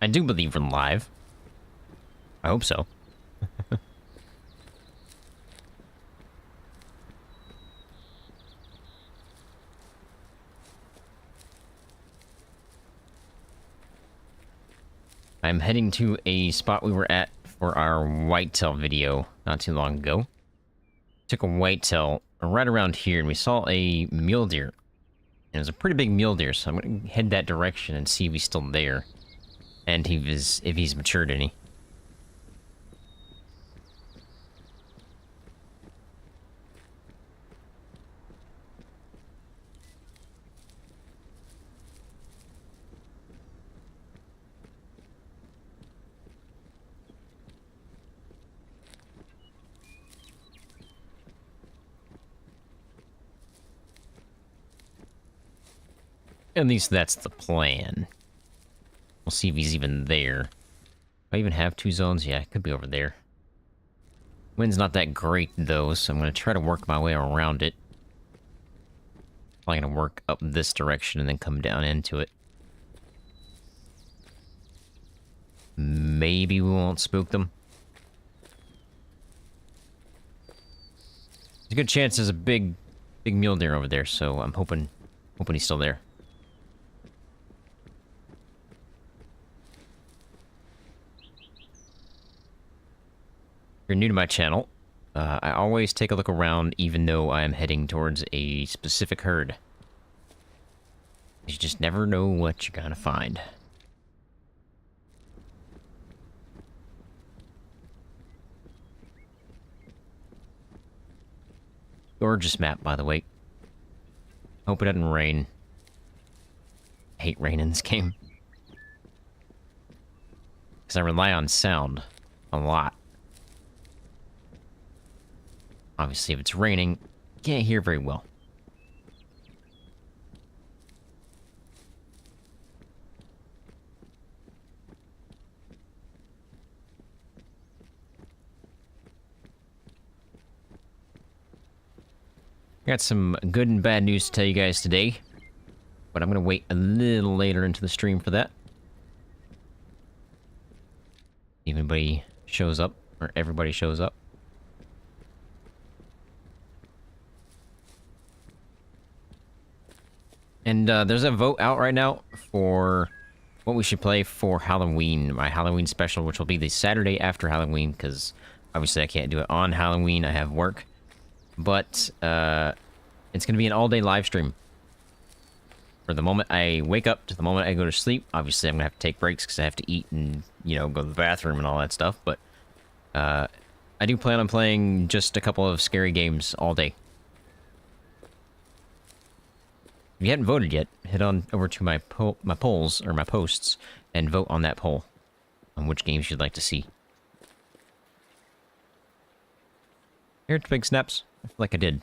I do believe we're live. I hope so. I'm heading to a spot we were at for our whitetail video not too long ago. Took a whitetail right around here and we saw a mule deer. And it was a pretty big mule deer, so I'm going to head that direction and see if he's still there. And if he's matured any. At least that's the plan. We'll see if he's even there. Do I even have two zones? Yeah, it could be over there. Wind's not that great, though, so I'm going to try to work my way around it. Probably going to work up this direction and then come down into it. Maybe we won't spook them. There's a good chance there's a big mule deer over there, so I'm hoping he's still there. If you're new to my channel, I always take a look around even though I am heading towards a specific herd. You just never know what you're gonna find. Gorgeous map, by the way. Hope it doesn't rain. I hate rain in this game. Because I rely on sound a lot. Obviously, if it's raining, you can't hear very well. Got some good and bad news to tell you guys today, but I'm going to wait a little later into the stream for that. If anybody shows up, or everybody shows up. And there's a vote out right now for what we should play for Halloween, my Halloween special, which will be the Saturday after Halloween, because obviously I can't do it on Halloween, I have work. But it's going to be an all-day live stream. From the moment I wake up to the moment I go to sleep. Obviously I'm going to have to take breaks because I have to eat and, you know, go to the bathroom and all that stuff. But I do plan on playing just a couple of scary games all day. If you hadn't voted yet, head on over to my polls, or my posts, and vote on that poll on which games you'd like to see. Here, big snaps. I feel like I did.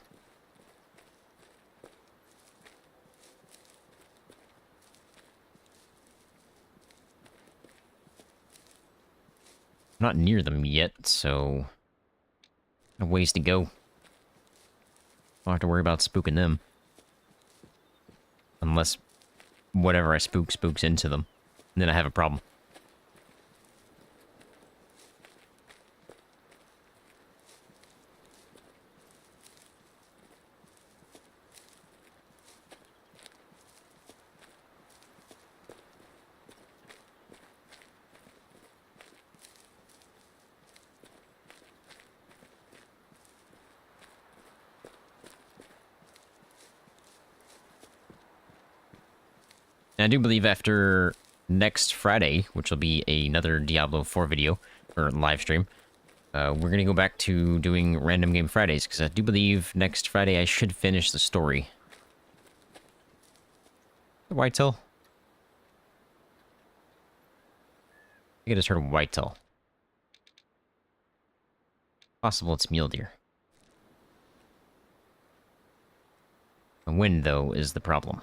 I'm not near them yet, so a ways to go. Don't have to worry about spooking them. Unless whatever I spooks into them. And then I have a problem. And I do believe after next Friday, which will be another Diablo 4 video, or live stream, we're going to go back to doing Random Game Fridays, because I do believe next Friday I should finish the story. Whitetail? I get a turn of whitetail. Possible it's mule deer. The wind, though, is the problem.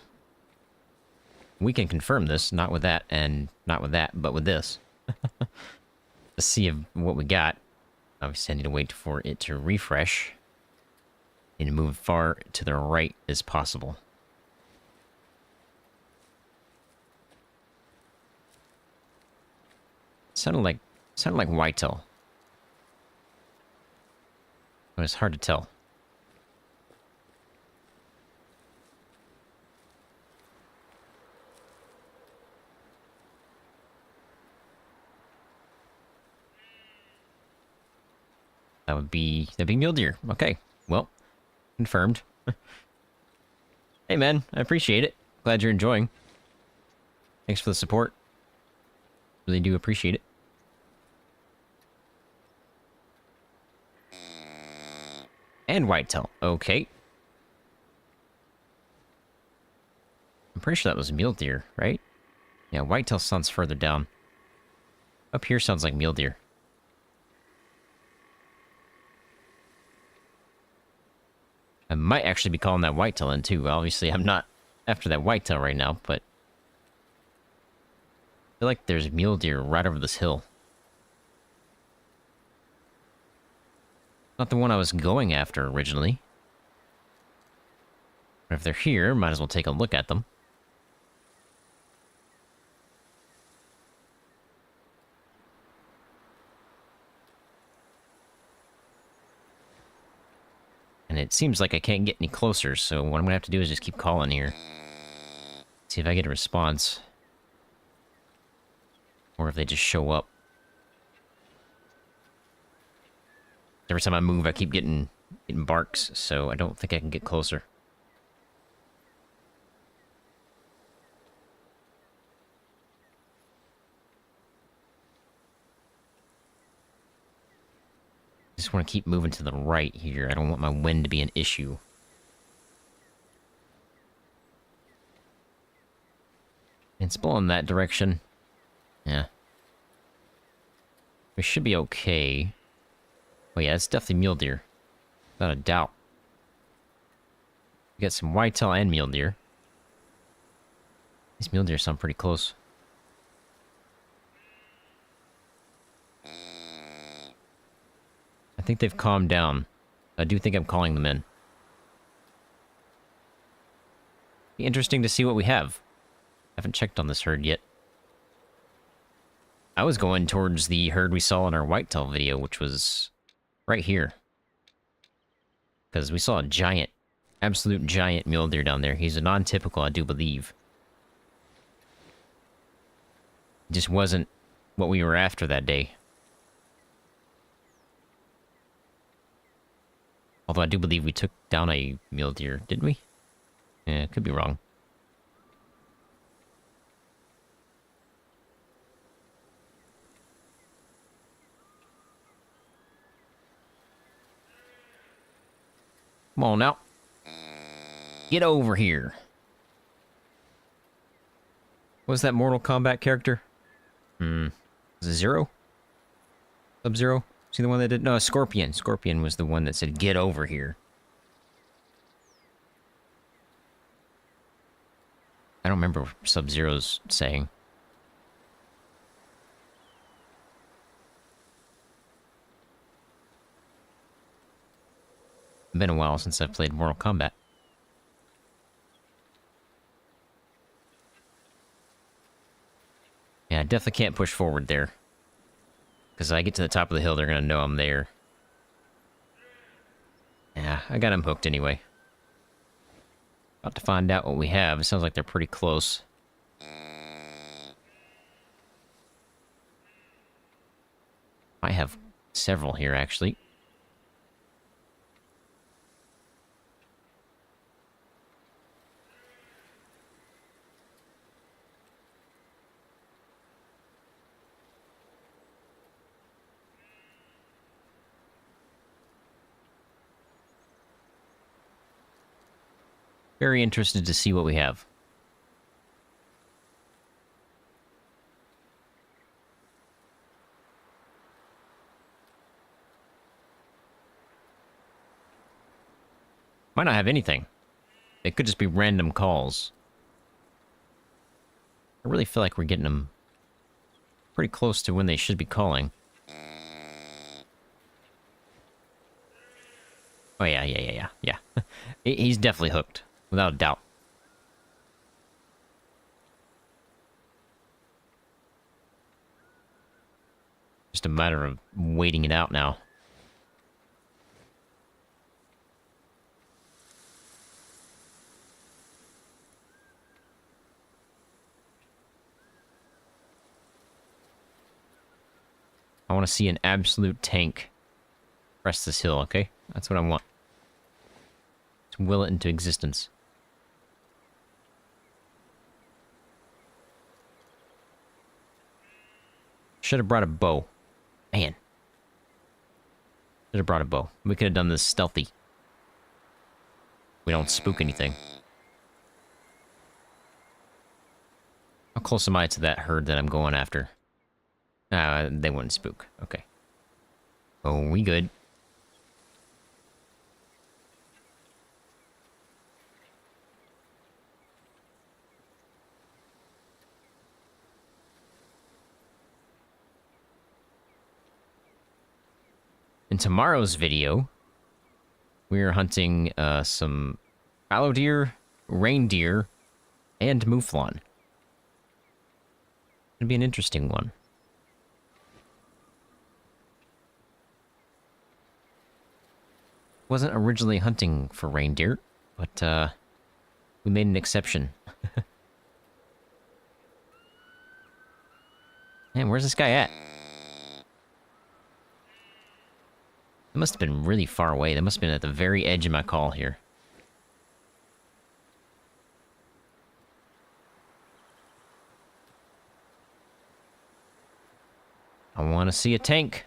We can confirm this, not with that, and not with that, but with this. Let's see what we got. Obviously, I need to wait for it to refresh. And move far to the right as possible. Sounded like whitetail. But it's hard to tell. That'd be mule deer. Okay, well, confirmed. Hey man, I appreciate it. Glad you're enjoying. Thanks for the support. Really do appreciate it. And whitetail. Okay. I'm pretty sure that was mule deer, right? Yeah, whitetail sounds further down. Up here sounds like mule deer. I might actually be calling that whitetail in too. Obviously, I'm not after that whitetail right now, but I feel like there's mule deer right over this hill. Not the one I was going after originally. But if they're here, might as well take a look at them. And it seems like I can't get any closer, so what I'm gonna have to do is just keep calling here. See if I get a response. Or if they just show up. Every time I move, I keep getting barks, so I don't think I can get closer. Just want to keep moving to the right here. I don't want my wind to be an issue. It's blowing that direction. Yeah. We should be okay. Oh yeah, it's definitely mule deer. Without a doubt. We got some whitetail and mule deer. These mule deer sound pretty close. I think they've calmed down. I do think I'm calling them in. Be interesting to see what we have. I haven't checked on this herd yet. I was going towards the herd we saw in our whitetail video, which was right here. Because we saw a giant, absolute giant mule deer down there. He's a non-typical, I do believe. Just wasn't what we were after that day. Although I do believe we took down a mule deer, didn't we? Yeah, could be wrong. Come on now. Get over here. What was that Mortal Kombat character? Was it Zero? Sub-Zero? See the one that did? No, Scorpion. Scorpion was the one that said, get over here. I don't remember what Sub-Zero's saying. It's been a while since I've played Mortal Kombat. Yeah, I definitely can't push forward there. Because I get to the top of the hill, they're going to know I'm there. Yeah, I got them hooked anyway. About to find out what we have. It sounds like they're pretty close. I have several here, actually. Very interested to see what we have. Might not have anything. It could just be random calls. I really feel like we're getting them pretty close to when they should be calling. Oh yeah. He's definitely hooked. Without a doubt. Just a matter of waiting it out now. I want to see an absolute tank press this hill, okay? That's what I want. To will it into existence. Should have brought a bow. Man. Should have brought a bow. We could have done this stealthy. We don't spook anything. How close am I to that herd that I'm going after? They wouldn't spook. Okay. Oh, we good. In tomorrow's video, we're hunting some fallow deer, reindeer, and mouflon. It'll be an interesting one. Wasn't originally hunting for reindeer, but we made an exception. Man, where's this guy at? It must have been really far away. That must have been at the very edge of my call here. I want to see a tank.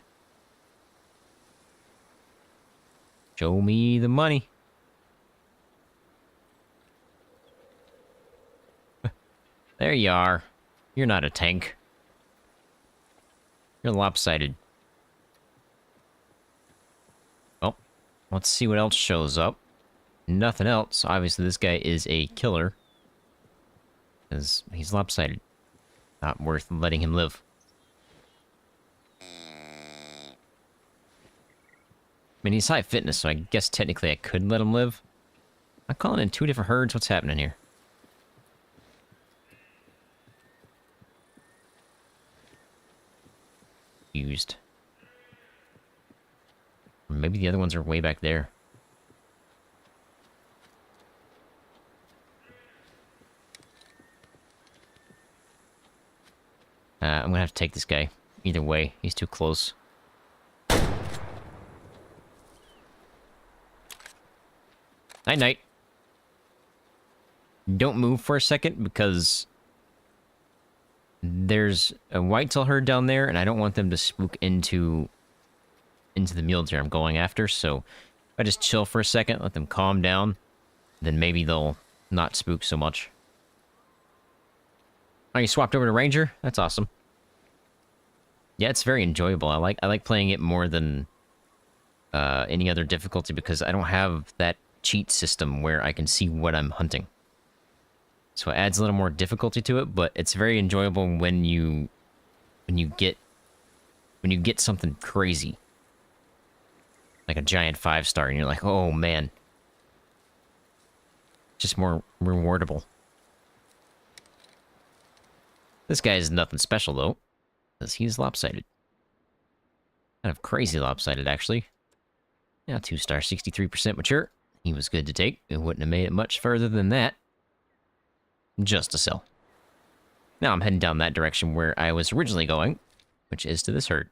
Show me the money. There you are. You're not a tank. You're lopsided. Well, let's see what else shows up. Nothing else. Obviously, this guy is a killer. Because he's lopsided. Not worth letting him live. I mean, he's high fitness, so I guess technically I could let him live. I'm calling in 2 different herds. What's happening here? Used. Maybe the other ones are way back there. I'm gonna have to take this guy. Either way, he's too close. Night-night. Don't move for a second, because there's a whitetail herd down there, and I don't want them to spook into the mule deer I'm going after, so if I just chill for a second, let them calm down, then maybe they'll not spook so much. Oh, you swapped over to Ranger? That's awesome. Yeah, it's very enjoyable. I like playing it more than any other difficulty, because I don't have that cheat system where I can see what I'm hunting. So it adds a little more difficulty to it, but it's very enjoyable when you get something crazy. Like a giant 5-star, and you're like, oh man. Just more rewardable. This guy is nothing special though, because he's lopsided. Kind of crazy lopsided, actually. Yeah, 2-star, 63% mature. He was good to take. It wouldn't have made it much further than that. Just to sell. Now I'm heading down that direction where I was originally going, which is to this herd.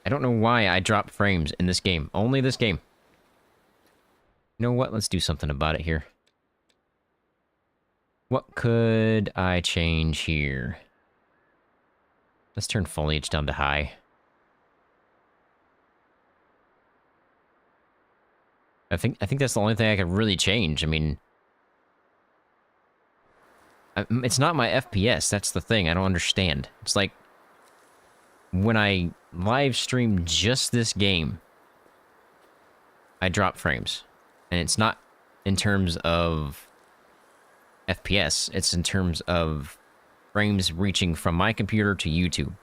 I don't know why I dropped frames in this game. Only this game. You know what? Let's do something about it here. What could I change here? Let's turn foliage down to high. I think that's the only thing I could really change. I mean, it's not my FPS. That's the thing. I don't understand. It's like when I live stream just this game, I drop frames, and it's not in terms of FPS. It's in terms of frames reaching from my computer to YouTube.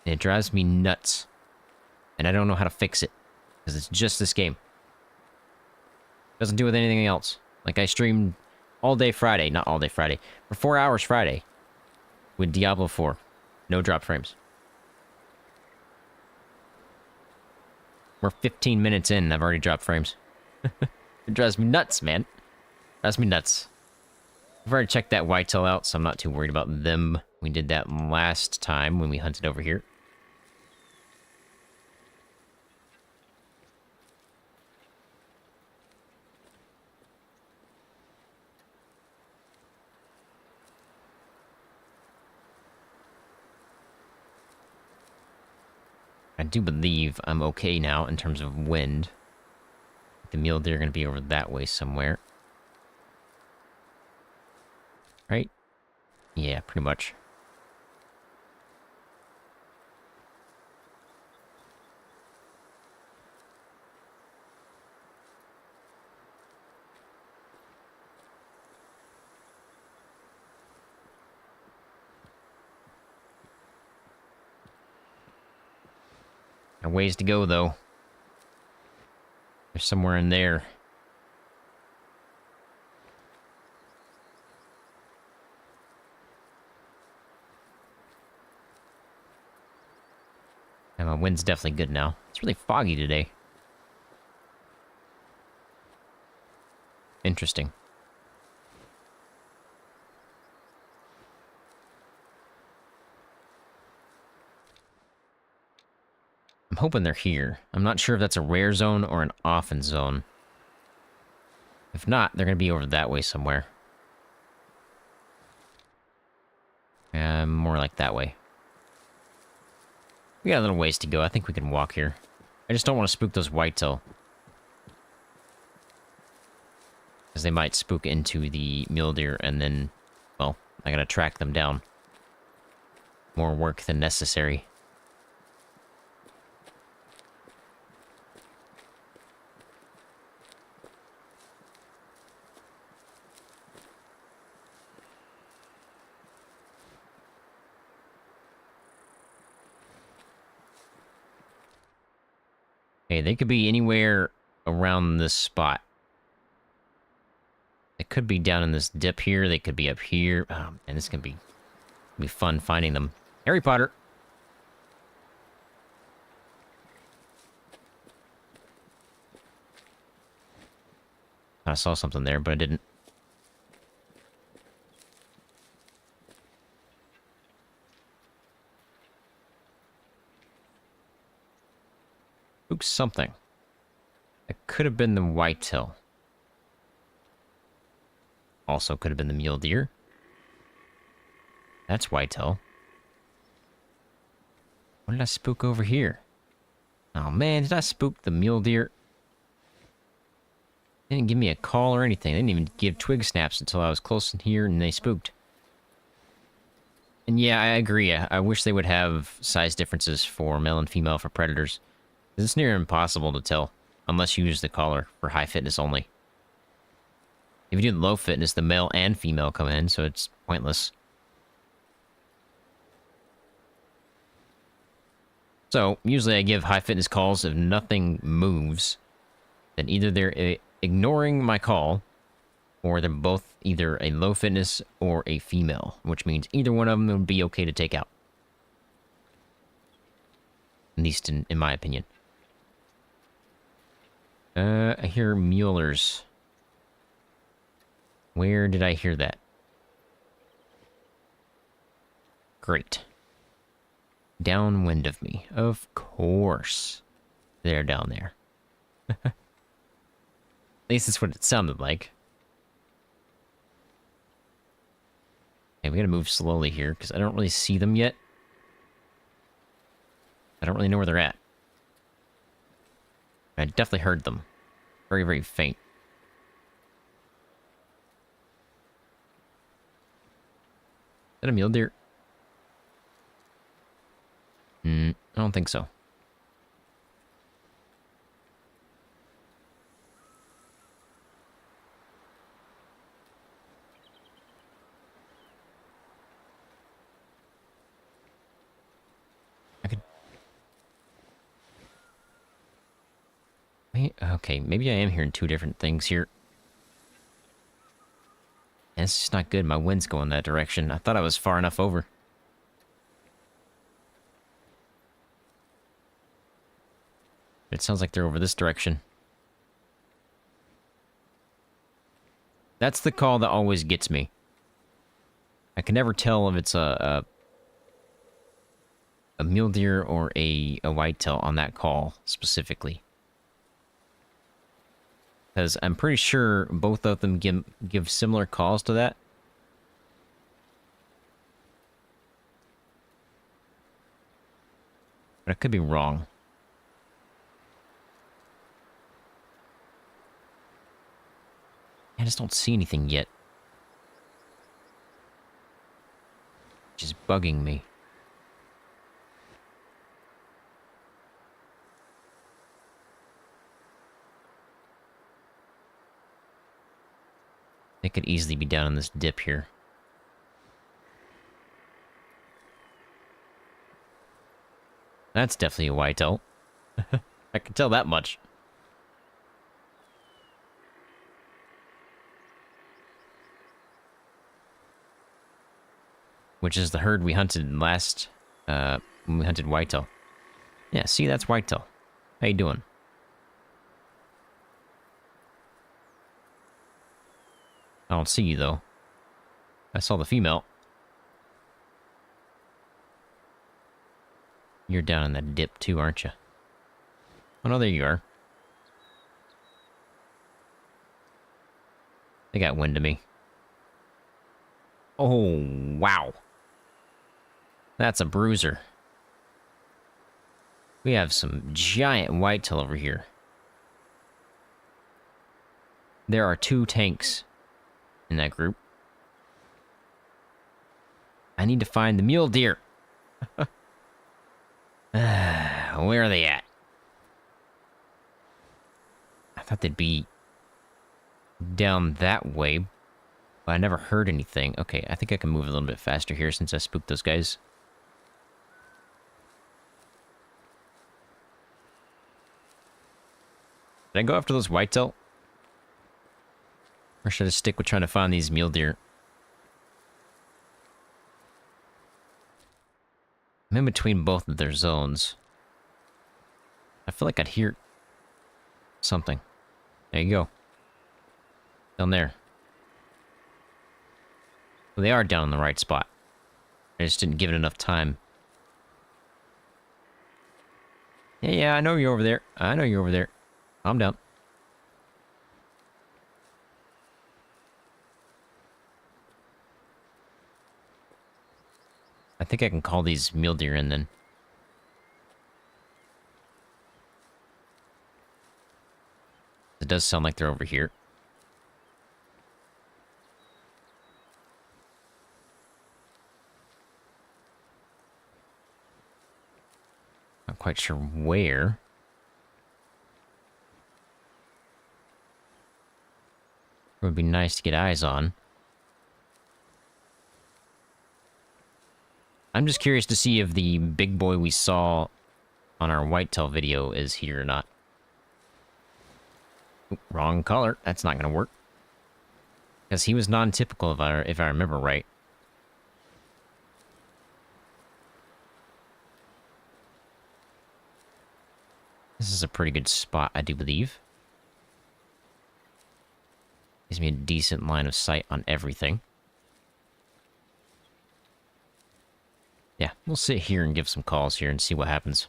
And it drives me nuts. And I don't know how to fix it. Because it's just this game. Doesn't do with anything else. Like, I streamed all day Friday. Not all day Friday. For 4 hours Friday. With Diablo 4. No drop frames. We're 15 minutes in and I've already dropped frames. It drives me nuts, man. It drives me nuts. I've already checked that whitetail out, so I'm not too worried about them. We did that last time when we hunted over here. I do believe I'm okay now in terms of wind. The mule deer are going to be over that way somewhere. Right? Yeah, pretty much. A ways to go, though. They're somewhere in there. And my wind's definitely good now. It's really foggy today. Interesting. I'm hoping they're here. I'm not sure if that's a rare zone or an often zone. If not, they're going to be over that way somewhere. More like that way. We got a little ways to go. I think we can walk here. I just don't want to spook those whitetail. Because they might spook into the mule deer and then, well, I gotta track them down. More work than necessary. Hey, they could be anywhere around this spot. They could be down in this dip here. They could be up here. Oh, man, this can be fun finding them. Harry Potter. I saw something there, but I didn't. Spooked something. It could have been the whitetail. Also could have been the mule deer. That's whitetail. What did I spook over here? Oh man, did I spook the mule deer? They didn't give me a call or anything. They didn't even give twig snaps until I was close in here and they spooked. And yeah, I agree. I wish they would have size differences for male and female for predators. It's near impossible to tell unless you use the collar for high fitness only. If you do low fitness, the male and female come in, so it's pointless. So, usually I give high fitness calls if nothing moves. Then either they're ignoring my call, or they're both either a low fitness or a female, which means either one of them would be okay to take out. At least in my opinion. I hear mulers. Where did I hear that? Great. Downwind of me. Of course. They're down there. At least that's what it sounded like. Okay, we gotta move slowly here, because I don't really see them yet. I don't really know where they're at. I definitely heard them. Very, very faint. Is that a mule deer? I don't think so. I could... Okay, maybe I am hearing two different things here. And it's just not good. My wind's going that direction. I thought I was far enough over. It sounds like they're over this direction. That's the call that always gets me. I can never tell if it's a mule deer or a whitetail on that call specifically. Because I'm pretty sure both of them give similar calls to that. But I could be wrong. I just don't see anything yet. Which is bugging me. They could easily be down in this dip here. That's definitely a whitetail. I can tell that much. Which is the herd we hunted last, when we hunted whitetail. Yeah, see, that's whitetail. How you doing? I don't see you, though. I saw the female. You're down in that dip, too, aren't you? Oh, no, there you are. They got wind of me. Oh, wow. That's a bruiser. We have some giant whitetail over here. There are 2 tanks in that group. I need to find the mule deer. Where are they at? I thought they'd be down that way, but I never heard anything. Okay, I think I can move a little bit faster here since I spooked those guys. Did I go after those whitetail? Or should I stick with trying to find these mule deer? I'm in between both of their zones. I feel like I'd hear something. There you go. Down there. Well, they are down in the right spot. I just didn't give it enough time. Yeah, I know you're over there. I know you're over there. Calm down. I think I can call these mule deer in then. It does sound like they're over here. Not quite sure where. It would be nice to get eyes on. I'm just curious to see if the big boy we saw on our whitetail video is here or not. Oop, wrong color. That's not going to work. Because he was non-typical if I remember right. This is a pretty good spot, I do believe. Gives me a decent line of sight on everything. Yeah, we'll sit here and give some calls here and see what happens.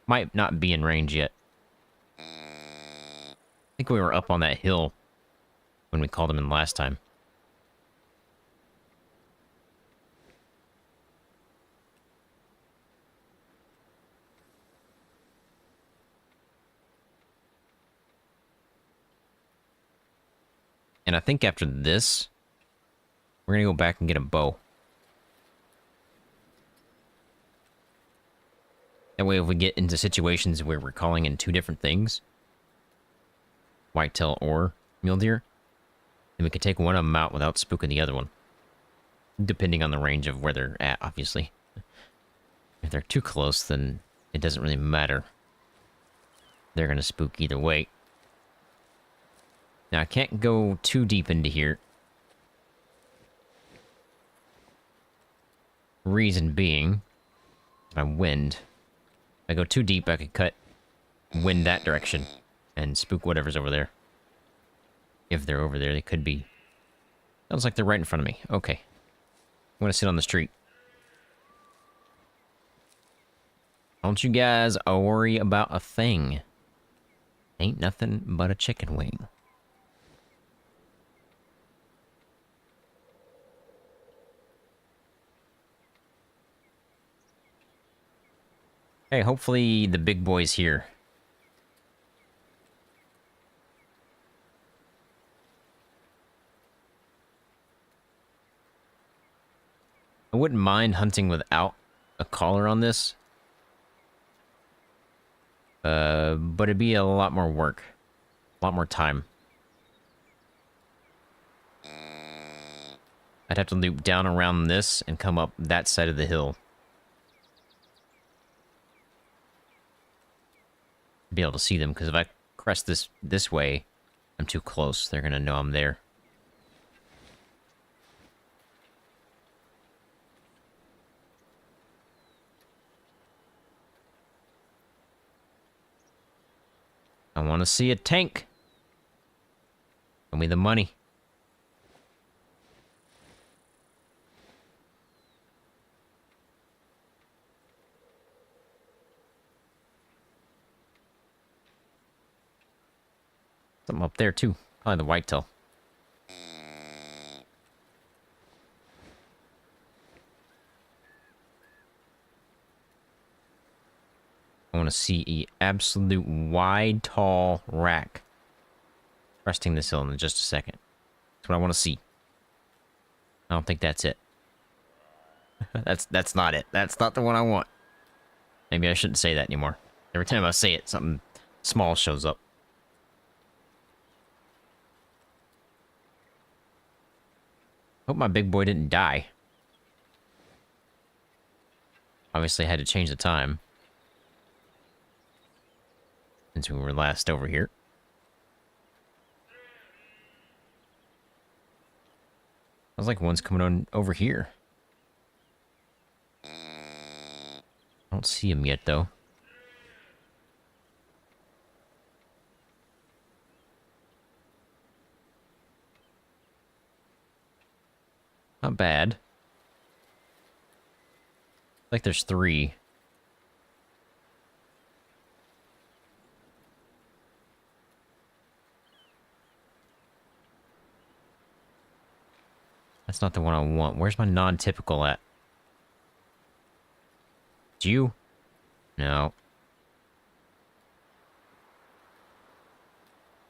Might not be in range yet. I think we were up on that hill when we called him in last time. And I think after this, we're gonna go back and get a bow. That way, if we get into situations where we're calling in 2 different things, whitetail or mule deer, then we can take one of them out without spooking the other one. Depending on the range of where they're at, obviously. If they're too close, then it doesn't really matter. They're gonna spook either way. Now, I can't go too deep into here. Reason being, my wind. If I go too deep, I could cut wind that direction and spook whatever's over there. If they're over there, they could be. Sounds like they're right in front of me. Okay. I'm gonna sit on the street. Don't you guys worry about a thing. Ain't nothing but a chicken wing. Hey, hopefully the big boy's here. I wouldn't mind hunting without a collar on this. But it'd be a lot more work. A lot more time. I'd have to loop down around this and come up that side of the hill. Be able to see them, because if I crest this way, I'm too close. They're gonna know I'm there. I want to see a tank. Show me the money. Something up there, too. Probably the whitetail. I want to see a absolute wide, tall rack. Resting this hill in just a second. That's what I want to see. I don't think that's it. That's not it. That's not the one I want. Maybe I shouldn't say that anymore. Every time I say it, something small shows up. Hope my big boy didn't die. Obviously, I had to change the time. Since we were last over here. Sounds like one's coming on over here. I don't see him yet, though. Not bad. Like there's 3. That's not the one I want. Where's my non-typical at? It's you? No.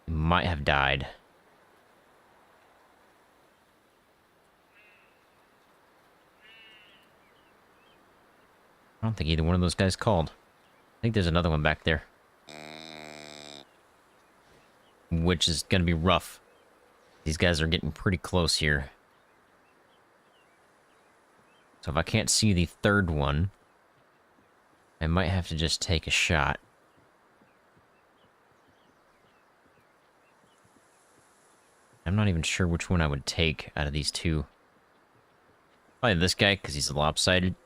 You might have died. I don't think either one of those guys called. I think there's another one back there. Which is gonna be rough. These guys are getting pretty close here. So if I can't see the third one, I might have to just take a shot. I'm not even sure which one I would take out of these two. Probably this guy, because he's lopsided.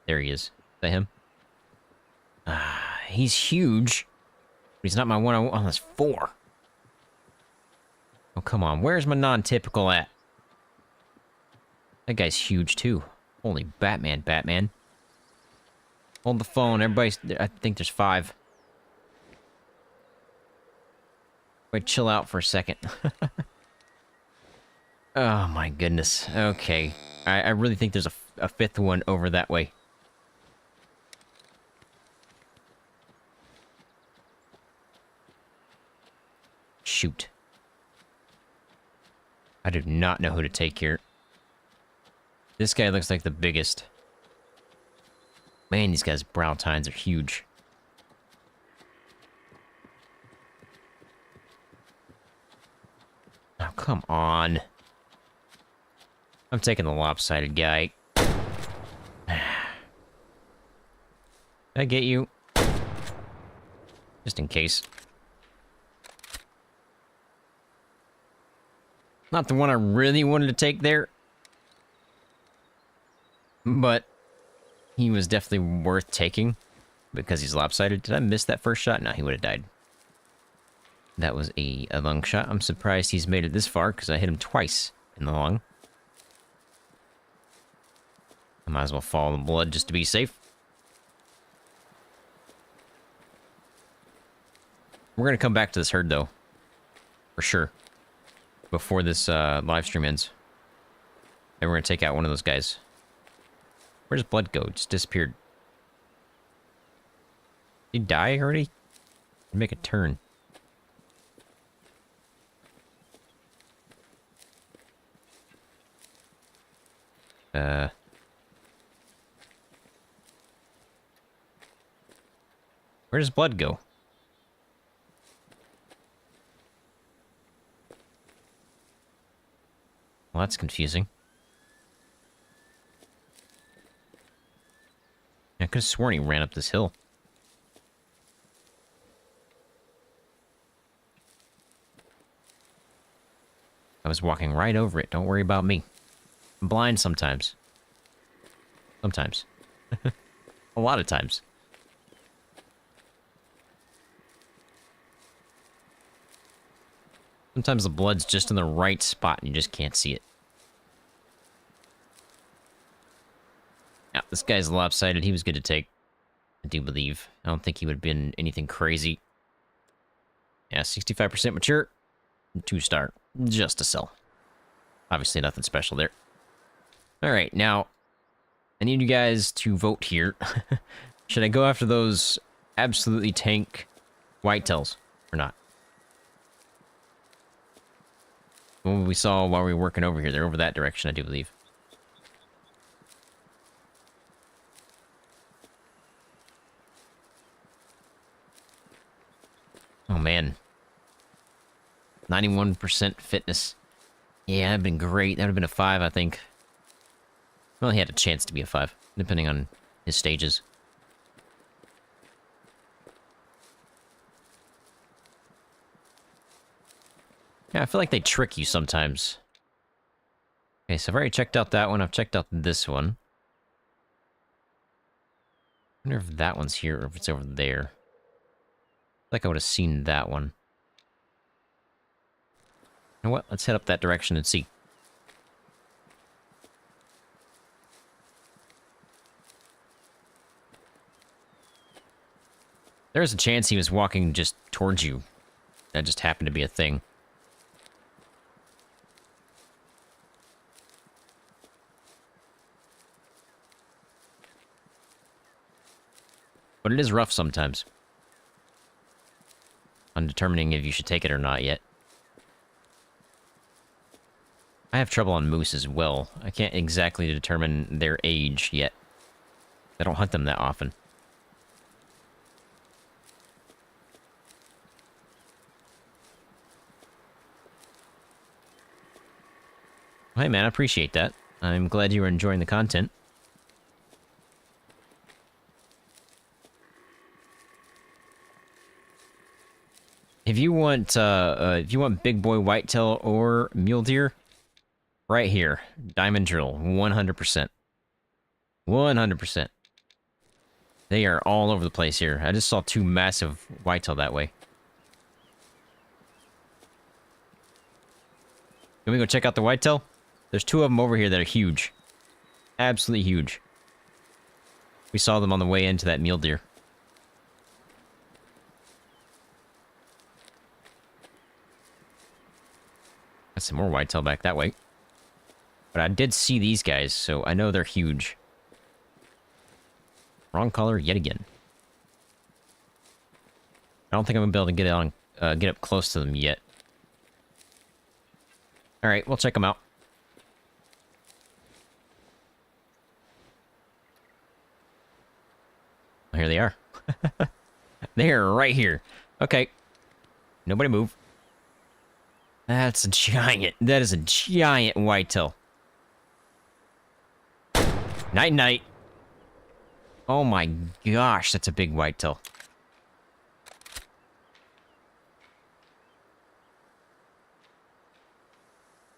There he is. Is that him? He's huge. But he's not my one I want. Oh, that's 4. Oh, come on. Where's my non-typical at? That guy's huge, too. Holy Batman, Batman. Hold the phone. Everybody's... I think there's 5. Wait, chill out for a second. Oh, my goodness. Okay. I really think there's a 5th one over that way. Shoot. I do not know who to take here. This guy looks like the biggest. Man, these guys' brow tines are huge. Oh, come on. I'm taking the lopsided guy. Did I get you? Just in case. Not the one I really wanted to take there. But he was definitely worth taking because he's lopsided. Did I miss that first shot? No, he would have died. That was a lung shot. I'm surprised he's made it this far because I hit him twice in the lung. I might as well follow the blood just to be safe. We're going to come back to this herd, though. For sure. Before this live stream ends. And we're going to take out one of those guys. Where does blood go? It just disappeared. Did he die already? Make a turn. Where does blood go? Well, that's confusing. I could have sworn he ran up this hill. I was walking right over it. Don't worry about me. I'm blind sometimes. Sometimes. A lot of times. Sometimes the blood's just in the right spot and you just can't see it. Yeah, this guy's lopsided. He was good to take. I do believe. I don't think he would have been anything crazy. Yeah, 65% mature. 2-star. Just a sell. Obviously nothing special there. Alright, now, I need you guys to vote here. Should I go after those absolutely tank whitetails or not? What we saw while we were working over here. They're over that direction, I do believe. Oh, man. 91% fitness. Yeah, that'd been great. That would have been a 5, I think. Well, he had a chance to be a 5, depending on his stages. Yeah, I feel like they trick you sometimes. Okay, so I've already checked out that one. I've checked out this one. I wonder if that one's here or if it's over there. I feel like I would have seen that one. You know what? Let's head up that direction and see. There's a chance he was walking just towards you. That just happened to be a thing. But it is rough sometimes. On determining if you should take it or not yet. I have trouble on moose as well. I can't exactly determine their age yet. I don't hunt them that often. Hey man, I appreciate that. I'm glad you were enjoying the content. If you want big boy whitetail or mule deer, right here, diamond drill, 100%. 100%. They are all over the place here. I just saw 2 massive whitetail that way. Can we go check out the whitetail? There's 2 of them over here that are huge. Absolutely huge. We saw them on the way into that mule deer. Got some more whitetail back that way. But I did see these guys, so I know they're huge. Wrong color yet again. I don't think I'm gonna be able to get up close to them yet. All right, we'll check them out. Here they are. They're right here. Okay. Nobody move. That's a giant. That is a giant whitetail. Night night. Oh my gosh, that's a big whitetail.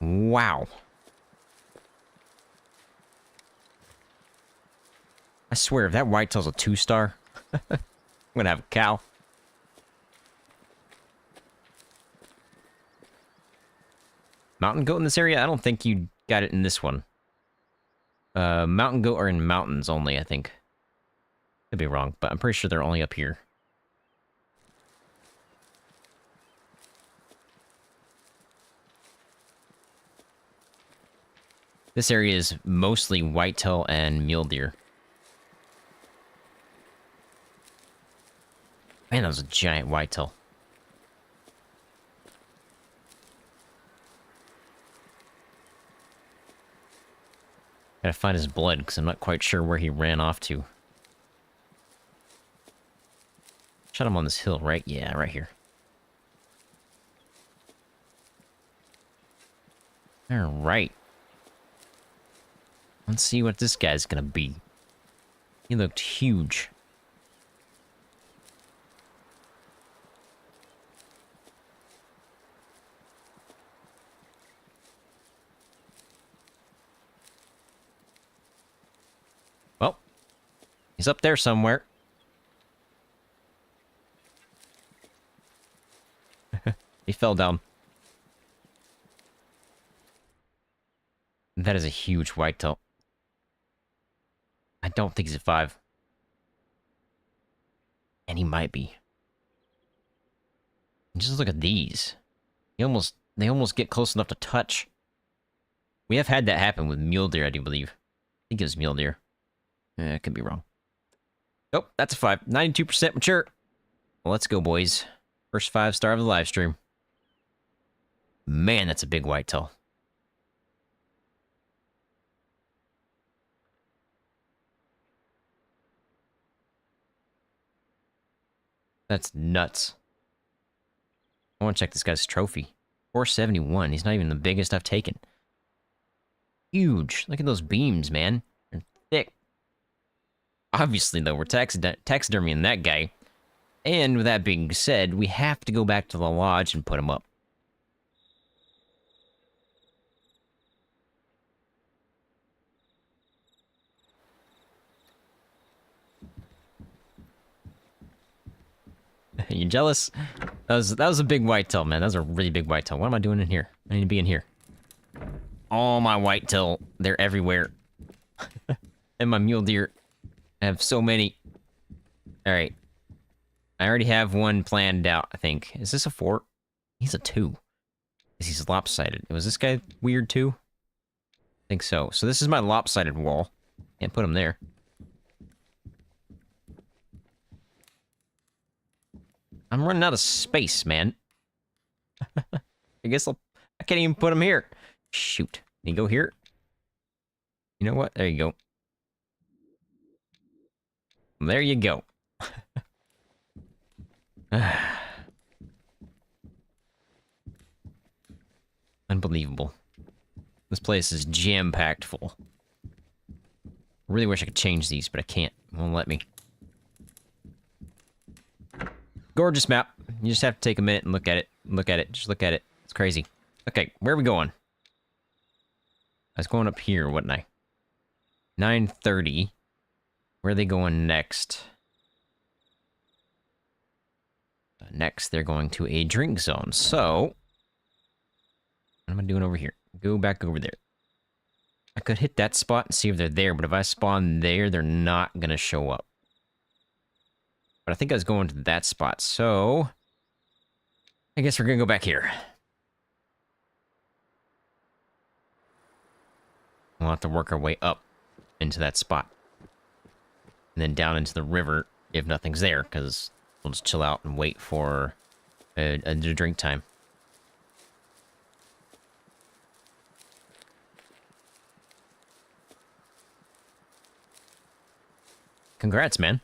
Wow. I swear, if that whitetail's a 2-star, I'm gonna have a cow. Mountain goat in this area? I don't think you got it in this one. Mountain goat are in mountains only, I think. Could be wrong, but I'm pretty sure they're only up here. This area is mostly whitetail and mule deer. Man, that was a giant whitetail. Gotta find his blood, because I'm not quite sure where he ran off to. Shot him on this hill, right? Yeah, right here. Alright. Let's see what this guy's gonna be. He looked huge. Well, he's up there somewhere. He fell down. That is a huge whitetail. I don't think he's a 5. And he might be. Just look at these. They almost get close enough to touch. We have had that happen with mule deer, I do believe. I think it was mule deer. I could be wrong. Oh, that's a 5. 92% mature. Well, let's go, boys. First 5-star of the live stream. Man, that's a big whitetail. That's nuts. I want to check this guy's trophy. 471. He's not even the biggest I've taken. Huge. Look at those beams, man. They're thick. Obviously, though, we're taxidermying that guy. And with that being said, we have to go back to the lodge and put him up. You jealous? That was a big whitetail, man. That was a really big whitetail. What am I doing in here? I need to be in here. All my whitetail, they're everywhere. And my mule deer. I have so many. Alright. I already have one planned out, I think. Is this a 4? He's a 2. He's lopsided. Was this guy weird too? I think so. So this is my lopsided wall. Can't put him there. I'm running out of space, man. I guess I can't even put him here. Shoot. Can you go here? You know what? There you go. There you go. Unbelievable. This place is jam-packed full. Really wish I could change these, but I can't. It won't let me. Gorgeous map. You just have to take a minute and look at it. Look at it. Just look at it. It's crazy. Okay, where are we going? I was going up here, wasn't I? 9:30. Where are they going next? Next, they're going to a drink zone. So, what am I doing over here? Go back over there. I could hit that spot and see if they're there, but if I spawn there, they're not going to show up. But I think I was going to that spot, so I guess we're going to go back here. We'll have to work our way up into that spot. And then down into the river if nothing's there, because we'll just chill out and wait for a drink time. Congrats, man.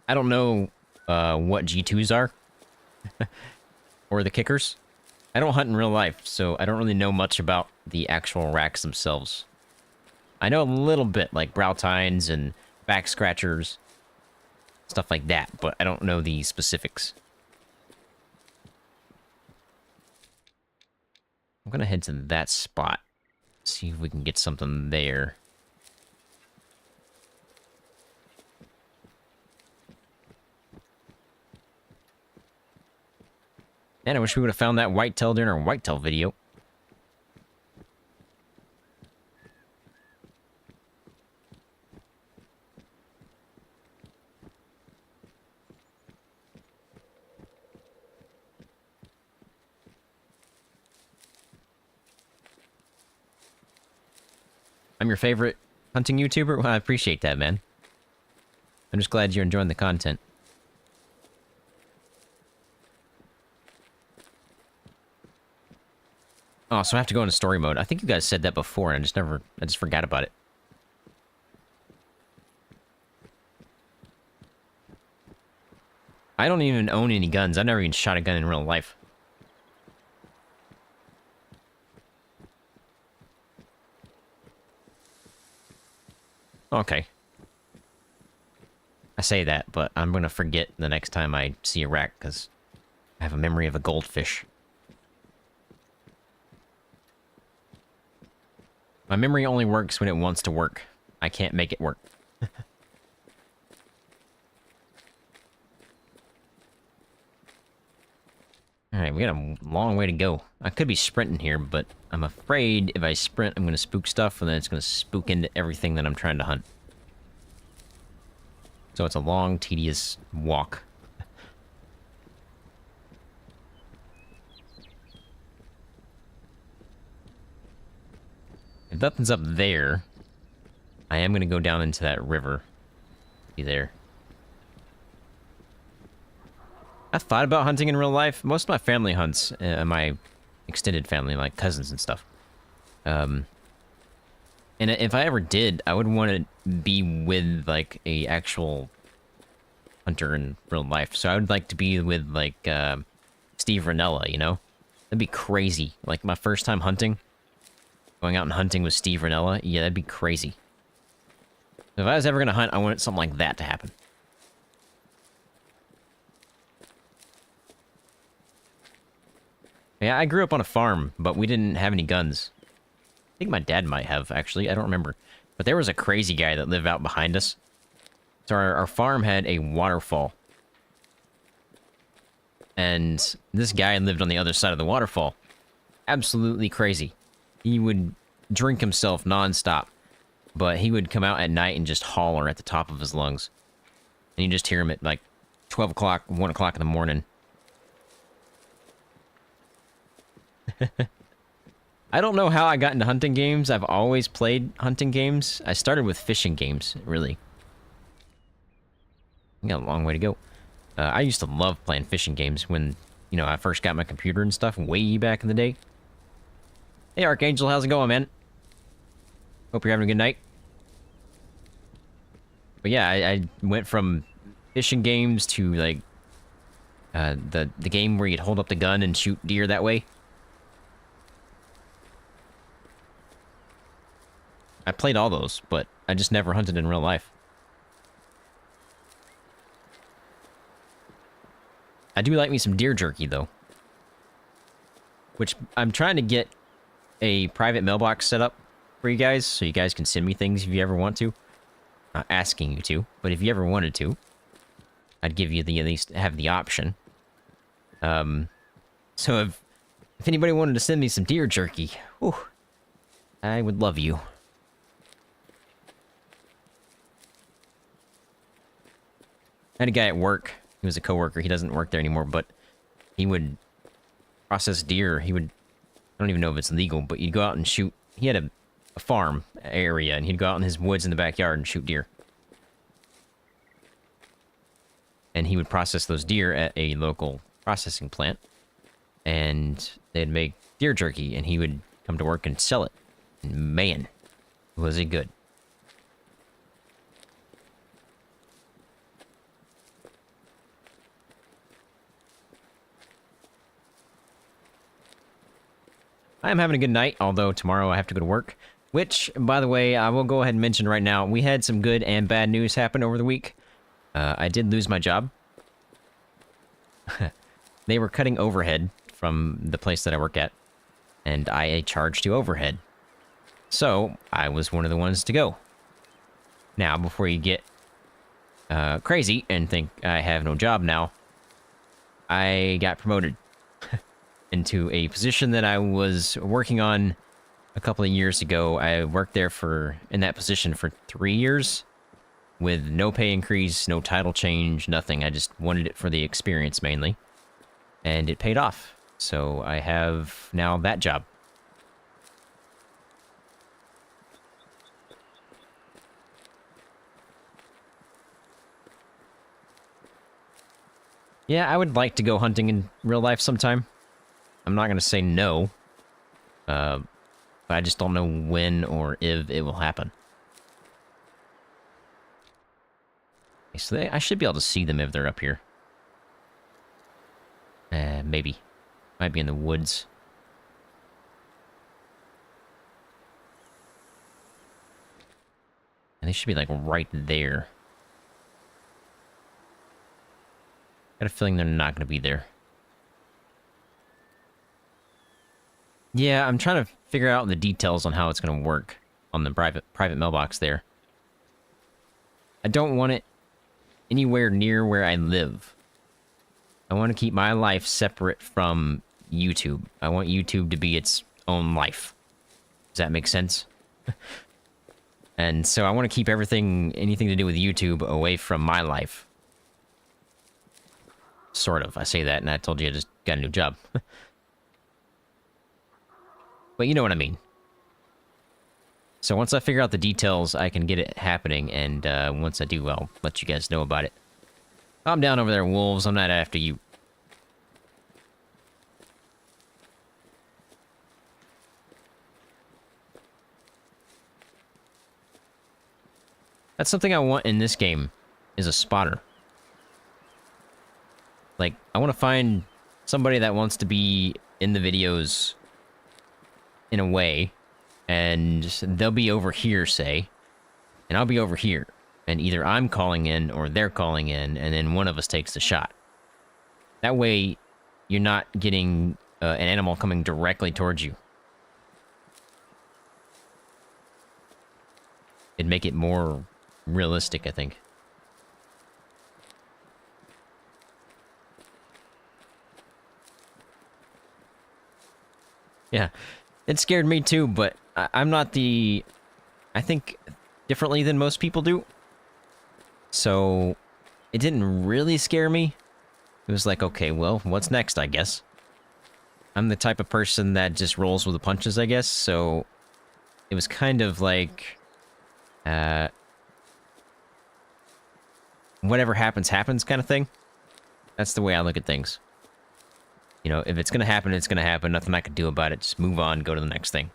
I don't know what G2s are. Or the kickers. I don't hunt in real life, so I don't really know much about the actual racks themselves. I know a little bit, like brow tines and back scratchers, stuff like that, but I don't know the specifics. I'm gonna head to that spot. See if we can get something there. Man, I wish we would have found that whitetail during our whitetail video. I'm your favorite hunting YouTuber? Well, I appreciate that, man. I'm just glad you're enjoying the content. Oh, so I have to go into story mode. I think you guys said that before, and I just forgot about it. I don't even own any guns. I've never even shot a gun in real life. Okay. I say that, but I'm gonna forget the next time I see a rack, because I have a memory of a goldfish. My memory only works when it wants to work. I can't make it work. Alright, we got a long way to go. I could be sprinting here, but I'm afraid if I sprint, I'm going to spook stuff, and then it's going to spook into everything that I'm trying to hunt. So it's a long, tedious walk. If nothing's up there, I am going to go down into that river. Be there. I've thought about hunting in real life. Most of my family hunts, my extended family, like cousins and stuff. And if I ever did, I would want to be with, like, a actual hunter in real life. So I would like to be with, like, Steve Ranella, you know? That'd be crazy. Like, my first time hunting, going out and hunting with Steve Ranella, yeah, that'd be crazy. If I was ever going to hunt, I wanted something like that to happen. Yeah, I grew up on a farm, but we didn't have any guns. I think my dad might have, actually. I don't remember. But there was a crazy guy that lived out behind us. So our farm had a waterfall. And this guy lived on the other side of the waterfall. Absolutely crazy. He would drink himself nonstop. But he would come out at night and just holler at the top of his lungs. And you just hear him at like 12 o'clock, 1 o'clock in the morning. I don't know how I got into hunting games. I've always played hunting games. I started with fishing games, really. We got a long way to go. I used to love playing fishing games when, you know, I first got my computer and stuff way back in the day. Hey, Archangel, how's it going, man? Hope you're having a good night. But yeah, I went from fishing games to, like, the game where you'd hold up the gun and shoot deer that way. I played all those, but I just never hunted in real life. I do like me some deer jerky, though. Which, I'm trying to get a private mailbox set up for you guys, so you guys can send me things if you ever want to. Not asking you to, but if you ever wanted to, I'd give you the, at least have the option. So if anybody wanted to send me some deer jerky, whew, I would love you. I had a guy at work. He was a coworker. He doesn't work there anymore, but he would process deer. He would, I don't even know if it's legal, but you'd go out and shoot. He had a farm area, and he'd go out in his woods in the backyard and shoot deer. And he would process those deer at a local processing plant, and they'd make deer jerky, and he would come to work and sell it. And man, was it good. I'm having a good night, although tomorrow I have to go to work. Which, by the way, I will go ahead and mention right now, we had some good and bad news happen over the week. I did lose my job. They were cutting overhead from the place that I work at. and I charged to overhead. So, I was one of the ones to go. Now, before you get crazy and think I have no job now, I got promoted into a position that I was working on a couple of years ago. I worked there in that position for 3 years with no pay increase, no title change, nothing. I just wanted it for the experience mainly. And it paid off. So I have now that job. Yeah, I would like to go hunting in real life sometime. I'm not going to say no. But I just don't know when or if it will happen. Okay, so I should be able to see them if they're up here. Maybe. Might be in the woods. And they should be, like, right there. Got a feeling they're not going to be there. Yeah, I'm trying to figure out the details on how it's going to work on the private mailbox there. I don't want it anywhere near where I live. I want to keep my life separate from YouTube. I want YouTube to be its own life. Does that make sense? And so I want to keep anything to do with YouTube away from my life. Sort of. I say that and I told you I just got a new job. But you know what I mean. So once I figure out the details, I can get it happening, and once I do, I'll let you guys know about it. Calm down over there, wolves. I'm not after you. That's something I want in this game, is a spotter. Like, I want to find somebody that wants to be in the videos in a way, and they'll be over here, say, and I'll be over here. And either I'm calling in or they're calling in, and then one of us takes the shot. That way, you're not getting an animal coming directly towards you. It'd make it more realistic, I think. Yeah, it scared me too, but I'm not the... I think differently than most people do. So, it didn't really scare me. It was like, okay, well, what's next, I guess? I'm the type of person that just rolls with the punches, I guess, so... It was kind of like... whatever happens, happens kind of thing. That's the way I look at things. You know, if it's gonna happen, it's gonna happen. Nothing I can do about it. Just move on, go to the next thing.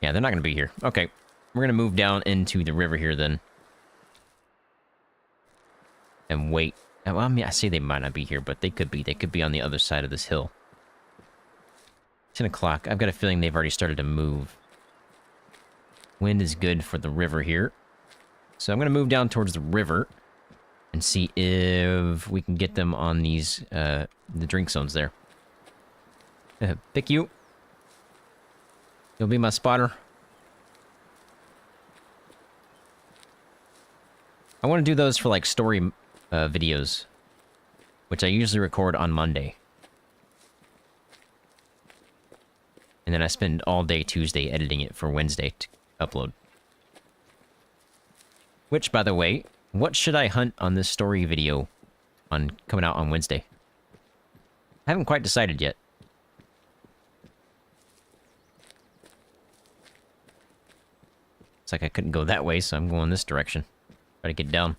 Yeah, they're not gonna be here. Okay, we're gonna move down into the river here then. And wait. Well, I mean, I say they might not be here, but they could be. They could be on the other side of this hill. 10 o'clock. I've got a feeling they've already started to move. Wind is good for the river here. So I'm gonna move down towards the river and see if we can get them on these, the drink zones there. Pick you. You'll be my spotter. I want to do those for, like, story videos, which I usually record on Monday. And then I spend all day Tuesday editing it for Wednesday to upload. Which, by the way, what should I hunt on this story video coming out on Wednesday? I haven't quite decided yet. It's like I couldn't go that way, so I'm going this direction. Try to get down.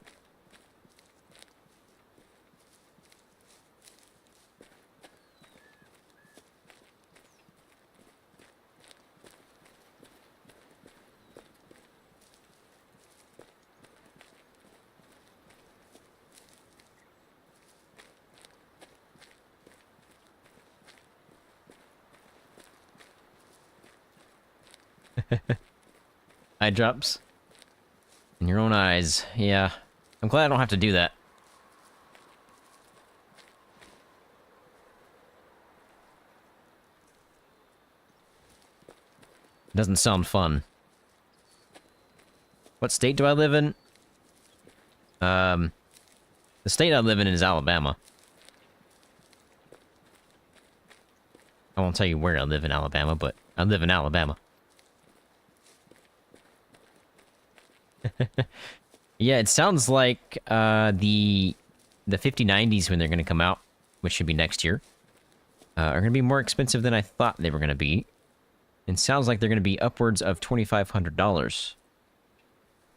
Eye drops. In your own eyes. Yeah. I'm glad I don't have to do that. Doesn't sound fun. What state do I live in? The state I live in is Alabama. I won't tell you where I live in Alabama, but I live in Alabama. Yeah, it sounds like the 5090s when they're going to come out, which should be next year, are going to be more expensive than I thought they were going to be. And sounds like they're going to be upwards of $2,500.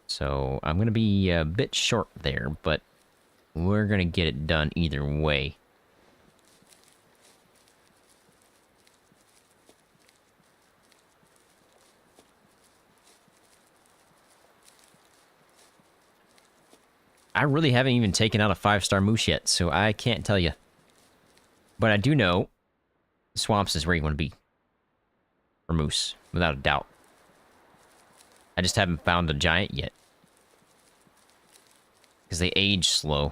So I'm going to be a bit short there, but we're going to get it done either way. I really haven't even taken out a 5-star moose yet, so I can't tell you. But I do know swamps is where you want to be for moose, without a doubt. I just haven't found a giant yet. Because they age slow.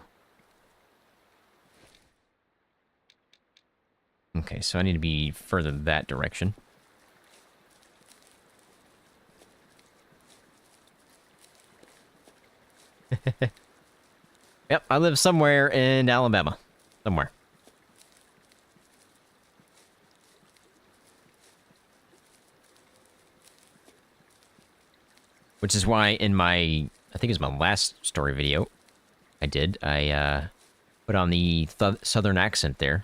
Okay, so I need to be further that direction. Yep, I live somewhere in Alabama. Somewhere. Which is why in my, I think it was my last story video I put on the southern accent there.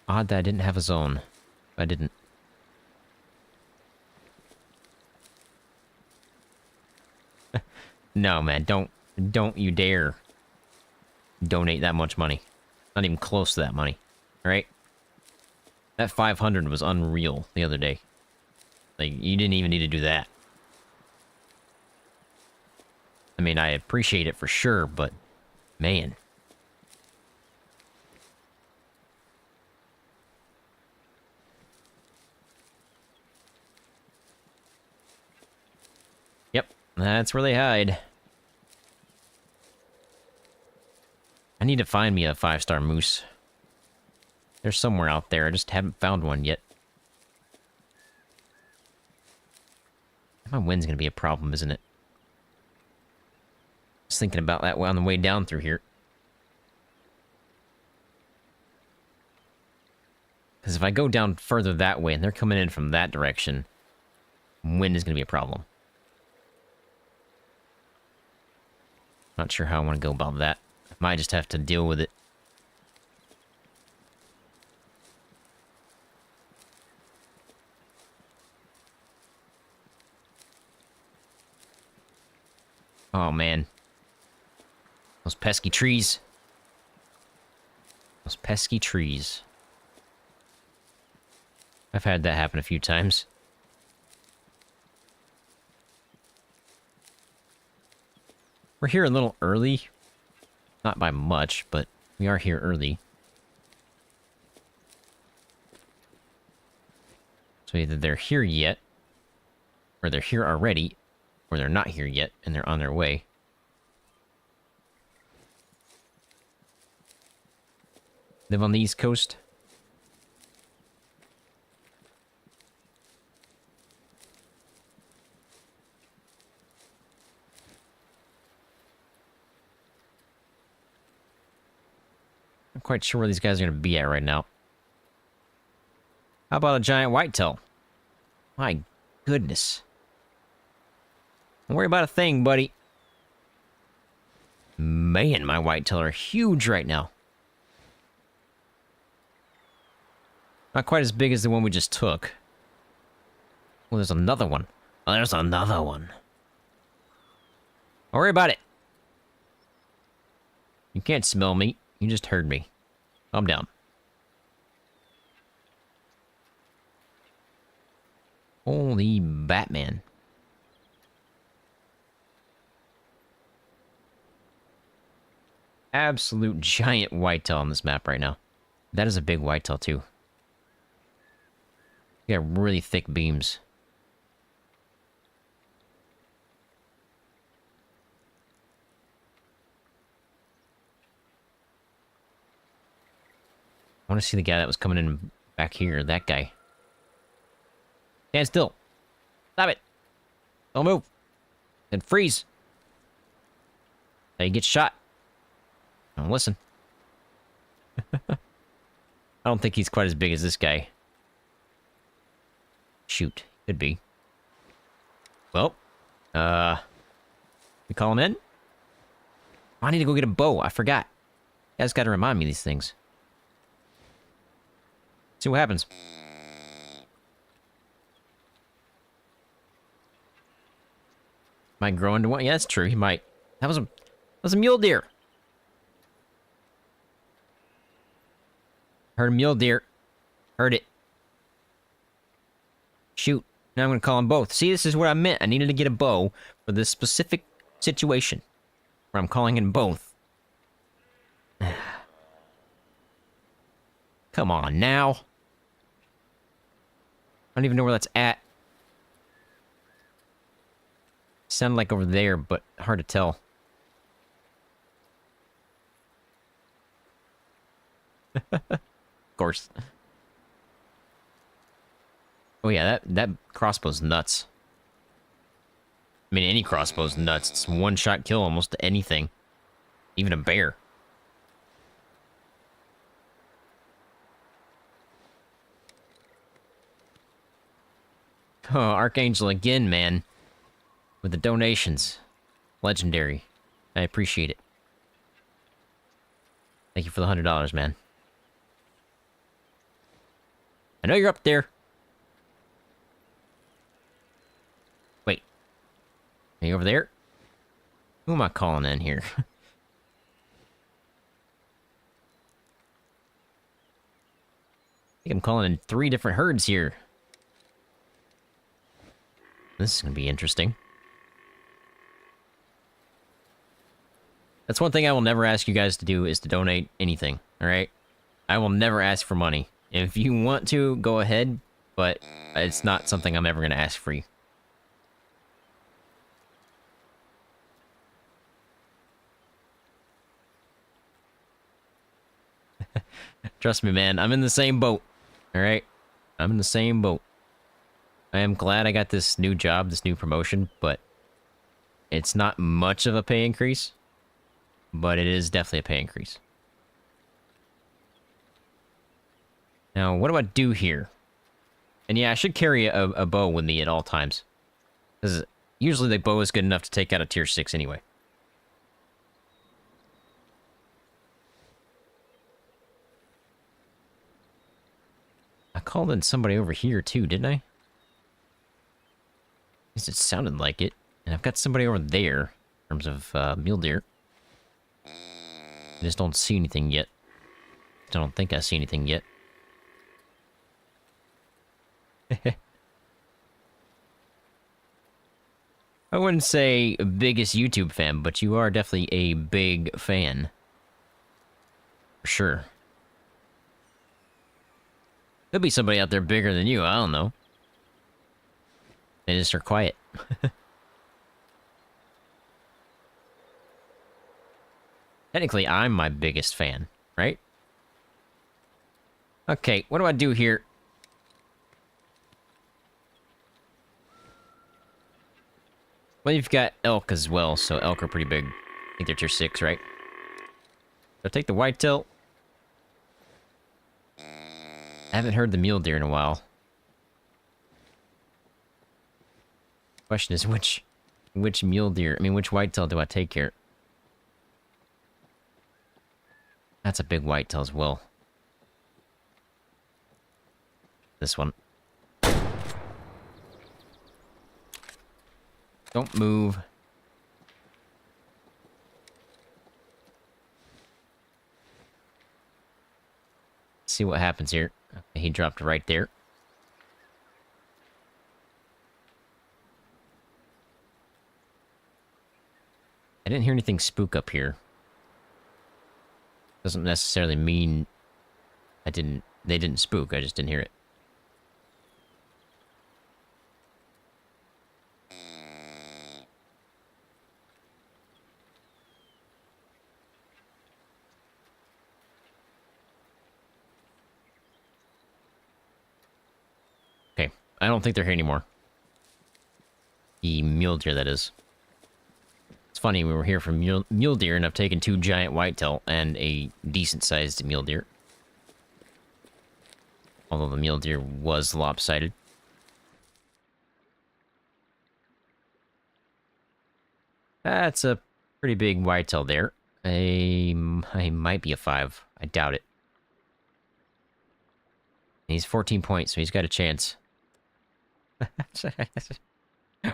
Odd that I didn't have a zone. I didn't. No, man, don't you dare donate that much money. Not even close to that money, right? That 500 was unreal the other day. Like, you didn't even need to do that. I mean, I appreciate it for sure, but man. Yep, that's where they hide. I need to find me a 5-star moose. There's somewhere out there, I just haven't found one yet. My wind's gonna be a problem, isn't it? I was thinking about that on the way down through here. Because if I go down further that way, and they're coming in from that direction, wind is gonna be a problem. Not sure how I want to go about that. I might just have to deal with it. Oh, man. Those pesky trees. Those pesky trees. I've had that happen a few times. We're here a little early. Not by much, but we are here early. So either they're here yet, or they're here already, or they're not here yet, and they're on their way. Live on the East Coast. I'm quite sure where these guys are going to be at right now. How about a giant whitetail? My goodness. Don't worry about a thing, buddy. Man, my whitetail are huge right now. Not quite as big as the one we just took. Well, there's another one. Oh, there's another one. Don't worry about it. You can't smell me. You just heard me. Calm down. Holy Batman. Absolute giant whitetail on this map right now. That is a big whitetail, too. You got really thick beams. I want to see the guy that was coming in back here. That guy. Stand still. Stop it. Don't move. Then freeze. Now you get shot. Now listen. I don't think he's quite as big as this guy. Shoot. Could be. Well. We call him in? I need to go get a bow. I forgot. You guys gotta remind me of these things. See what happens. Might grow into one. Yeah, that's true. He might. That was a mule deer. Heard a mule deer. Heard it. Shoot. Now I'm gonna call them both. See, this is what I meant. I needed to get a bow for this specific situation where I'm calling in both. Come on now. I don't even know where that's at. Sounded like over there, but hard to tell. Of course. Oh yeah, that crossbow's nuts. I mean, any crossbow's nuts. It's one-shot kill almost anything. Even a bear. Oh, Archangel again, man. With the donations. Legendary. I appreciate it. Thank you for the $100, man. I know you're up there. Wait. Are you over there? Who am I calling in here? I think I'm calling in 3 different herds here. This is gonna be interesting. That's one thing I will never ask you guys to do, is to donate anything, alright? I will never ask for money. If you want to, go ahead, but it's not something I'm ever gonna ask for you. Trust me, man, I'm in the same boat, alright? I'm in the same boat. I am glad I got this new job, this new promotion, but it's not much of a pay increase, but it is definitely a pay increase. Now, what do I do here? And yeah, I should carry a bow with me at all times, because usually the bow is good enough to take out a tier 6 anyway. I called in somebody over here too, didn't I? At least it sounded like it. And I've got somebody over there, in terms of mule deer. I just don't see anything yet. I don't think I see anything yet. I wouldn't say biggest YouTube fan, but you are definitely a big fan. For sure. There'll be somebody out there bigger than you, I don't know. They just are quiet. Technically, I'm my biggest fan, right? Okay, what do I do here? Well, you've got elk as well, so elk are pretty big. I think they're tier 6, right? So take the whitetail. I haven't heard the mule deer in a while. Question is, which mule deer, which whitetail do I take here? That's a big whitetail as well. This one. Don't move. Let's see what happens here. Okay, he dropped right there. I didn't hear anything spook up here. Doesn't necessarily mean they didn't spook, I just didn't hear it. I don't think they're here anymore. The mule deer, that is. It's funny, we were here for mule deer, and I've taken 2 giant whitetail and a decent-sized mule deer. Although the mule deer was lopsided. That's a pretty big whitetail there. I might be a 5. I doubt it. He's 14 points, so he's got a chance.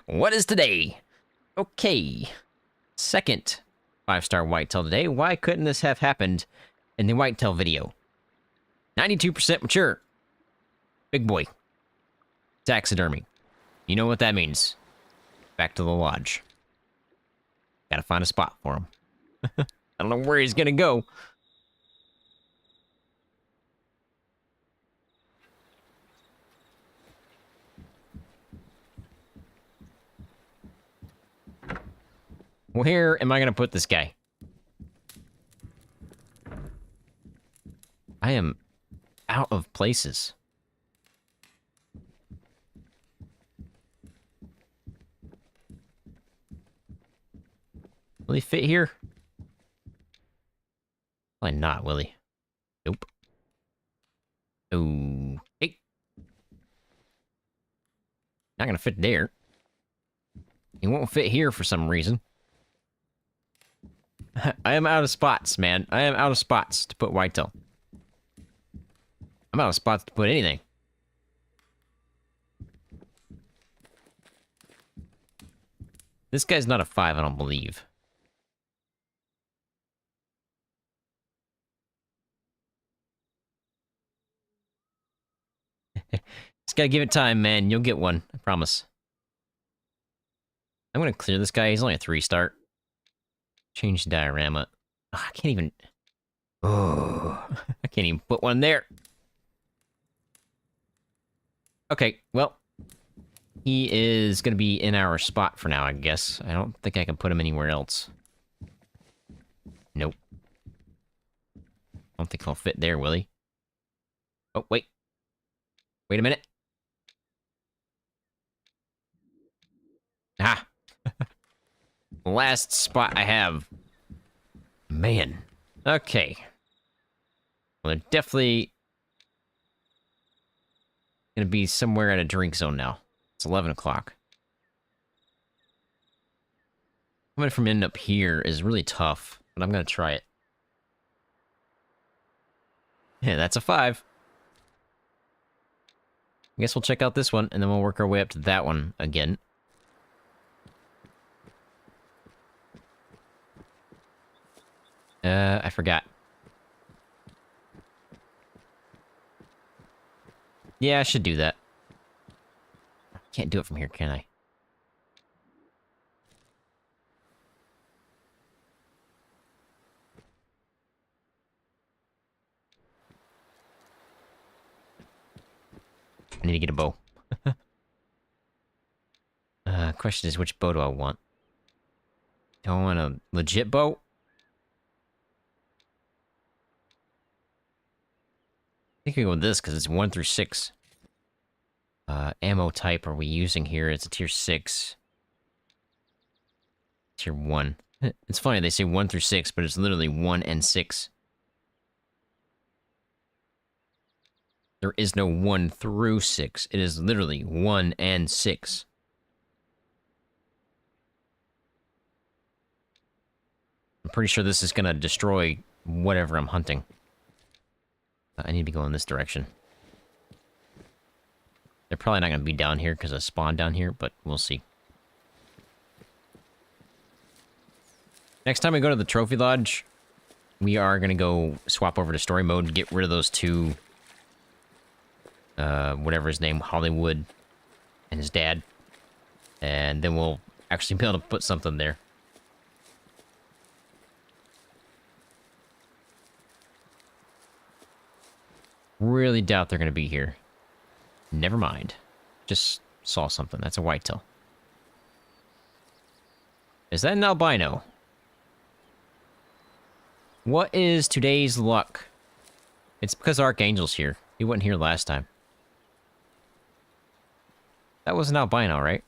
What is today? Okay. Second 5-star whitetail today. Why couldn't this have happened in the whitetail video? 92% mature. Big boy. Taxidermy. You know what that means. Back to the lodge. Gotta find a spot for him. I don't know where he's gonna go. Where am I gonna put this guy? I am out of places. Will he fit here? Probably not, will he? Nope. Oh, hey. Not gonna fit there. He won't fit here for some reason. I am out of spots, man. I am out of spots to put whitetail. I'm out of spots to put anything. This guy's not a 5, I don't believe. Just gotta give it time, man. You'll get one. I promise. I'm gonna clear this guy. He's only a 3-star. Change the diorama. Oh, I can't even... Oh, I can't even put one there. Okay, well. He is gonna be in our spot for now, I guess. I don't think I can put him anywhere else. Nope. I don't think he'll fit there, will he? Oh, wait. Wait a minute. Ah. Last spot I have. Man. Okay. Well, they're definitely gonna be somewhere at a drink zone now. It's 11 o'clock. Coming from end up here is really tough, but I'm gonna try it. Yeah, that's a 5. I guess we'll check out this one, and then we'll work our way up to that one again. I forgot. Yeah, I should do that. Can't do it from here, can I? I need to get a bow. Question is, which bow do I want? Do I want a legit bow? I think I go with this, because it's 1 through 6. Ammo type are we using here? It's a tier 6. Tier 1. It's funny, they say 1 through 6, but it's literally 1 and 6. There is no 1 through 6. It is literally 1 and 6. I'm pretty sure this is gonna destroy whatever I'm hunting. I need to go in this direction. They're probably not going to be down here because I spawned down here, but we'll see. Next time we go to the Trophy Lodge, we are going to go swap over to story mode and get rid of those 2... whatever his name, Hollywood, and his dad. And then we'll actually be able to put something there. Really doubt they're going to be here. Never mind. Just saw something. That's a whitetail. Is that an albino? What is today's luck? It's because Archangel's here. He wasn't here last time. That was an albino, right?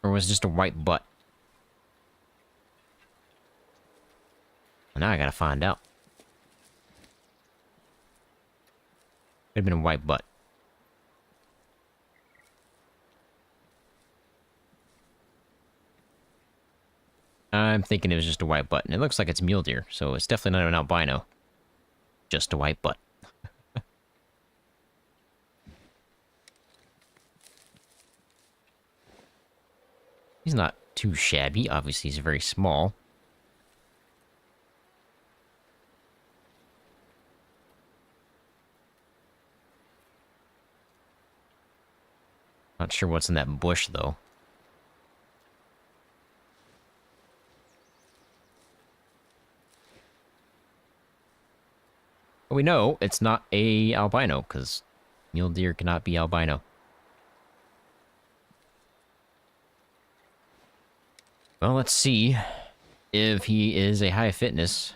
Or was it just a white butt? Well, now I gotta find out. Could have been a white butt. I'm thinking it was just a white butt, and it looks like it's mule deer, so it's definitely not an albino. Just a white butt. He's not too shabby. Obviously, he's very small. Not sure what's in that bush, though. But we know it's not a albino, because mule deer cannot be albino. Well, let's see if he is a high fitness.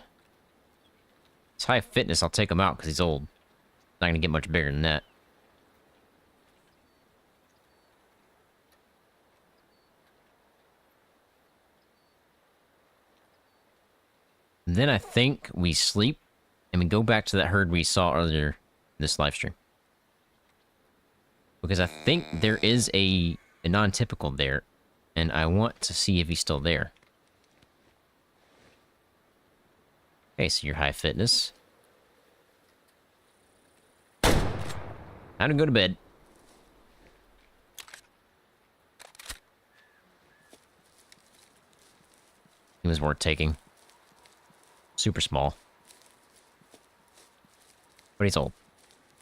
If it's high fitness, I'll take him out, because he's old. Not going to get much bigger than that. And then I think we sleep, and we go back to that herd we saw earlier in this live stream. Because I think there is a non-typical there, and I want to see if he's still there. Okay, so you're high fitness. Time to go to bed. He was worth taking. Super small. But he's old.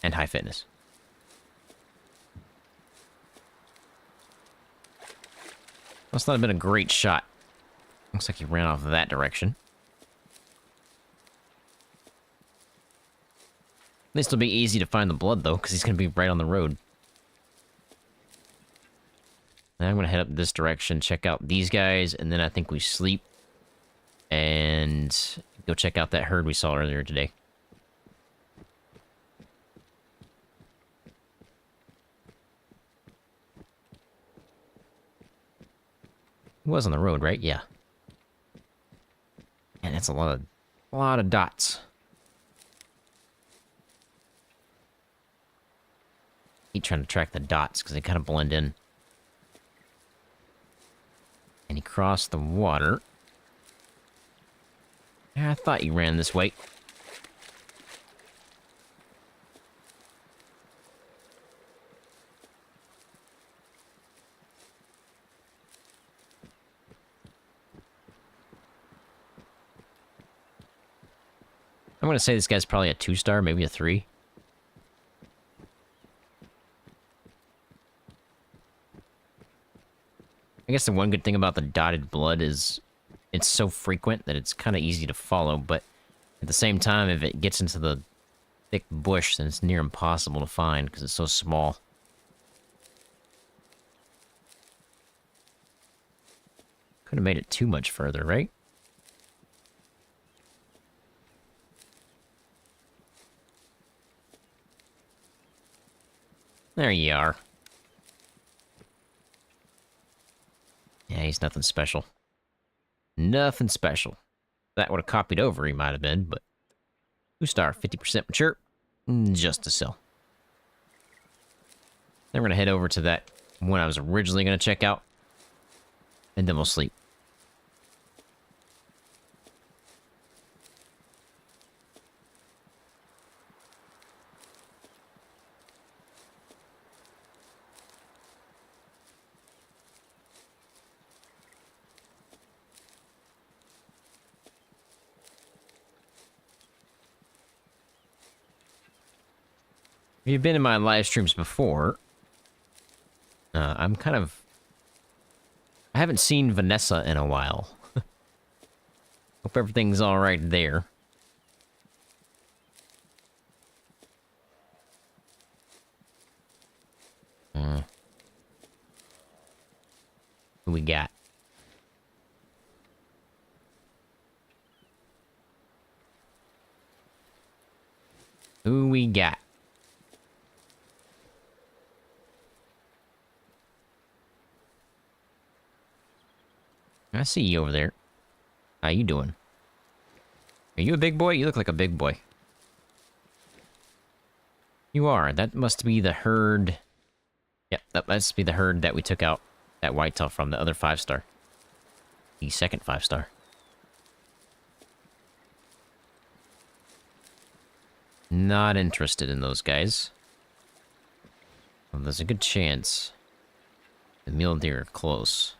And high fitness. Must not have been a great shot. Looks like he ran off that direction. At least it'll be easy to find the blood, though, because he's going to be right on the road. Now I'm going to head up this direction, check out these guys, and then I think we sleep. And go check out that herd we saw earlier today. He was on the road, right? Yeah. And it's a lot of dots. Keep trying to track the dots because they kind of blend in. And he crossed the water. Yeah, I thought you ran this way. I'm gonna say this guy's probably a 2-star, maybe a 3. I guess the one good thing about the dotted blood is it's so frequent that it's kind of easy to follow, but at the same time, if it gets into the thick bush, then it's near impossible to find because it's so small. Could have made it too much further, right? There you are. Yeah, he's nothing special. Nothing special. That would have copied over, he might have been, but 2-star, 50% mature, just to sell. Then we're going to head over to that one I was originally going to check out, and then we'll sleep. If you've been in my live streams before, I haven't seen Vanessa in a while. Hope everything's alright there. Who we got? Who we got? I see you over there. How you doing? Are you a big boy? You look like a big boy. You are. That must be the herd. Yep, that must be the herd that we took out that whitetail from, the other 5-star. The second 5-star. Not interested in those guys. Well, there's a good chance the mule deer are close.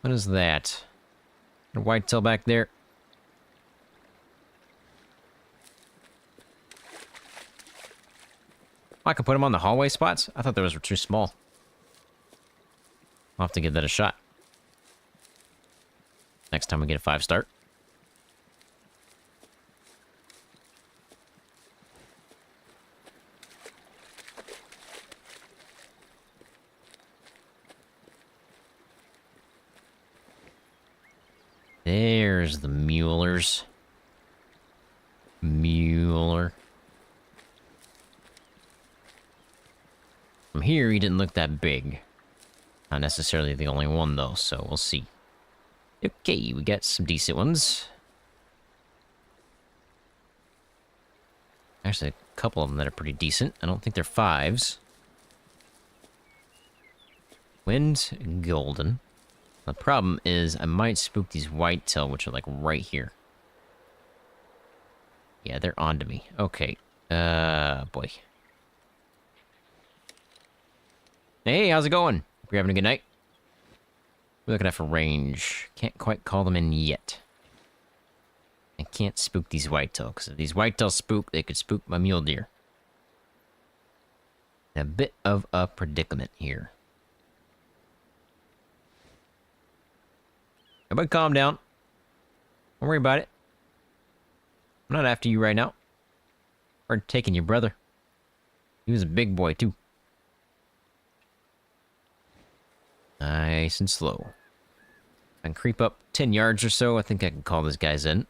What is that? A whitetail back there? Oh, I can put them on the hallway spots? I thought those were too small. I'll have to give that a shot. Next time we get a 5-star. There's the mulers. Muler. From here, he didn't look that big. Not necessarily the only one, though, so we'll see. Okay, we got some decent ones. Actually, a couple of them that are pretty decent. I don't think they're 5s. Wind golden. The problem is I might spook these whitetail, which are like right here. Yeah, they're onto me. Okay. Boy. Hey, how's it going? Hope you're having a good night. We're looking at for range. Can't quite call them in yet. I can't spook these whitetail, because if these whitetail spook, they could spook my mule deer. A bit of a predicament here. Everybody calm down. Don't worry about it. I'm not after you right now. Or taking your brother. He was a big boy, too. Nice and slow. I can creep up 10 yards or so. I think I can call these guys in.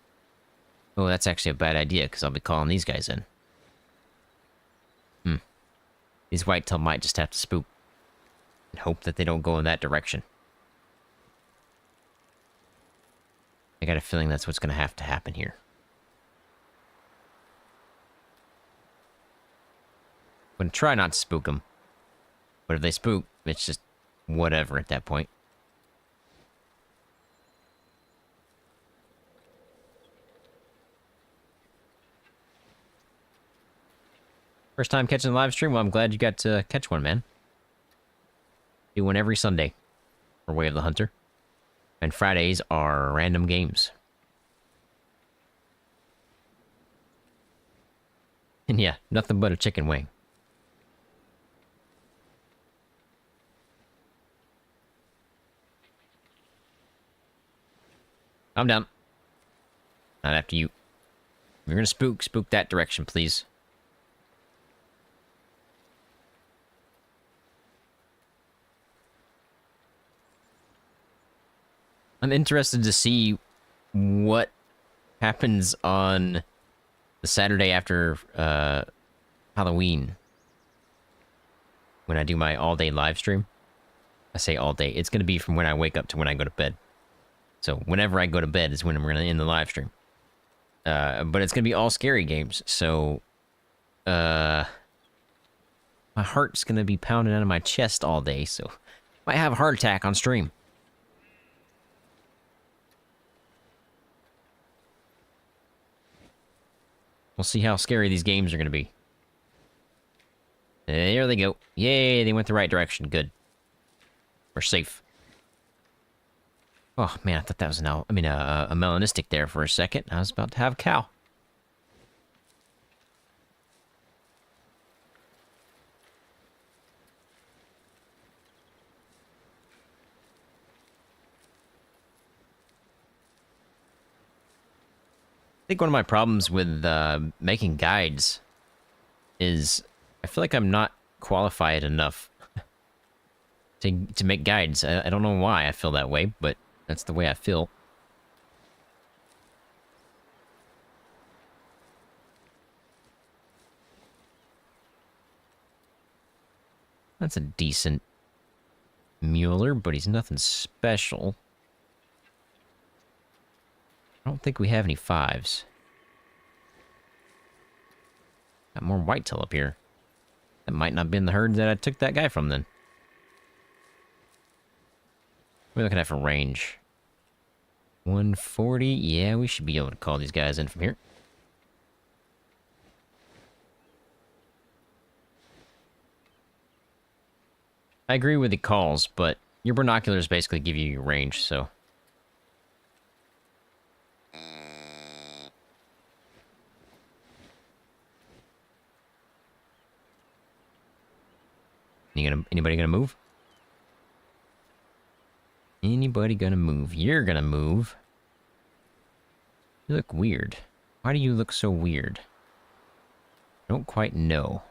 Oh, that's actually a bad idea, because I'll be calling these guys in. These whitetail might just have to spook. And hope that they don't go in that direction. I got a feeling that's what's going to have to happen here. I'm going to try not to spook them. But if they spook, it's just whatever at that point. First time catching a live stream? Well, I'm glad you got to catch one, man. Do one every Sunday for Way of the Hunter. And Fridays are random games. And yeah, nothing but a chicken wing. I'm down. Not after you. If you're gonna spook that direction, please. I'm interested to see what happens on the Saturday after Halloween when I do my all-day live stream. I say all day. It's going to be from when I wake up to when I go to bed. So whenever I go to bed is when we're going to end the live stream. But it's going to be all scary games. So my heart's going to be pounding out of my chest all day. So I might have a heart attack on stream. We'll see how scary these games are going to be. There they go. Yay, they went the right direction. Good. We're safe. Oh, man, I thought that was a melanistic there for a second. I was about to have a cow. I think one of my problems with making guides is I feel like I'm not qualified enough to make guides. I don't know why I feel that way, but that's the way I feel. That's a decent Mueller, but he's nothing special. I don't think we have any 5s. Got more whitetail up here. That might not have been the herd that I took that guy from then. What are we looking at for range? 140? Yeah, we should be able to call these guys in from here. I agree with the calls, but your binoculars basically give you your range, so... Anybody gonna move? Anybody gonna move? You're gonna move. You look weird. Why do you look so weird? I don't quite know.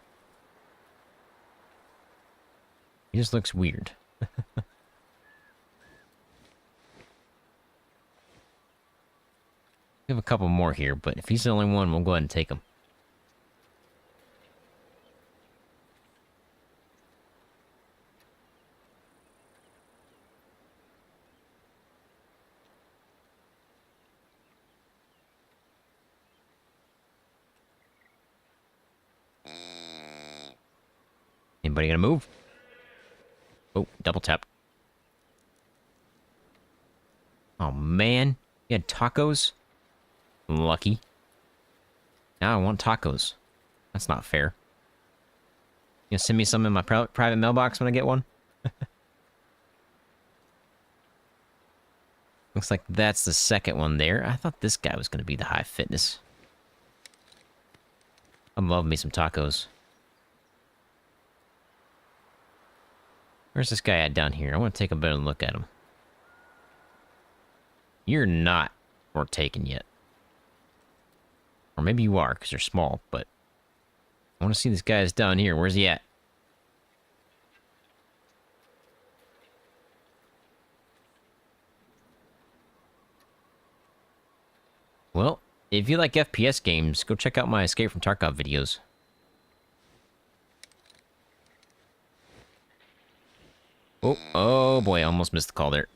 He just looks weird. We have a couple more here, but if he's the only one, we'll go ahead and take him. Anybody gonna move? Oh, double tap. Oh, man. You had tacos? Lucky. Now I want tacos. That's not fair. You gonna send me some in my private mailbox when I get one? Looks like that's the second one there. I thought this guy was gonna be the high fitness. I'm loving me some tacos. Where's this guy at down here? I want to take a better look at him. You're not worth taking yet. Or maybe you are, because you're small, but... I want to see this guy's down here. Where's he at? Well, if you like FPS games, go check out my Escape from Tarkov videos. Oh boy, I almost missed the call there.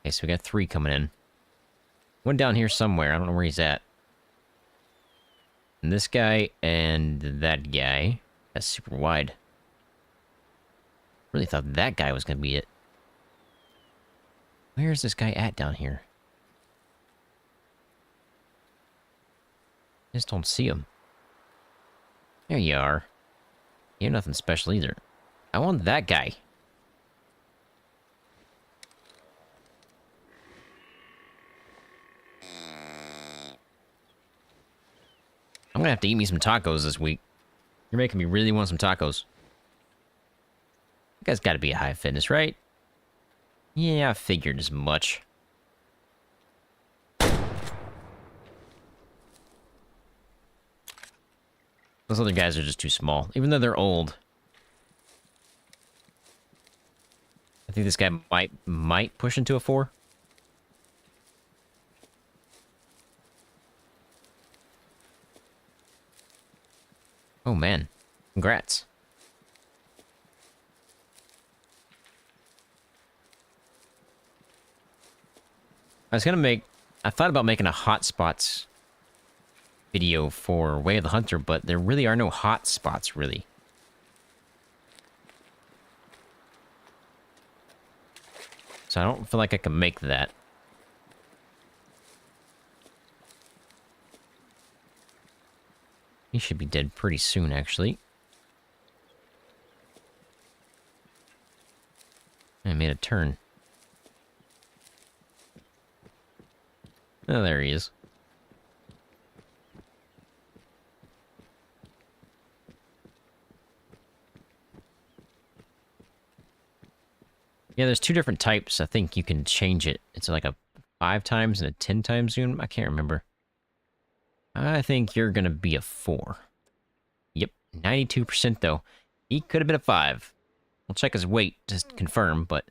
Okay, so we got 3 coming in. One down here somewhere, I don't know where he's at. And this guy and that guy. That's super wide. Really thought that guy was gonna be it. Where is this guy at down here? I just don't see him. There you are. You're nothing special either. I want that guy. I'm gonna have to eat me some tacos this week. You're making me really want some tacos. You guys gotta be a high fitness, right? Yeah, I figured as much. Those other guys are just too small, even though they're old. I think this guy might push into a 4. Oh man, congrats. I thought about making a hotspots video for Way of the Hunter, but there really are no hot spots, really. So I don't feel like I can make that. He should be dead pretty soon, actually. I made a turn. Oh, there he is. Yeah, there's 2 different types. I think you can change it. It's like a 5 times and a 10 times zoom. I can't remember. I think you're gonna be a 4. Yep, 92% though. He could have been a 5. We'll check his weight to confirm, but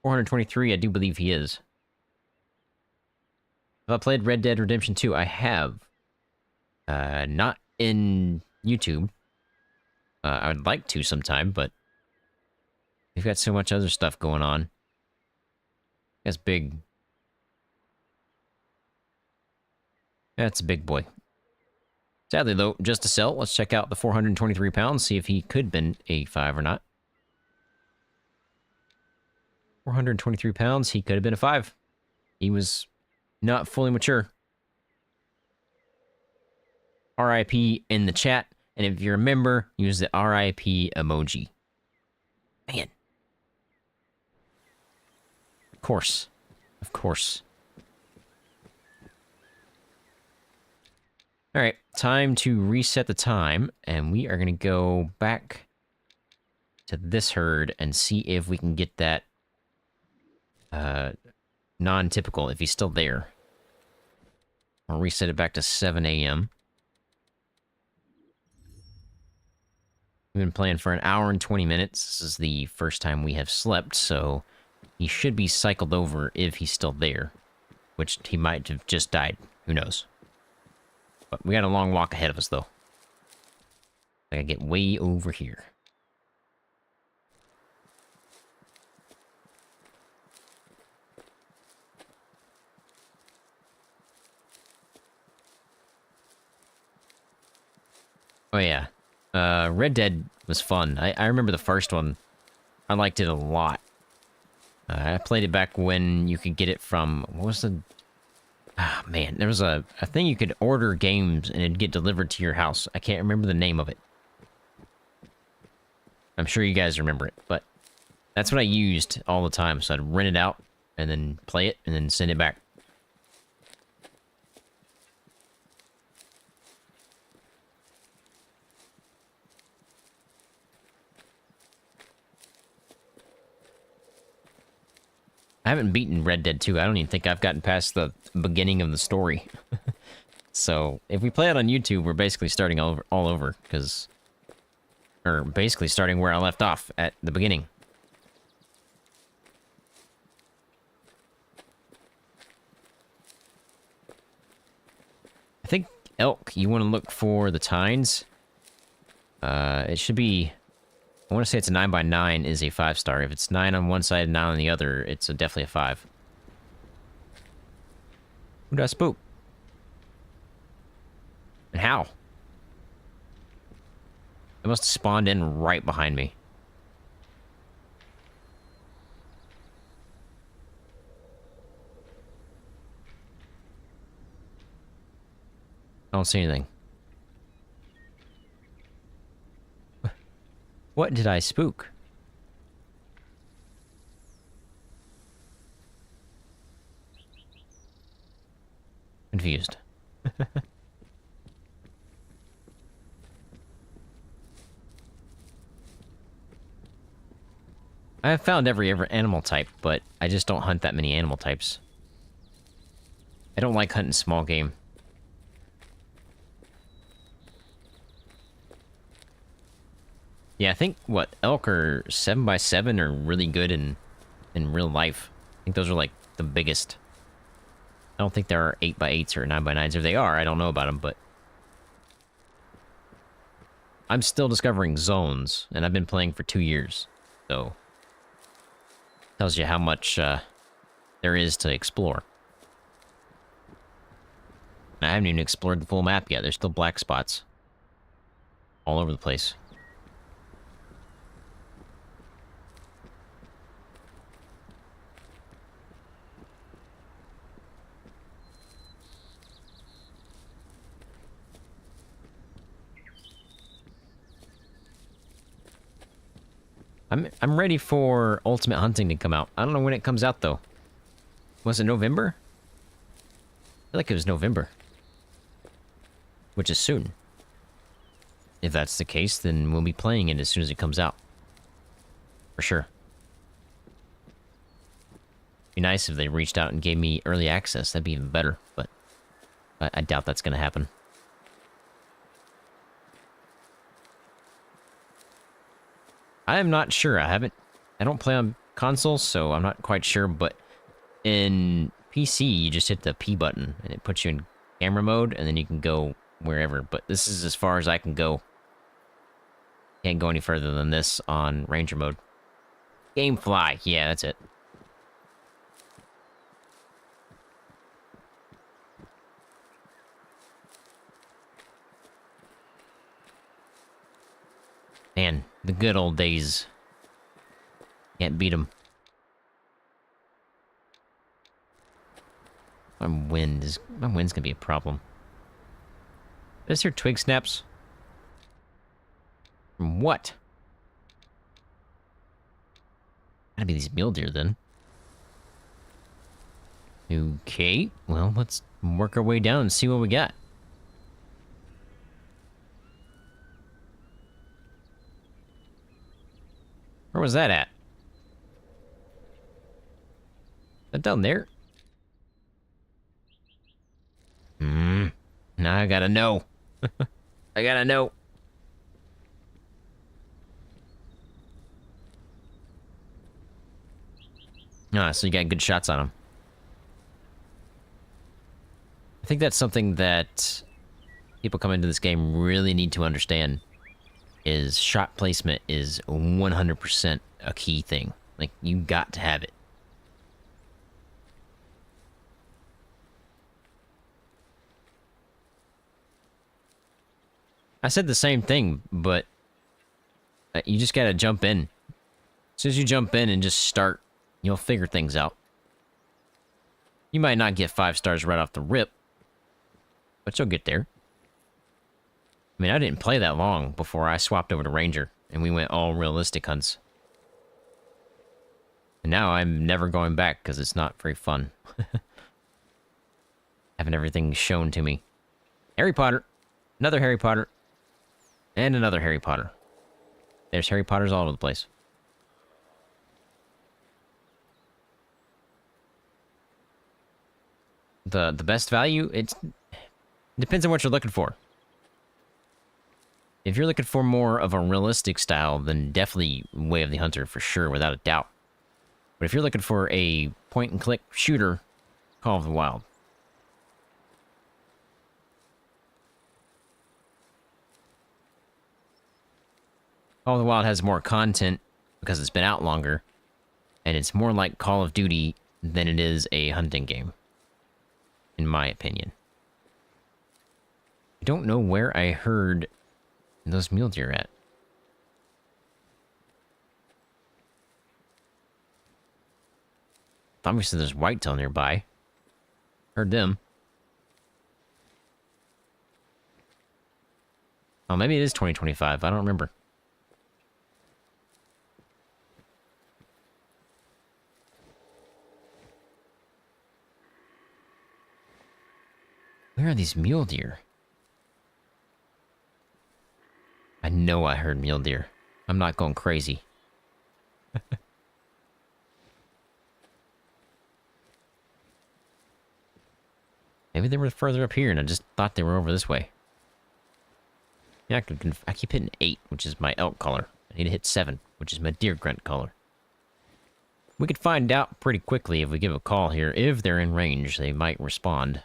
423, I do believe he is. Have I played Red Dead Redemption 2? I have. Not in YouTube. I would like to sometime, but we've got so much other stuff going on. That's big. That's a big boy. Sadly, though, just to sell, let's check out the 423 pounds, see if he could been a 5 or not. 423 pounds, he could have been a 5. He was not fully mature. RIP in the chat, and if you remember, use the RIP emoji. Man. Of course. Of course. Alright, time to reset the time, and we are going to go back to this herd and see if we can get that non-typical, if he's still there. I'll reset it back to 7 a.m. We've been playing for an hour and 20 minutes. This is the first time we have slept, so he should be cycled over if he's still there. Which he might have just died. Who knows? But we got a long walk ahead of us, though. I gotta get way over here. Oh, yeah. Red Dead was fun. I remember the first one. I liked it a lot. I played it back when you could get it from... What was the... Ah, man. There was a thing you could order games and it'd get delivered to your house. I can't remember the name of it. I'm sure you guys remember it, but... That's what I used all the time. So I'd rent it out and then play it and then send it back. I haven't beaten Red Dead 2. I don't even think I've gotten past the beginning of the story. So, if we play it on YouTube, we're basically starting all over, because... Or, basically starting where I left off, at the beginning. I think elk, you want to look for the tines. It should be... I want to say it's a 9x9 is a 5-star. If it's 9 on one side and 9 on the other, it's definitely a 5. Who did I spook? And how? It must have spawned in right behind me. I don't see anything. What did I spook? Confused. I have found every animal type, but I just don't hunt that many animal types. I don't like hunting small game. Yeah, I think, what, elk or 7x7 are really good in real life. I think those are, like, the biggest. I don't think there are 8x8s or 9x9s. If they are, I don't know about them, but... I'm still discovering zones, and I've been playing for 2 years, so... Tells you how much, there is to explore. I haven't even explored the full map yet. There's still black spots. All over the place. I'm ready for Ultimate Hunting to come out. I don't know when it comes out, though. Was it November? I feel like it was November. Which is soon. If that's the case, then we'll be playing it as soon as it comes out. For sure. Be nice if they reached out and gave me early access. That'd be even better, but I doubt that's gonna happen. I am not sure. I don't play on consoles, so I'm not quite sure, but in PC, you just hit the P button, and it puts you in camera mode, and then you can go wherever. But this is as far as I can go. Can't go any further than this on Ranger mode. Gamefly, yeah, that's it. Man, the good old days. Can't beat them. My wind's gonna be a problem. Is here twig snaps? From what? Gotta be these mule deer then. Okay, well, let's work our way down and see what we got. Where was that at? That down there? Now I gotta know. I gotta know. Ah, so you got good shots on him. I think that's something that people coming into this game really need to understand, is shot placement is 100% a key thing. Like, you got to have it. I said the same thing, but you just gotta jump in. As soon as you jump in and just start, you'll figure things out. You might not get 5 stars right off the rip, but you'll get there. I mean, I didn't play that long before I swapped over to Ranger, and we went all realistic hunts. And now I'm never going back, because it's not very fun. Having everything shown to me. Harry Potter. Another Harry Potter. And another Harry Potter. There's Harry Potters all over the place. The best value, it depends on what you're looking for. If you're looking for more of a realistic style, then definitely Way of the Hunter for sure, without a doubt. But if you're looking for a point-and-click shooter, Call of the Wild. Call of the Wild has more content because it's been out longer, and it's more like Call of Duty than it is a hunting game, in my opinion. I don't know where I heard those mule deer at. Obviously there's whitetail nearby. Heard them. Oh, maybe it is 2025. I don't remember. Where are these mule deer? I know I heard mule deer. I'm not going crazy. Maybe they were further up here and I just thought they were over this way. Yeah, I keep hitting 8, which is my elk color. I need to hit 7, which is my deer grunt color. We could find out pretty quickly if we give a call here. If they're in range, they might respond.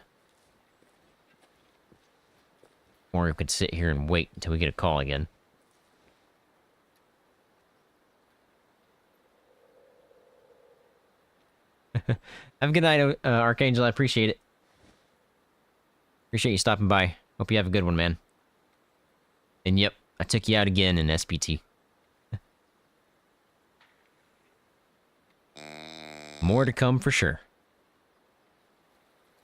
Or we could sit here and wait until we get a call again. Have a good night, Archangel. I appreciate it. Appreciate you stopping by. Hope you have a good one, man. And yep, I took you out again in SPT. More to come for sure.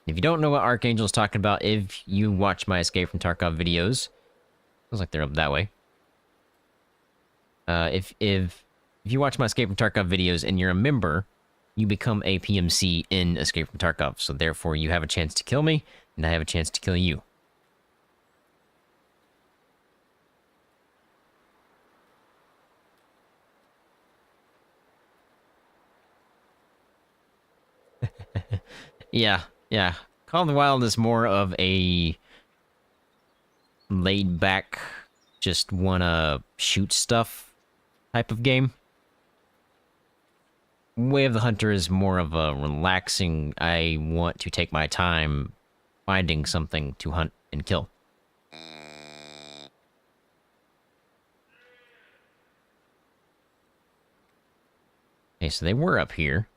If you don't know what Archangel's talking about, if you watch my Escape from Tarkov videos, looks like they're up that way. If you watch my Escape from Tarkov videos and you're a member, you become a PMC in Escape from Tarkov. So therefore, you have a chance to kill me, and I have a chance to kill you. Yeah. Call of the Wild is more of a laid-back, just wanna shoot stuff type of game. Way of the Hunter is more of a relaxing, I want to take my time finding something to hunt and kill. Okay, so they were up here.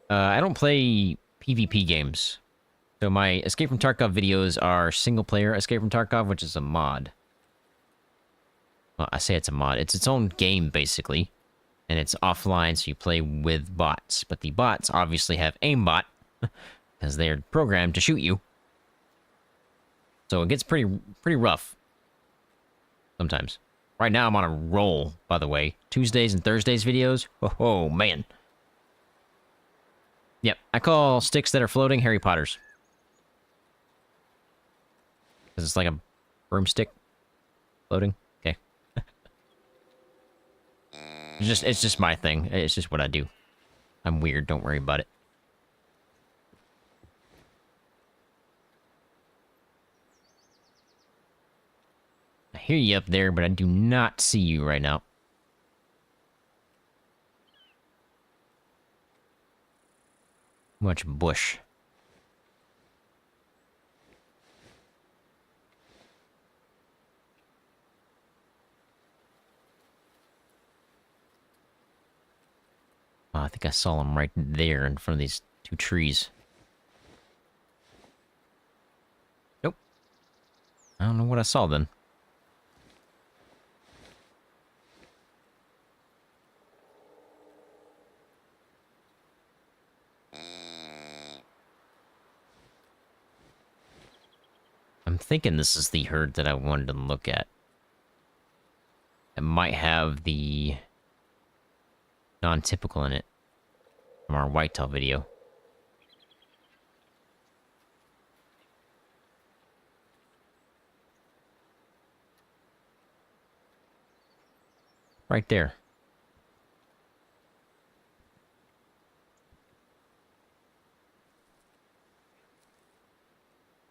I don't play PvP games. So my Escape from Tarkov videos are single-player Escape from Tarkov, which is a mod. Well, I say it's a mod. It's its own game, basically. And it's offline, so you play with bots. But the bots obviously have aimbot, because they're programmed to shoot you. So it gets pretty rough. Sometimes. Right now, I'm on a roll, by the way. Tuesdays and Thursdays videos. Oh, man. Yep, I call sticks that are floating Harry Potters. Because it's like a broomstick floating. Okay. It's just my thing. It's just what I do. I'm weird, don't worry about it. I hear you up there, but I do not see you right now. Much bush. Oh, I think I saw him right there in front of these two trees. Nope. I don't know what I saw then. I'm thinking this is the herd that I wanted to look at. It might have the non-typical in it from our whitetail video. Right there.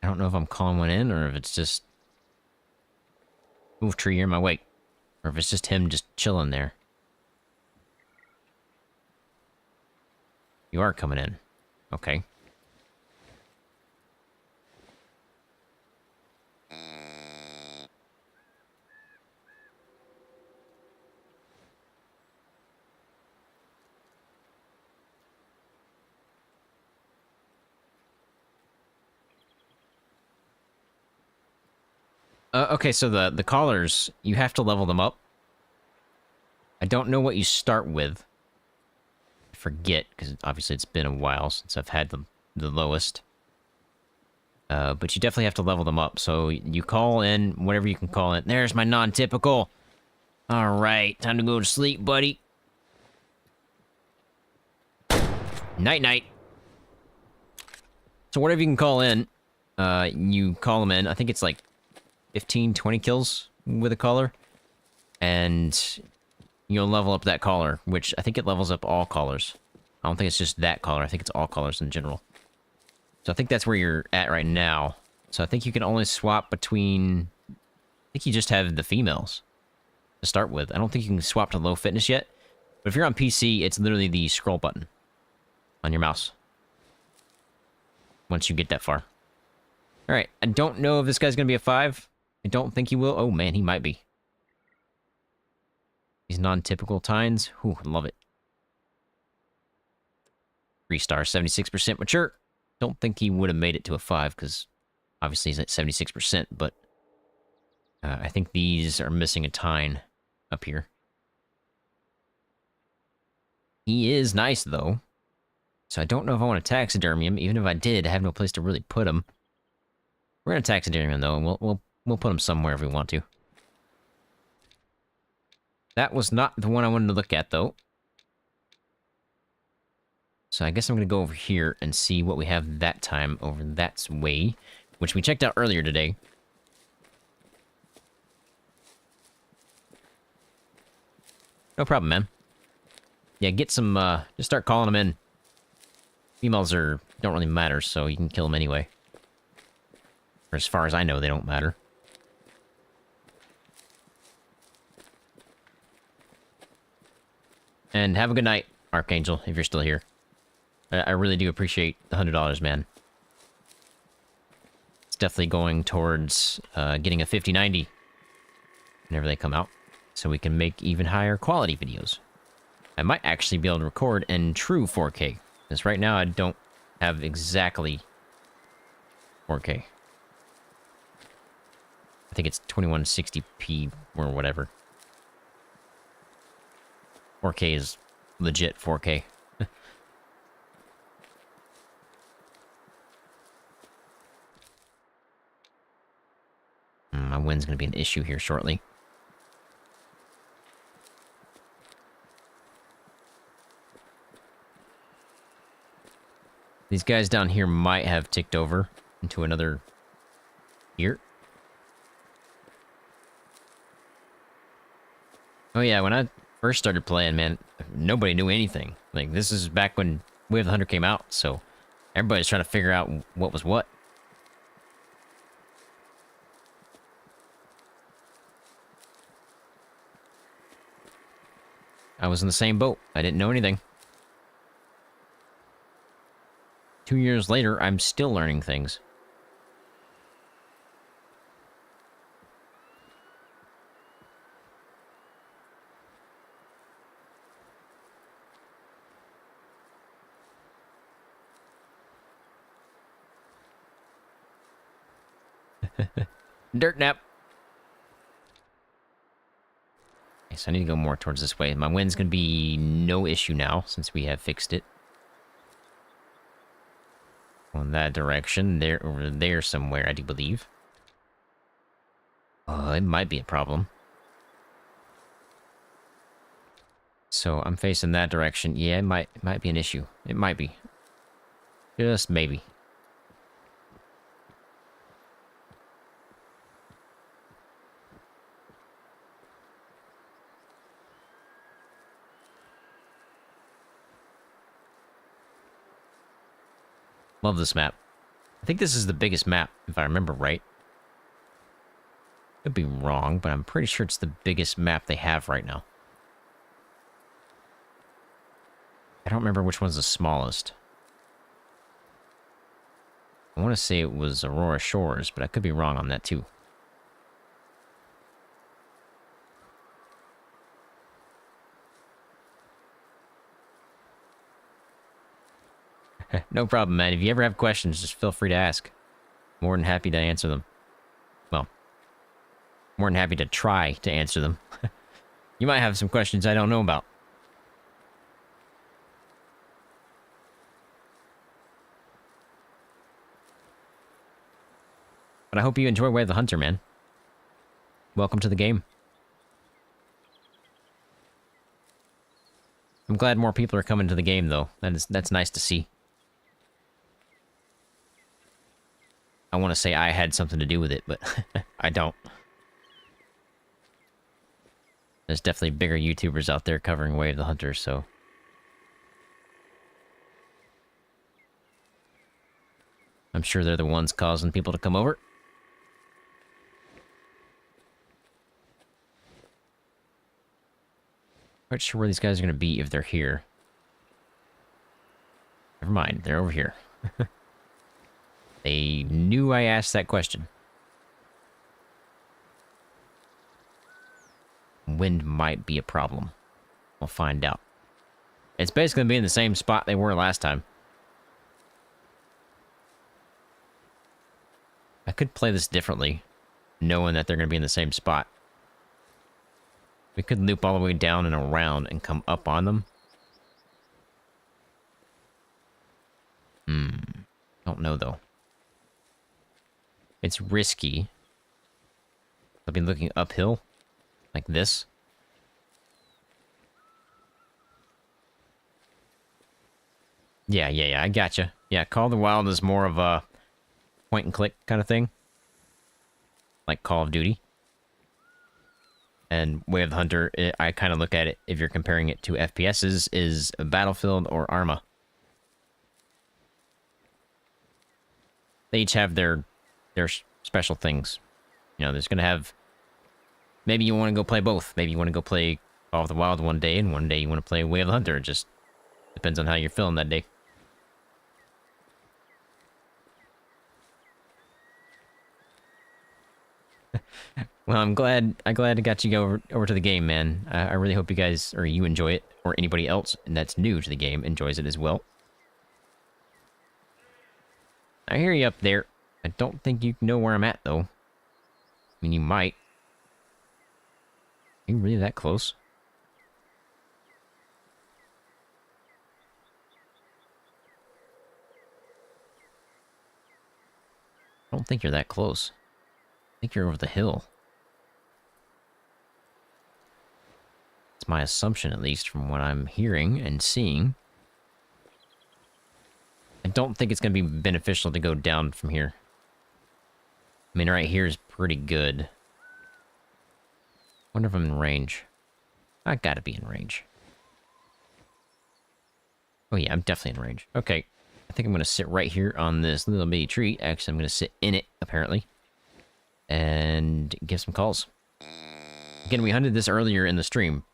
I don't know if I'm calling one in or if it's just... Move tree, you're in my wake. Or if it's just him just chilling there. You are coming in. Okay. Okay, so the collars, you have to level them up. I don't know what you start with. I forget, because obviously it's been a while since I've had the lowest. But you definitely have to level them up. So you call in whatever you can call in. There's my non-typical. Alright, time to go to sleep, buddy. Night-night. So whatever you can call in, you call them in. I think it's like 15, 20 kills with a collar. And you'll level up that collar, which I think it levels up all collars. I don't think it's just that collar. I think it's all collars in general. So I think that's where you're at right now. So I think you can only swap between... I think you just have the females to start with. I don't think you can swap to low fitness yet. But if you're on PC, it's literally the scroll button on your mouse. Once you get that far. Alright, I don't know if this guy's going to be a 5. I don't think he will. Oh man, he might be. These non-typical tines. Ooh, I love it. 3 stars, 76% mature. Don't think he would have made it to a 5, because obviously he's at 76%, but I think these are missing a tine up here. He is nice, though. So I don't know if I want to taxidermy him. Even if I did, I have no place to really put him. We're going to taxidermy him, though, and we'll put him somewhere if we want to. That was not the one I wanted to look at, though. So I guess I'm going to go over here and see what we have that time over that way, which we checked out earlier today. No problem, man. Yeah, get some, just start calling them in. Females don't really matter, so you can kill them anyway. Or as far as I know, they don't matter. And have a good night, Archangel, if you're still here. I really do appreciate the $100, man. It's definitely going towards getting a 5090 whenever they come out, so we can make even higher quality videos. I might actually be able to record in true 4K, because right now I don't have exactly 4K. I think it's 2160p or whatever. 4K is legit 4K. My wind's gonna be an issue here shortly. These guys down here might have ticked over into another here. Oh yeah, when I first started playing, man, nobody knew anything. Like, this is back when Way of the Hunter came out, so everybody's trying to figure out what was what. I was in the same boat. I didn't know anything. 2 years later, I'm still learning things. Dirt nap. Okay, so I need to go more towards this way. My wind's gonna be no issue now, since we have fixed it. On that direction, there, over there somewhere, I do believe. It might be a problem. So I'm facing that direction. Yeah, it might be an issue. It might be. Just maybe. Love this map. I think this is the biggest map, if I remember right. Could be wrong, but I'm pretty sure it's the biggest map they have right now. I don't remember which one's the smallest. I want to say it was Aurora Shores, but I could be wrong on that too. No problem, man. If you ever have questions, just feel free to ask. More than happy to answer them. Well, more than happy to try to answer them. You might have some questions I don't know about. But I hope you enjoy Way of the Hunter, man. Welcome to the game. I'm glad more people are coming to the game, though. That's nice to see. I want to say I had something to do with it, but I don't. There's definitely bigger YouTubers out there covering Way of the Hunter, so... I'm sure they're the ones causing people to come over. Not sure where these guys are going to be if they're here. Never mind, they're over here. They knew I asked that question. Wind might be a problem. We'll find out. It's basically going to be in the same spot they were last time. I could play this differently, knowing that they're going to be in the same spot. We could loop all the way down and around and come up on them. Don't know, though. It's risky. I've been looking uphill, like this. Yeah, I gotcha. Yeah, Call of the Wild is more of a point and click kind of thing. Like Call of Duty. And Way of the Hunter, I kind of look at it, if you're comparing it to FPSs, is Battlefield or Arma. They each have their special things. You know, there's going to have... Maybe you want to go play both. Maybe you want to go play Follow the Wild one day, and one day you want to play Way of the Hunter. It just depends on how you're feeling that day. Well, I'm glad I got you over to the game, man. I really hope you guys, or you enjoy it, or anybody else that's new to the game enjoys it as well. I hear you up there. I don't think you know where I'm at, though. I mean, you might. Are you really that close? I don't think you're that close. I think you're over the hill. It's my assumption, at least, from what I'm hearing and seeing. I don't think it's going to be beneficial to go down from here. I mean, right here is pretty good. Wonder if I'm in range. I gotta be in range. Oh yeah, I'm definitely in range. Okay. I think I'm gonna sit right here on this little bitty tree. Actually, I'm gonna sit in it, apparently. And give some calls. Again, we hunted this earlier in the stream.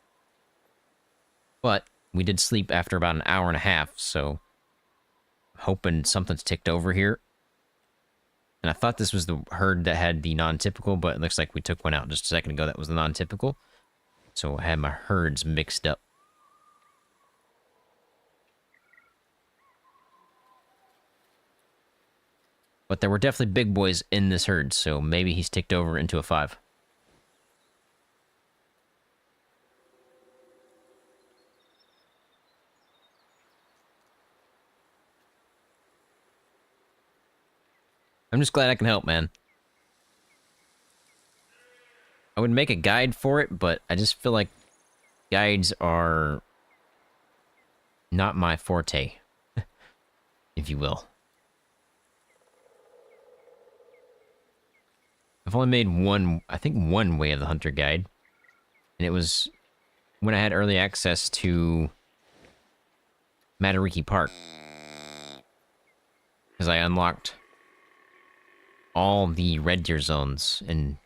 But we did sleep after about an hour and a half, so... I'm hoping something's ticked over here. And I thought this was the herd that had the non-typical, but it looks like we took one out just a second ago that was the non-typical. So I had my herds mixed up. But there were definitely big boys in this herd, so maybe he's ticked over into a 5. I'm just glad I can help, man. I would make a guide for it, but I just feel like guides are not my forte, if you will. I've only made one, I think one Way of the Hunter guide, and it was when I had early access to Matariki Park, because I unlocked all the red deer zones, and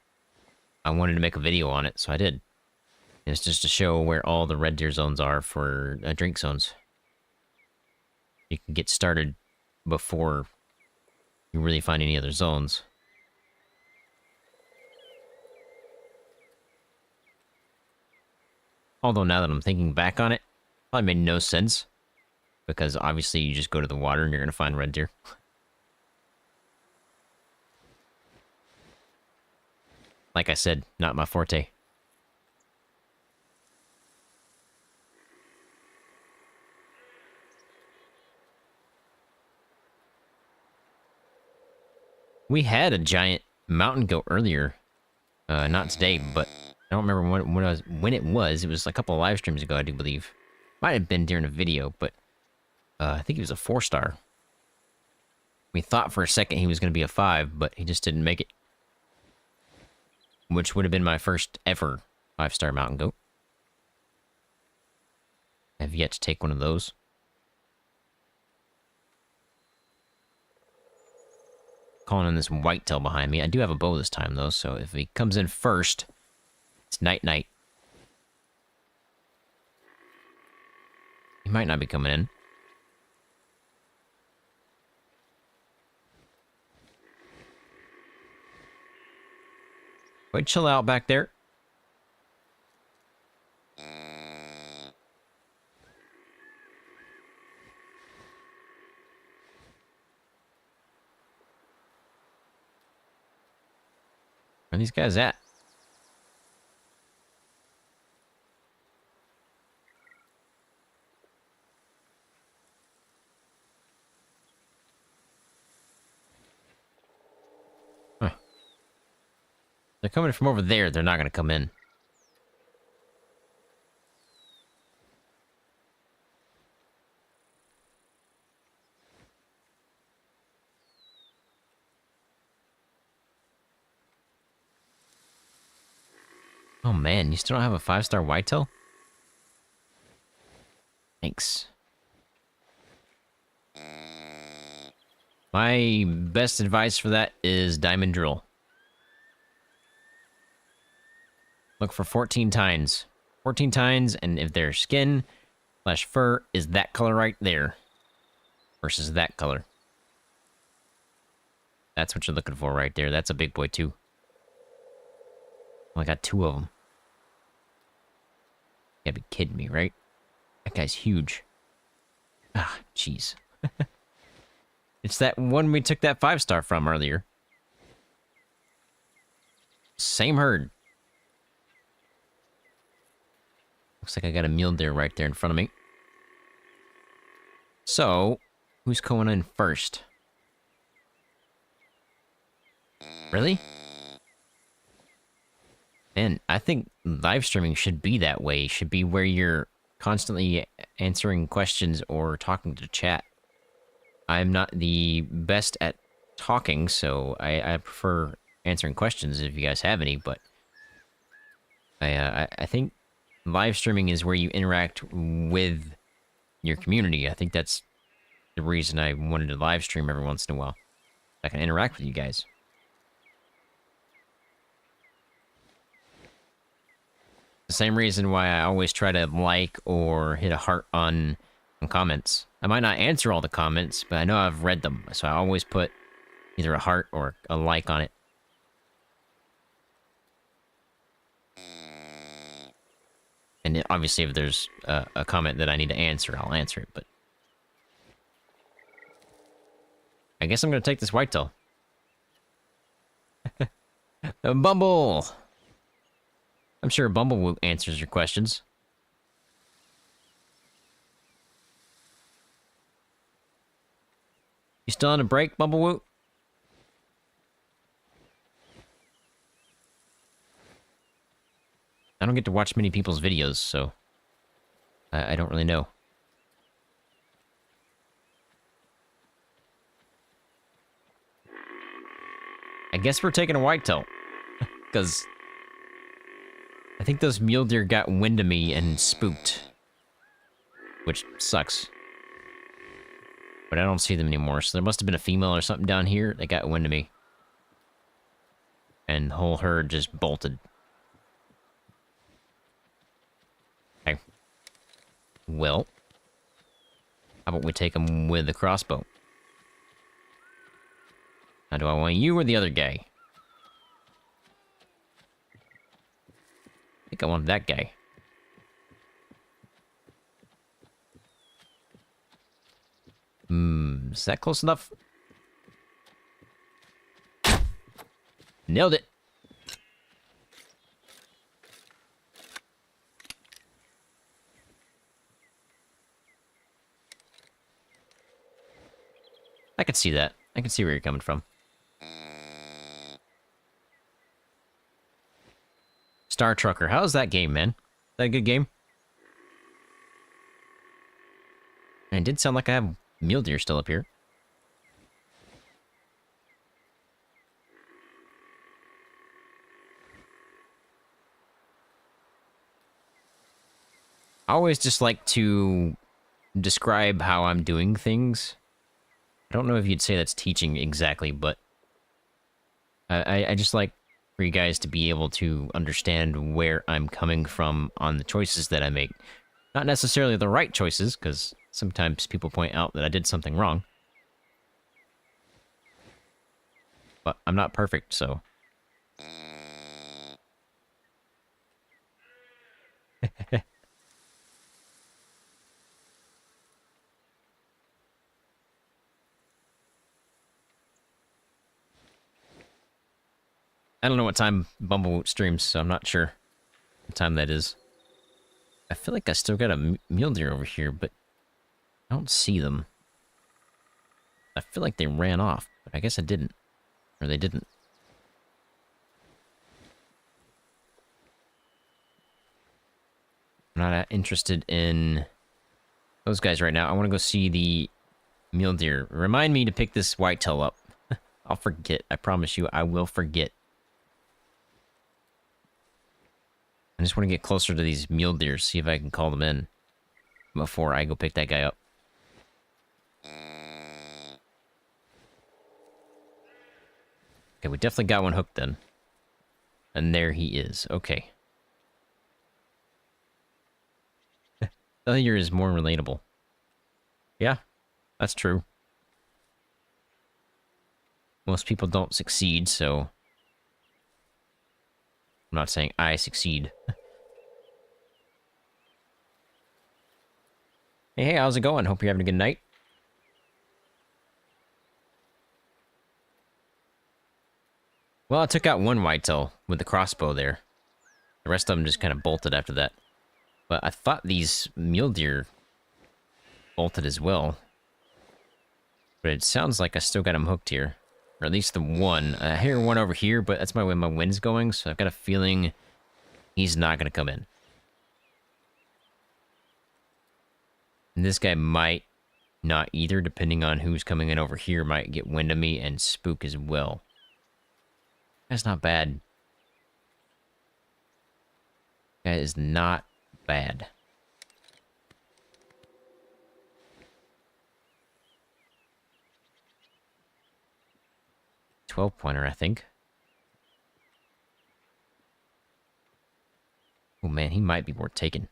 I wanted to make a video on it, so I did. And it's just to show where all the red deer zones are for drink zones. You can get started before you really find any other zones. Although now that I'm thinking back on it, probably made no sense. Because obviously you just go to the water and you're going to find red deer. Like I said, not my forte. We had a giant mountain goat earlier. Not today, but I don't remember when it was. It was a couple of live streams ago, I do believe. Might have been during a video, but I think he was a 4-star. We thought for a second he was going to be a 5, but he just didn't make it. Which would have been my first ever 5-star mountain goat. I have yet to take one of those. Calling in this whitetail behind me. I do have a bow this time, though, so if he comes in first, it's night-night. He might not be coming in. Wait, chill out back there. Where are these guys at? Huh. They're coming from over there. They're not going to come in. Oh man, you still don't have a 5-star whitetail? Thanks. My best advice for that is diamond drill. Look for 14 tines. 14 tines, and if their skin slash fur is that color right there versus that color. That's what you're looking for right there. That's a big boy too. Oh, I got 2 of them. You gotta be kidding me, right? That guy's huge. Ah, jeez. It's that one we took that 5-star from earlier. Same herd. Looks like I got a mule deer right there in front of me. So, who's going in first? Really? Man, I think live streaming should be that way. Should be where you're constantly answering questions or talking to chat. I'm not the best at talking, so I prefer answering questions if you guys have any, but I think live streaming is where you interact with your community. I think that's the reason I wanted to live stream every once in a while. I can interact with you guys. The same reason why I always try to like or hit a heart on comments. I might not answer all the comments, but I know I've read them, so I always put either a heart or a like on it. And obviously, if there's a comment that I need to answer, I'll answer it, but... I guess I'm gonna take this whitetail. Bumble! I'm sure Bumble answers your questions. You still on a break, Bumblewoot? I don't get to watch many people's videos, so... I don't really know. I guess we're taking a whitetail. Because... I think those mule deer got wind of me and spooked. Which sucks. But I don't see them anymore, so there must have been a female or something down here that got wind of me. And the whole herd just bolted. Okay. Well. How about we take them with the crossbow? Now, do I want you or the other guy? I think I want that guy. Is that close enough? Nailed it. I can see that. I can see where you're coming from. Star Trucker. How's that game, man? Is that a good game? And it did sound like I have mule deer still up here. I always just like to describe how I'm doing things. I don't know if you'd say that's teaching exactly, but I just like for you guys to be able to understand where I'm coming from on the choices that I make. Not necessarily the right choices, because sometimes people point out that I did something wrong. But I'm not perfect, so... I don't know what time Bumble streams, so I'm not sure what time that is. I feel like I still got a mule deer over here, but I don't see them. I feel like they ran off, but I guess I didn't. Or they didn't. I'm not interested in those guys right now. I want to go see the mule deer. Remind me to pick this whitetail up. I'll forget. I promise you, I will forget. I just want to get closer to these mule deer, see if I can call them in before I go pick that guy up. Okay, we definitely got one hooked then. And there he is. Okay. Failure is more relatable. Yeah, that's true. Most people don't succeed, so... I'm not saying I succeed. Hey, how's it going? Hope you're having a good night. Well, I took out one whitetail with the crossbow there. The rest of them just kind of bolted after that. But I thought these mule deer bolted as well. But it sounds like I still got them hooked here. Or at least the one. I hear one over here, but that's my way my wind's going, so I've got a feeling he's not going to come in. And this guy might not either, depending on who's coming in over here, might get wind of me and spook as well. That's not bad. That is not bad. £12-pointer, I think. Oh man, he might be worth taking.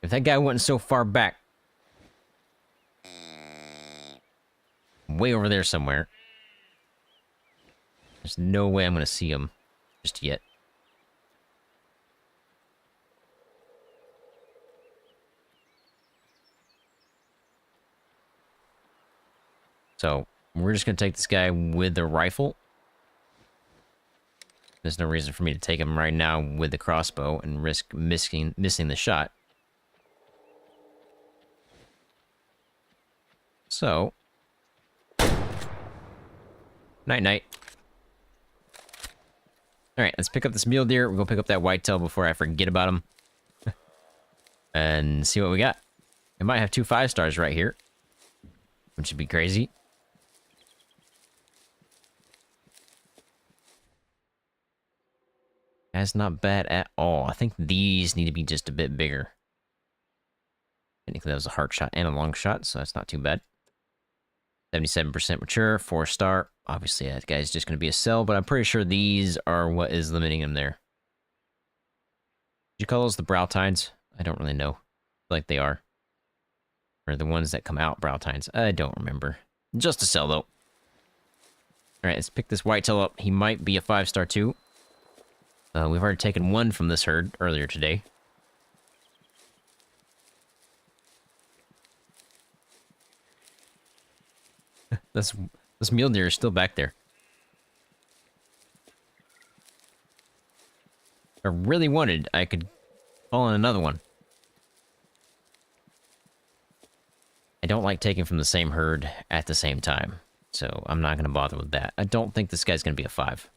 If that guy wasn't so far back, way over there somewhere, there's no way I'm going to see him just yet. So, we're just going to take this guy with the rifle. There's no reason for me to take him right now with the crossbow and risk missing the shot. So, night-night. Alright, let's pick up this mule deer. We'll go pick up that whitetail before I forget about him. And see what we got. I might have 2 5-stars right here, which would be crazy. That's not bad at all. I think these need to be just a bit bigger. Technically, that was a hard shot and a long shot, so that's not too bad. 77% mature, 4-star. Obviously, that guy's just going to be a sell, but I'm pretty sure these are what is limiting him there. Did you call those the brow tines? I don't really know. I feel like they are. Or the ones that come out brow tines. I don't remember. Just a sell, though. Alright, let's pick this whitetail up. He might be a 5-star, too. We've already taken one from this herd earlier today. This mule deer is still back there. If I really wanted, I could call on another one. I don't like taking from the same herd at the same time, so I'm not going to bother with that. I don't think this guy's going to be a 5.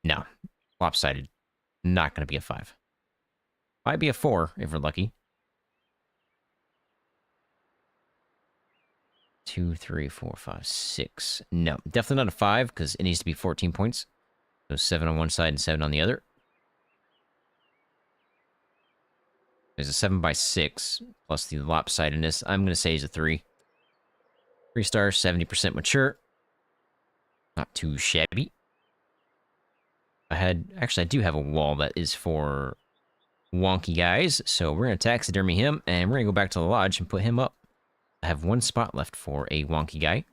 No. Lopsided. Not going to be a 5. Might be a 4, if we're lucky. 2, 3, 4, 5, 6. No, definitely not a 5, because it needs to be 14 points. So 7 on one side and 7 on the other. There's a 7/6, plus the lopsidedness. I'm going to say he's a 3. 3-star, 70% mature. Not too shabby. Actually, I do have a wall that is for wonky guys, so we're going to taxidermy him, and we're going to go back to the lodge and put him up. I have 1 spot left for a wonky guy.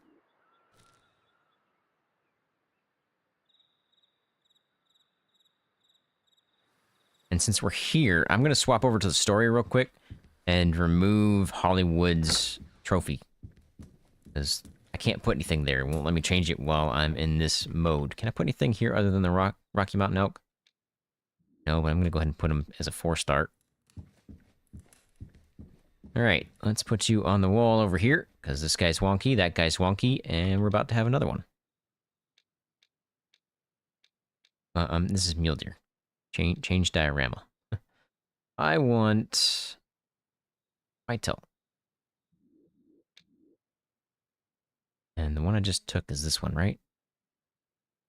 And since we're here, I'm going to swap over to the story real quick and remove Hollywood's trophy. Because I can't put anything there. It won't let me change it while I'm in this mode. Can I put anything here other than the Rocky Mountain elk? No, but I'm going to go ahead and put him as a 4-star. Alright, let's put you on the wall over here, because this guy's wonky, that guy's wonky, and we're about to have another one. This is mule deer. Change diorama. I want whitetail. And the one I just took is this one, right?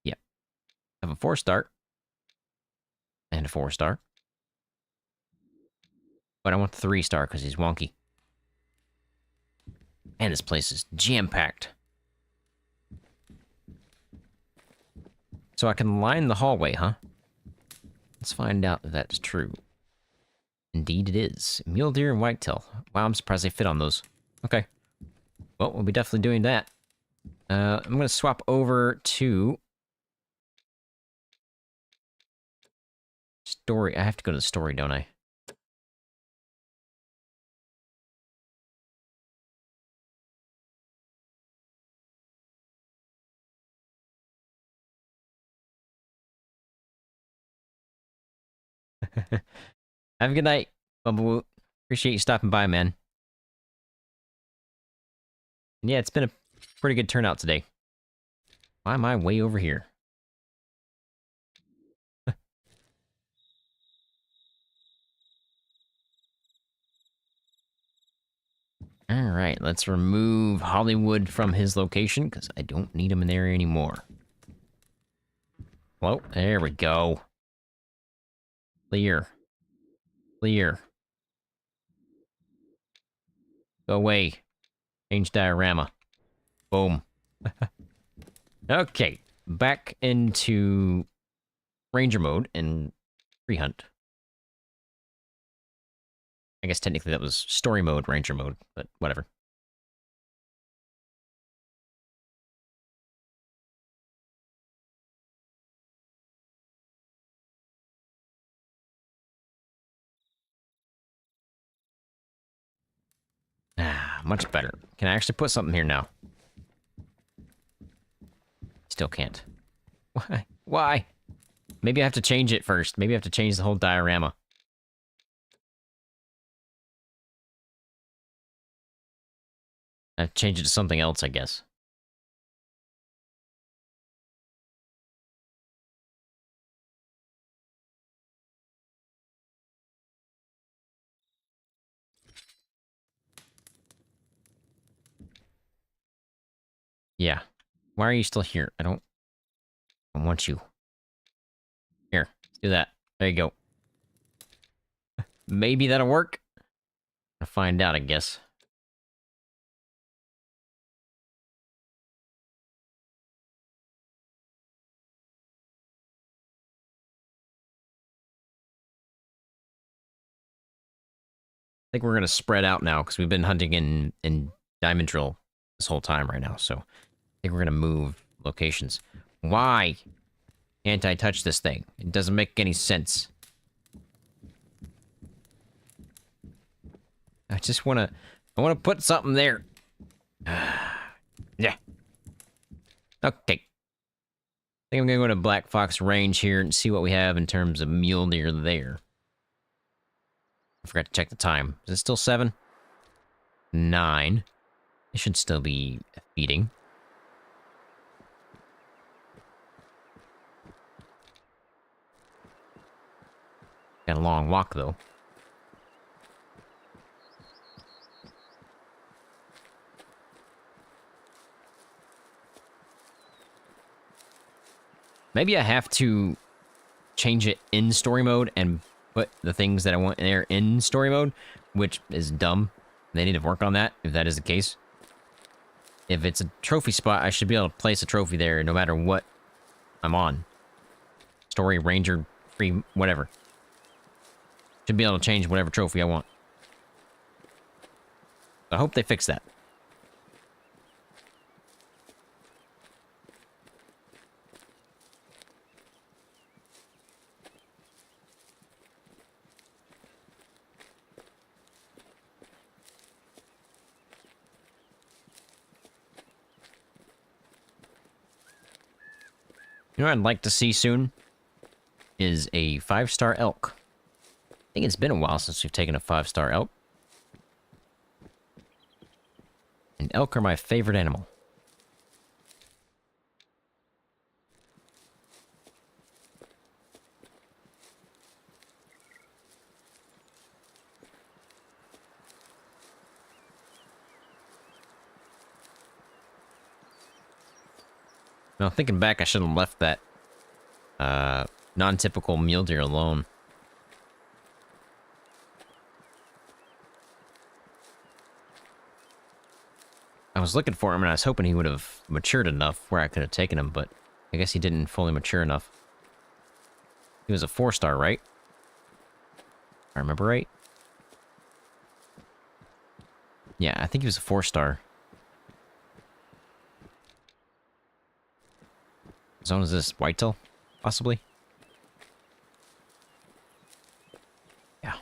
Yep. I have a 4-star. And a 4-star. But I want the 3-star because he's wonky. And this place is jam-packed. So I can line the hallway, huh? Let's find out if that's true. Indeed it is. Mule deer and whitetail. Wow, I'm surprised they fit on those. Okay. Well, we'll be definitely doing that. I'm going to swap over to... story. I have to go to the story, don't I? Have a good night, Bumblewoo. Appreciate you stopping by, man. And yeah, it's been a pretty good turnout today. Why am I way over here? Alright, let's remove Hollywood from his location, because I don't need him in there anymore. Well, there we go. Clear. Clear. Go away. Change diorama. Boom. Okay, back into Ranger mode and free hunt. I guess technically that was story mode, Ranger mode, but whatever. Ah, much better. Can I actually put something here now? Still can't. Why? Why? Maybe I have to change it first. Maybe I have to change the whole diorama. I have to change it to something else, I guess. Yeah. Why are you still here? I don't want you. Here, let's do that. There you go. Maybe that'll work. I'll find out, I guess. I think we're gonna spread out now because we've been hunting in Diamond Drill this whole time right now. So I think we're gonna move locations. Why can't I touch this thing? It doesn't make any sense. I just wanna put something there. Yeah. Okay. I think I'm gonna go to Black Fox Range here and see what we have in terms of mule deer there. I forgot to check the time. Is it still 7? 9. It should still be feeding. Got a long walk, though. Maybe I have to change it in story mode and put the things that I want in there in story mode, which is dumb. They need to work on that, if that is the case. If it's a trophy spot, I should be able to place a trophy there no matter what I'm on. Story, ranger, free, whatever. Should be able to change whatever trophy I want. I hope they fix that. You know what I'd like to see soon? Is a 5-star elk. I think it's been a while since we've taken a 5-star elk. And elk are my favorite animal. Now, thinking back, I should have left that non-typical mule deer alone. I was looking for him, and I was hoping he would have matured enough where I could have taken him, but I guess he didn't fully mature enough. He was a 4-star, right? If I remember right? Yeah, I think he was a 4-star. Zone is this? Whitetail? Possibly? Yeah.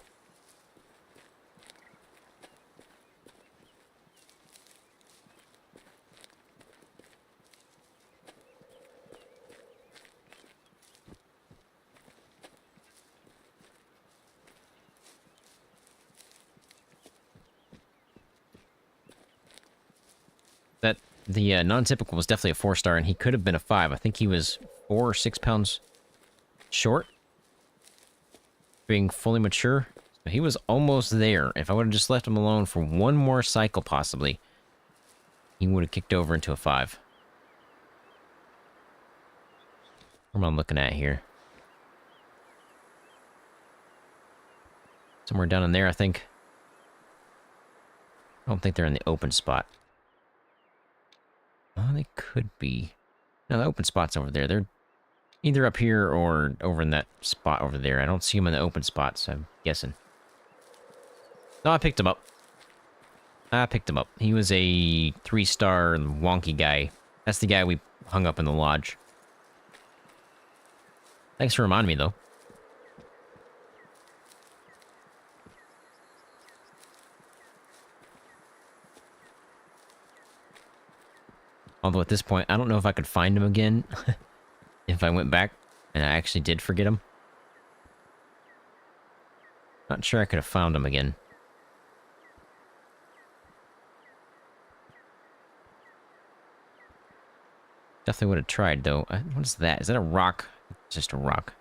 That the non-typical was definitely a 4-star, and he could have been a 5. I think he was 4 or 6 pounds short, being fully mature. So he was almost there. If I would have just left him alone for one more cycle, possibly, he would have kicked over into a 5. What am I looking at here? Somewhere down in there, I think. I don't think they're in the open spot. Oh, they could be. No, the open spot's over there. They're either up here or over in that spot over there. I don't see them in the open spot, so I'm guessing. No, I picked him up. I picked him up. He was a 3-star wonky guy. That's the guy we hung up in the lodge. Thanks for reminding me, though. Although at this point, I don't know if I could find him again if I went back and I actually did forget him. Not sure I could have found him again. Definitely would have tried, though. What is that? Is that a rock? It's just a rock.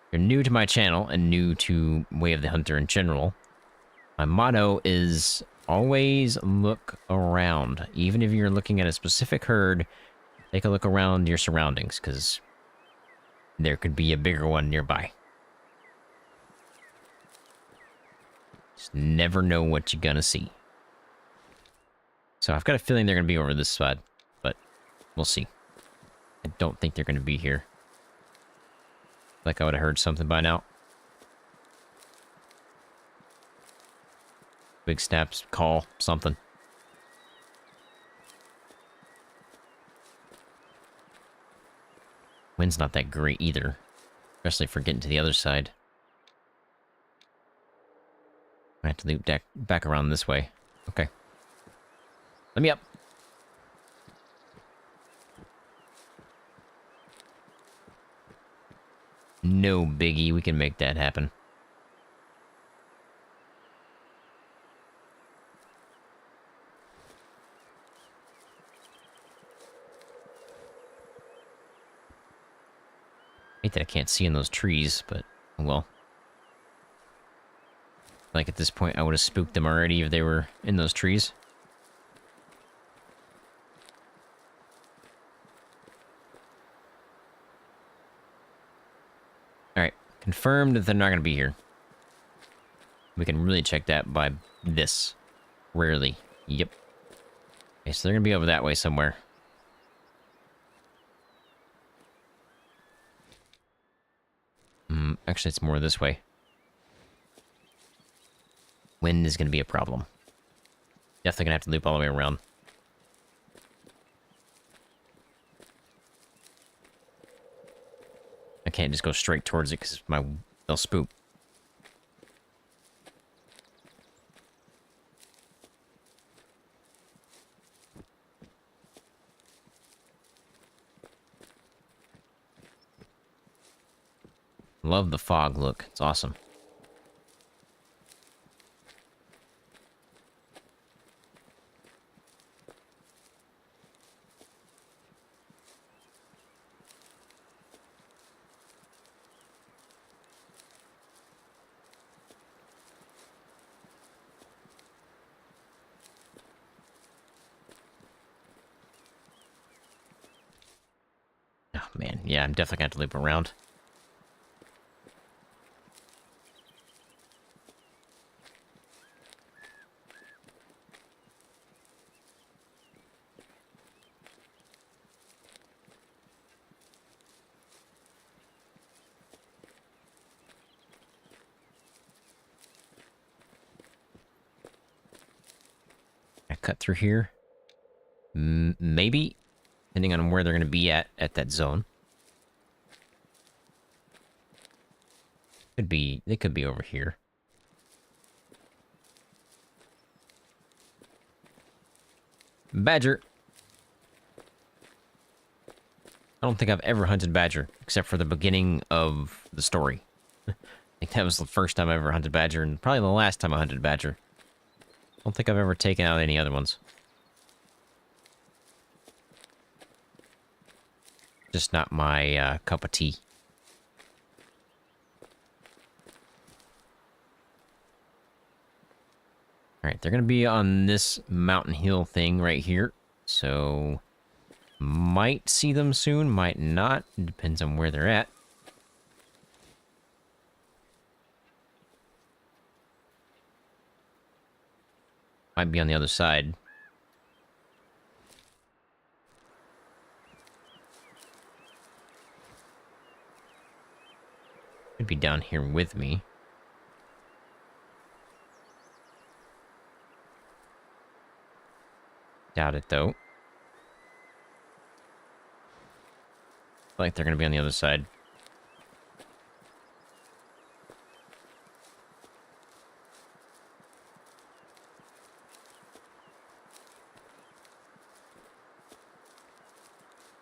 If you're new to my channel and new to Way of the Hunter in general, my motto is always look around. Even if you're looking at a specific herd, take a look around your surroundings, because there could be a bigger one nearby. Just never know what you're gonna see. So I've got a feeling they're gonna be over this side, but we'll see. I don't think they're gonna be here. Like I would have heard something by now. Big snaps, call, something. Wind's not that great either. Especially for getting to the other side. I have to loop back around this way. Okay. Let me up. No biggie, we can make that happen. Hate that I can't see in those trees, but well. Like at this point, I would have spooked them already if they were in those trees. Alright, confirmed that they're not going to be here. We can really check that by this. Rarely. Yep. Okay, so they're going to be over that way somewhere. Actually, it's more this way. Wind is going to be a problem. Definitely going to have to loop all the way around. I can't just go straight towards it because they'll spook. Love the fog look. It's awesome. Oh man, yeah, I'm definitely gonna have to loop around. cut through here. Maybe, depending on where they're going to be at that zone. They could be over here. Badger. I don't think I've ever hunted badger, except for the beginning of the story. I think that was the first time I ever hunted badger, and probably the last time I hunted badger. I don't think I've ever taken out any other ones. Just not my cup of tea. Alright, they're going to be on this mountain hill thing right here. So, might see them soon, might not. It depends on where they're at. Might be on the other side. Could be down here with me. Doubt it, though. Feel like they're going to be on the other side.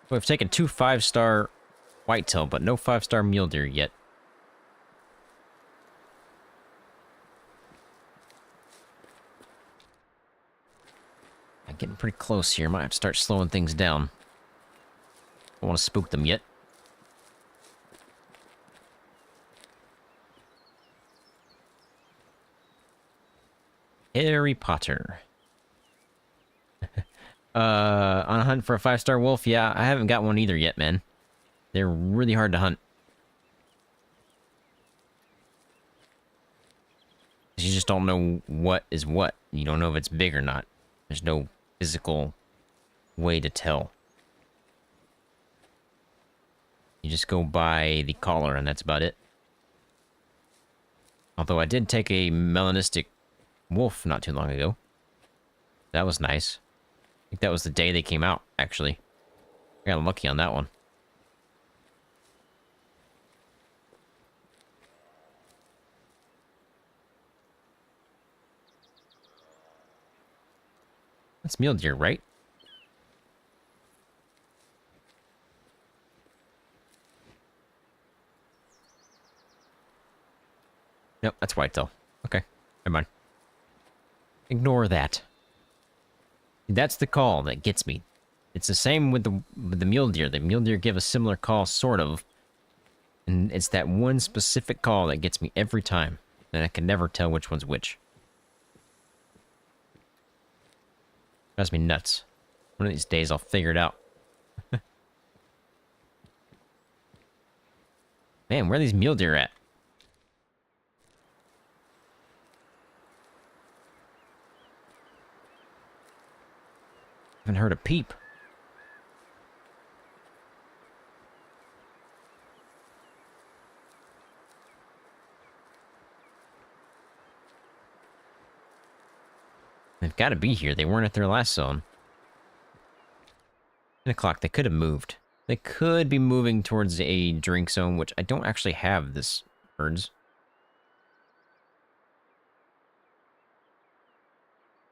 We've taken 2 5-star whitetail, but no 5-star mule deer yet. I'm getting pretty close here. Might have to start slowing things down. Don't want to spook them yet. Harry Potter. On a hunt for a 5-star wolf? Yeah, I haven't got one either yet, man. They're really hard to hunt. You just don't know what is what. You don't know if it's big or not. There's no physical way to tell. You just go by the collar, and that's about it. Although I did take a melanistic wolf not too long ago. That was nice. I think that was the day they came out, actually. I got lucky on that one. That's mule deer, right? Nope, that's whitetail. Okay, never mind. Ignore that. That's the call that gets me. It's the same with the mule deer. The mule deer give a similar call, sort of. And it's that one specific call that gets me every time. And I can never tell which one's which. Drives me nuts. One of these days I'll figure it out. Man, where are these mule deer at? Haven't heard a peep. They've got to be here. They weren't at their last zone. 10 o'clock. They could have moved. They could be moving towards a drink zone, which I don't actually have this birds.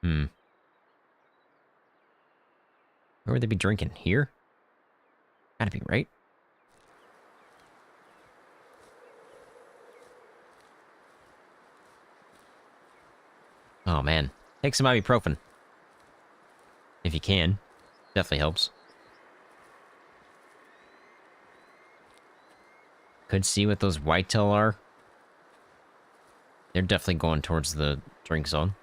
Where would they be drinking? Here? Gotta be, right? Oh, man. Take some ibuprofen. If you can. Definitely helps. Could see what those whitetail are. They're definitely going towards the drink zone.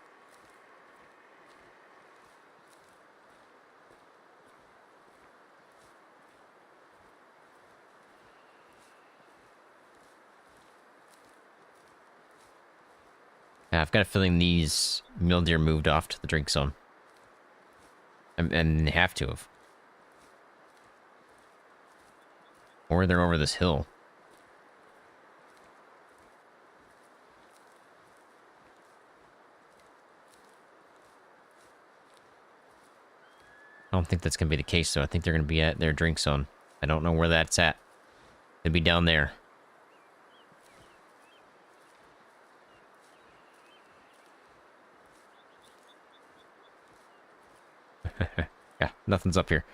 Yeah, I've got a feeling these mule deer moved off to the drink zone. And they have to have. Or they're over this hill. I don't think that's going to be the case, though. I think they're going to be at their drink zone. I don't know where that's at. It'd be down there. Yeah, nothing's up here.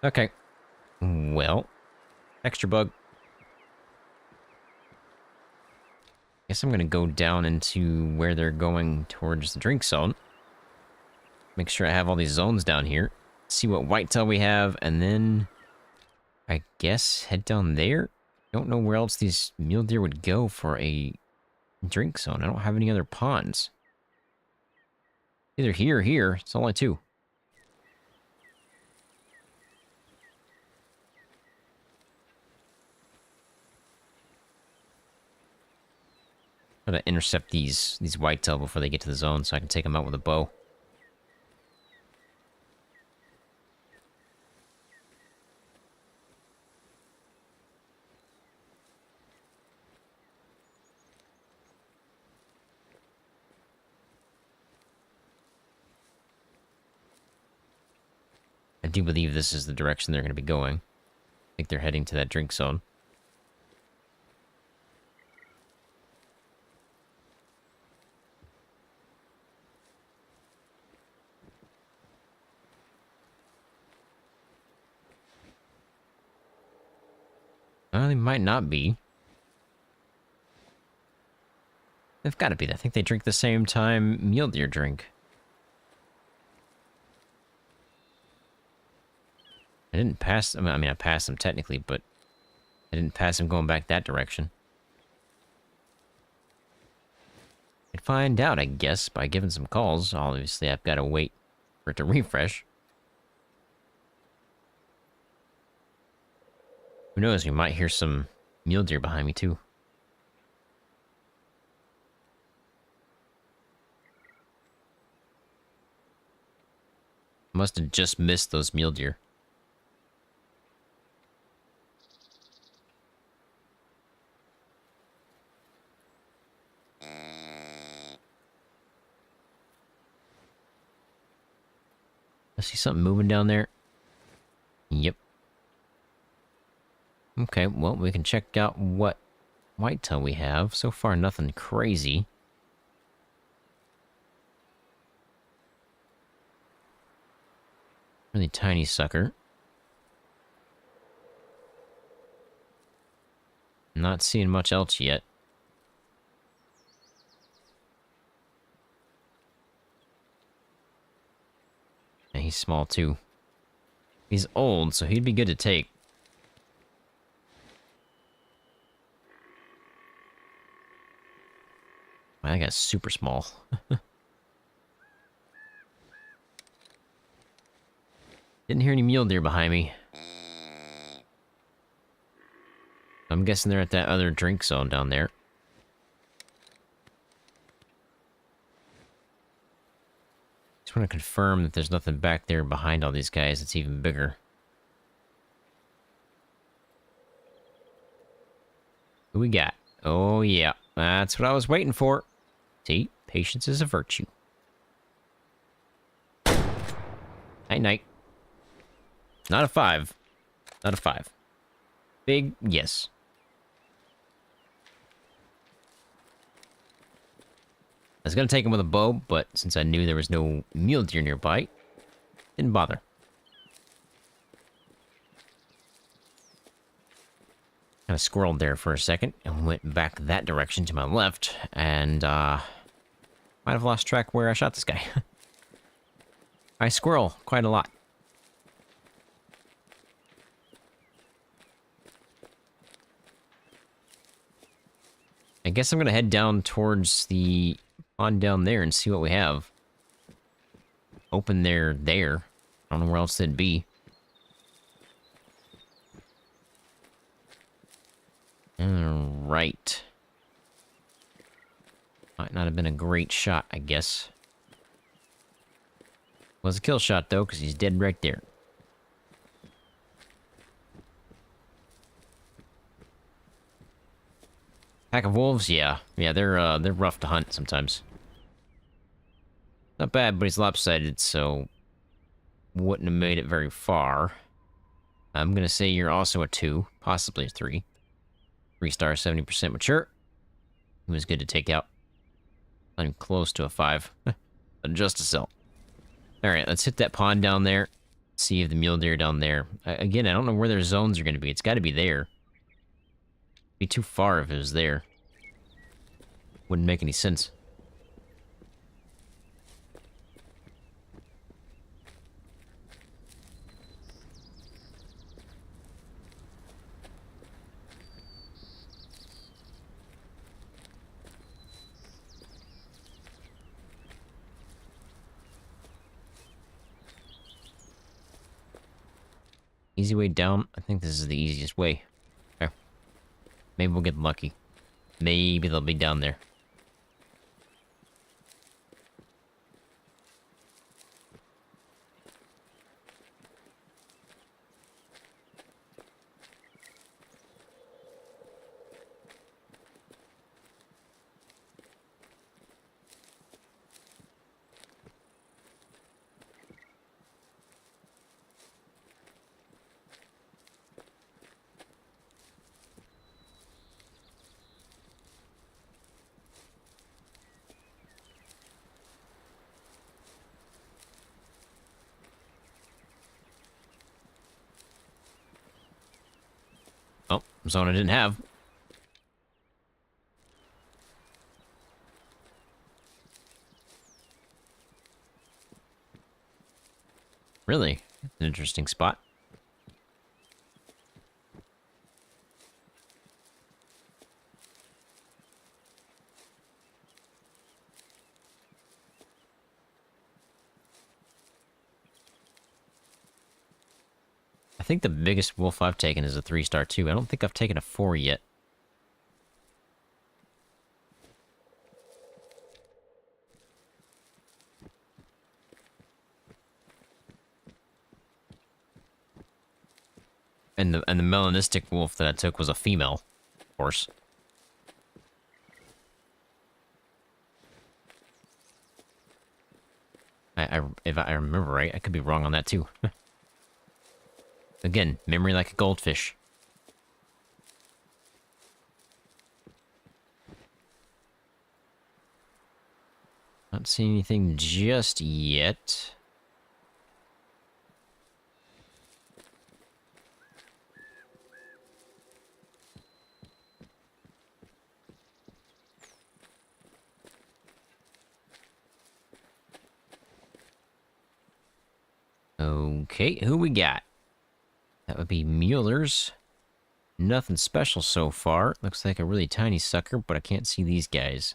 Okay. Well, extra bug. Guess I'm going to go down into where they're going towards the drink zone. Make sure I have all these zones down here. See what whitetail we have, and then I guess head down there. Don't know where else these mule deer would go for a drink zone. I don't have any other ponds. Either here or here. It's only two. I'm gonna intercept these whitetail before they get to the zone, so I can take them out with a bow. I do believe this is the direction they're going to be going. I think they're heading to that drink zone. They might not be. They've got to be. I think they drink the same time mule deer drink. I didn't pass them. I mean, I passed them technically, but I didn't pass them going back that direction. I'd find out, I guess, by giving some calls. Obviously, I've got to wait for it to refresh. Who knows? We might hear some mule deer behind me, too. Must have just missed those mule deer. I see something moving down there. Yep. Okay, well, we can check out what whitetail we have. So far, nothing crazy. Really tiny sucker. Not seeing much else yet. Yeah, he's small too. He's old, so he'd be good to take. Man, that guy's super small. Didn't hear any mule deer behind me. I'm guessing they're at that other drink zone down there. Just want to confirm that there's nothing back there behind all these guys that's even bigger. Who we got? Oh yeah, that's what I was waiting for. See, patience is a virtue. Night night. Not a 5. Not a 5. Big, yes. I was gonna take him with a bow, but since I knew there was no mule deer nearby, didn't bother. Kind of squirreled there for a second and went back that direction to my left, and might have lost track where I shot this guy. I squirrel quite a lot. I guess I'm gonna head down towards the pond down there and see what we have. Open there. I don't know where else it'd be. Alright. Might not have been a great shot, I guess. Was a kill shot, though, because he's dead right there. Pack of wolves? Yeah. Yeah, they're rough to hunt sometimes. Not bad, but he's lopsided, so wouldn't have made it very far. I'm gonna say you're also a 2, possibly a 3. 3-star, 70% mature. He was good to take out. Not even close to a 5. Just a cell. Alright, let's hit that pond down there. See if the mule deer down there. Again, I don't know where their zones are gonna be. It's gotta be there. Be too far if it was there. Wouldn't make any sense. Easy way down? I think this is the easiest way. Okay. Maybe we'll get lucky. Maybe they'll be down there. Oh, zone I didn't have. Really? An interesting spot. I think the biggest wolf I've taken is a 3-star too. I don't think I've taken a 4 yet. And the melanistic wolf that I took was a female, of course. If I remember right, I could be wrong on that too. Again, memory like a goldfish. Not seeing anything just yet. Okay, who we got? That would be Mueller's. Nothing special so far. Looks like a really tiny sucker, but I can't see these guys.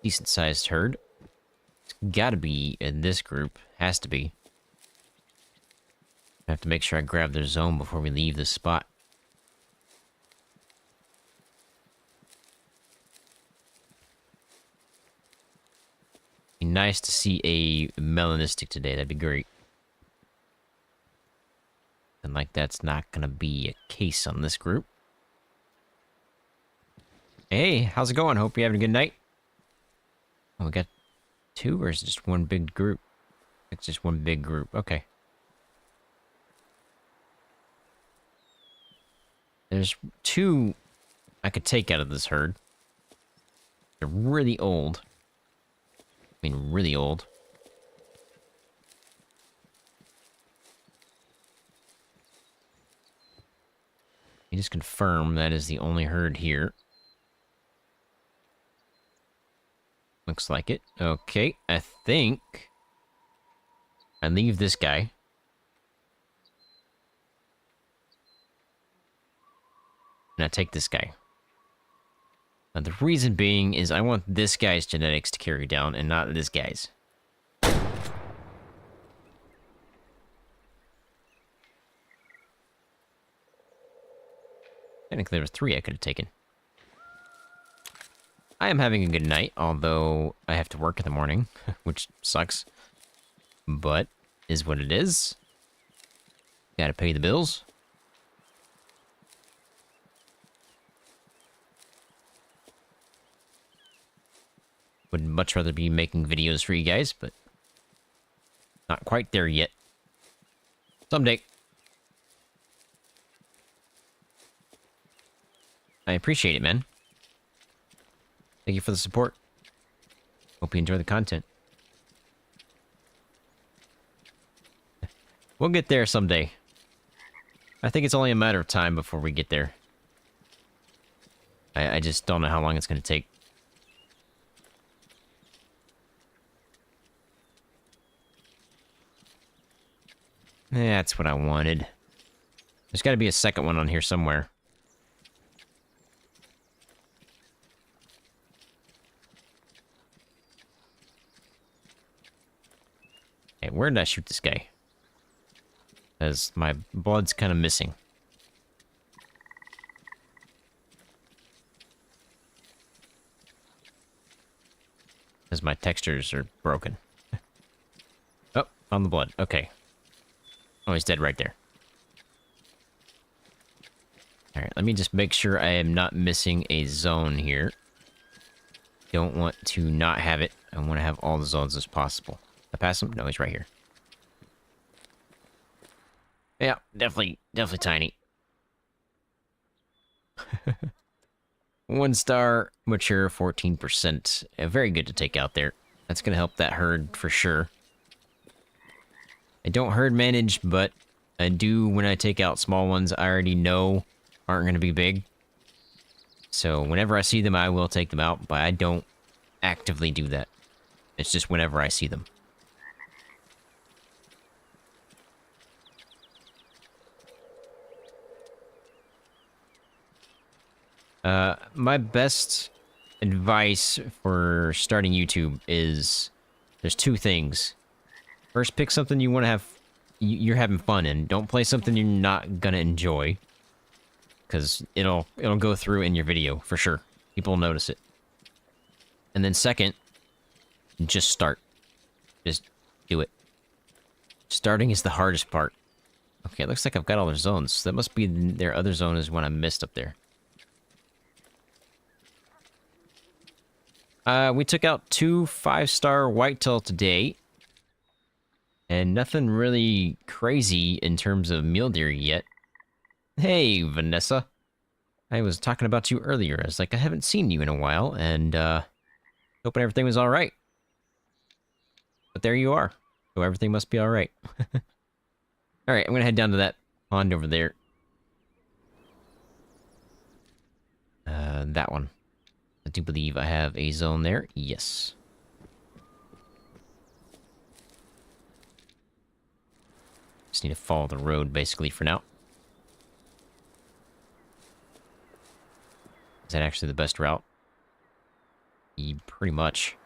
Decent sized herd. It's gotta be in this group. Has to be. I have to make sure I grab their zone before we leave this spot. Be nice to see a melanistic today. That'd be great. And like that's not gonna be a case on this group. Hey, how's it going? Hope you're having a good night. Oh, we got 2, or is it just one big group? It's just one big group. Okay. There's 2 I could take out of this herd. They're really old. I mean, really old. You just confirm that is the only herd here. Looks like it. Okay, I think I leave this guy. And I take this guy. Now, the reason being is I want this guy's genetics to carry down and not this guy's. Technically, there was 3 I could have taken. I am having a good night, although I have to work in the morning, which sucks. But, is what it is. Gotta pay the bills. Would much rather be making videos for you guys, but Not quite there yet. Someday. I appreciate it, man. Thank you for the support. Hope you enjoy the content. We'll get there someday. I think it's only a matter of time before we get there. I just don't know how long it's going to take. That's what I wanted. There's got to be a second one on here somewhere. Hey, where did I shoot this guy? Because my blood's kind of missing. Because my textures are broken. Oh, on the blood. Okay. Oh, he's dead right there. Alright, let me just make sure I am not missing a zone here. Don't want to not have it. I want to have all the zones as possible. I pass him? No, he's right here. Yeah, definitely tiny. 1 star, mature, 14%. Very good to take out there. That's going to help that herd for sure. I don't herd manage, but I do when I take out small ones I already know aren't going to be big. So whenever I see them, I will take them out, but I don't actively do that. It's just whenever I see them. My best advice for starting YouTube is there's 2 things. First, pick something you want to have, you're having fun in. Don't play something you're not gonna enjoy, because it'll go through in your video for sure. People will notice it. And then second, just start. Just do it. Starting is the hardest part. Okay, it looks like I've got all their zones. That must be their other zone is one I missed up there. We took out 2 5-star whitetail today. And nothing really crazy in terms of mule deer yet. Hey, Vanessa. I was talking about you earlier. I was like, I haven't seen you in a while, and, hoping everything was alright. But there you are. So everything must be alright. Alright, I'm gonna head down to that pond over there. That one. I do believe I have a zone there. Yes. Just need to follow the road, basically, for now. Is that actually the best route? Pretty much.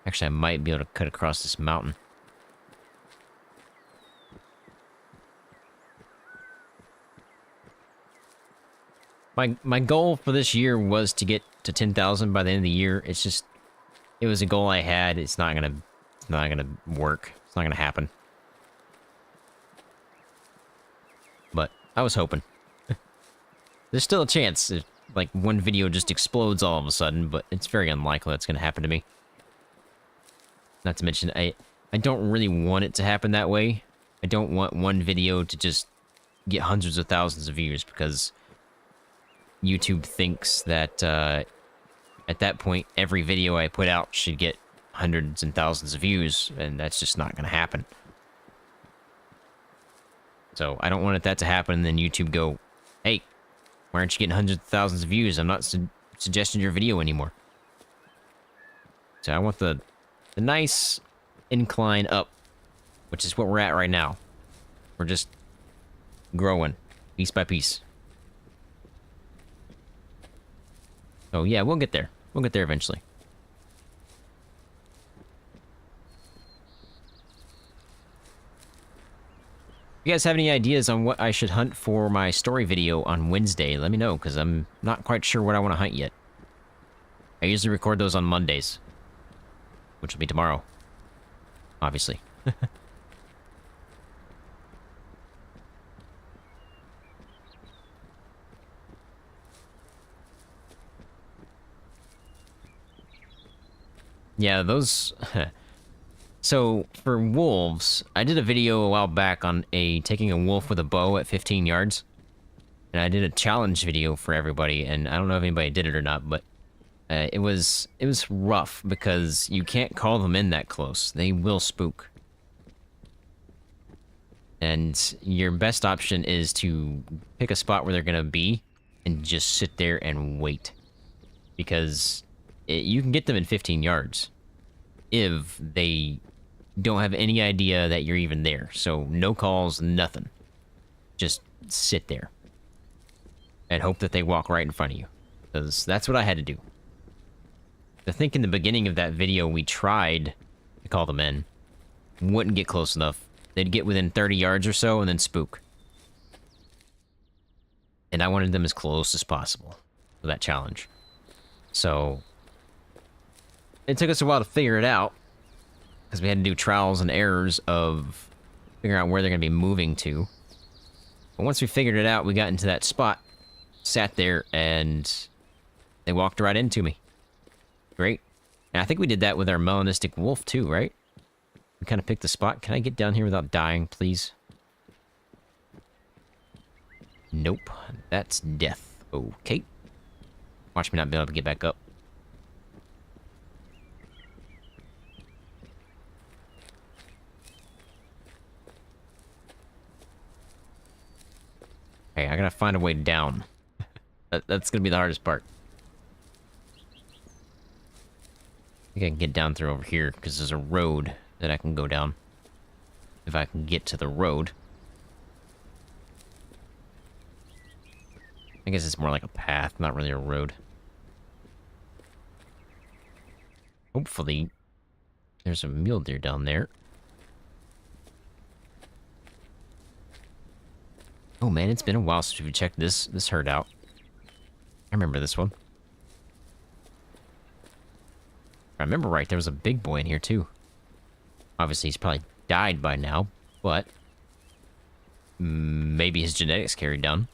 Actually, I might be able to cut across this mountain. My goal for this year was to get to 10,000 by the end of the year. It's just, it was a goal I had. It's not gonna work. It's not gonna happen. But I was hoping. There's still a chance if, like, one video just explodes all of a sudden, but it's very unlikely that's gonna happen to me. Not to mention, I don't really want it to happen that way. I don't want one video to just get hundreds of thousands of views, because YouTube thinks that, at that point, every video I put out should get hundreds and thousands of views, and that's just not gonna happen. So, I don't want that to happen, and then YouTube go, hey, why aren't you getting hundreds of thousands of views? I'm not suggesting your video anymore. So, I want the nice incline up, which is what we're at right now. We're just growing, piece by piece. So, yeah, we'll get there. We'll get there eventually. If you guys have any ideas on what I should hunt for my story video on Wednesday, let me know, because I'm not quite sure what I want to hunt yet. I usually record those on Mondays, which will be tomorrow, obviously. Yeah, those... So, for wolves, I did a video a while back on taking a wolf with a bow at 15 yards. And I did a challenge video for everybody, and I don't know if anybody did it or not, but it was rough because you can't call them in that close. They will spook. And your best option is to pick a spot where they're going to be and just sit there and wait. Because you can get them in 15 yards if they don't have any idea that you're even there. So no calls, nothing. Just sit there and hope that they walk right in front of you. Because that's what I had to do. I think in the beginning of that video, we tried to call them in. Wouldn't get close enough. They'd get within 30 yards or so and then spook. And I wanted them as close as possible for that challenge. So it took us a while to figure it out. Because we had to do trials and errors of figuring out where they're going to be moving to. But once we figured it out, we got into that spot, sat there, and they walked right into me. Great. And I think we did that with our melanistic wolf too, right? We kind of picked the spot. Can I get down here without dying, please? Nope. That's death. Okay. Watch me not be able to get back up. Hey, I gotta find a way down. That's gonna be the hardest part. I think I can get down through over here, because there's a road that I can go down. If I can get to the road. I guess it's more like a path, not really a road. Hopefully, there's a mule deer down there. Oh man, it's been a while since we've checked this herd out. I remember this one. If I remember right, there was a big boy in here too. Obviously, he's probably died by now, but maybe his genetics carried down.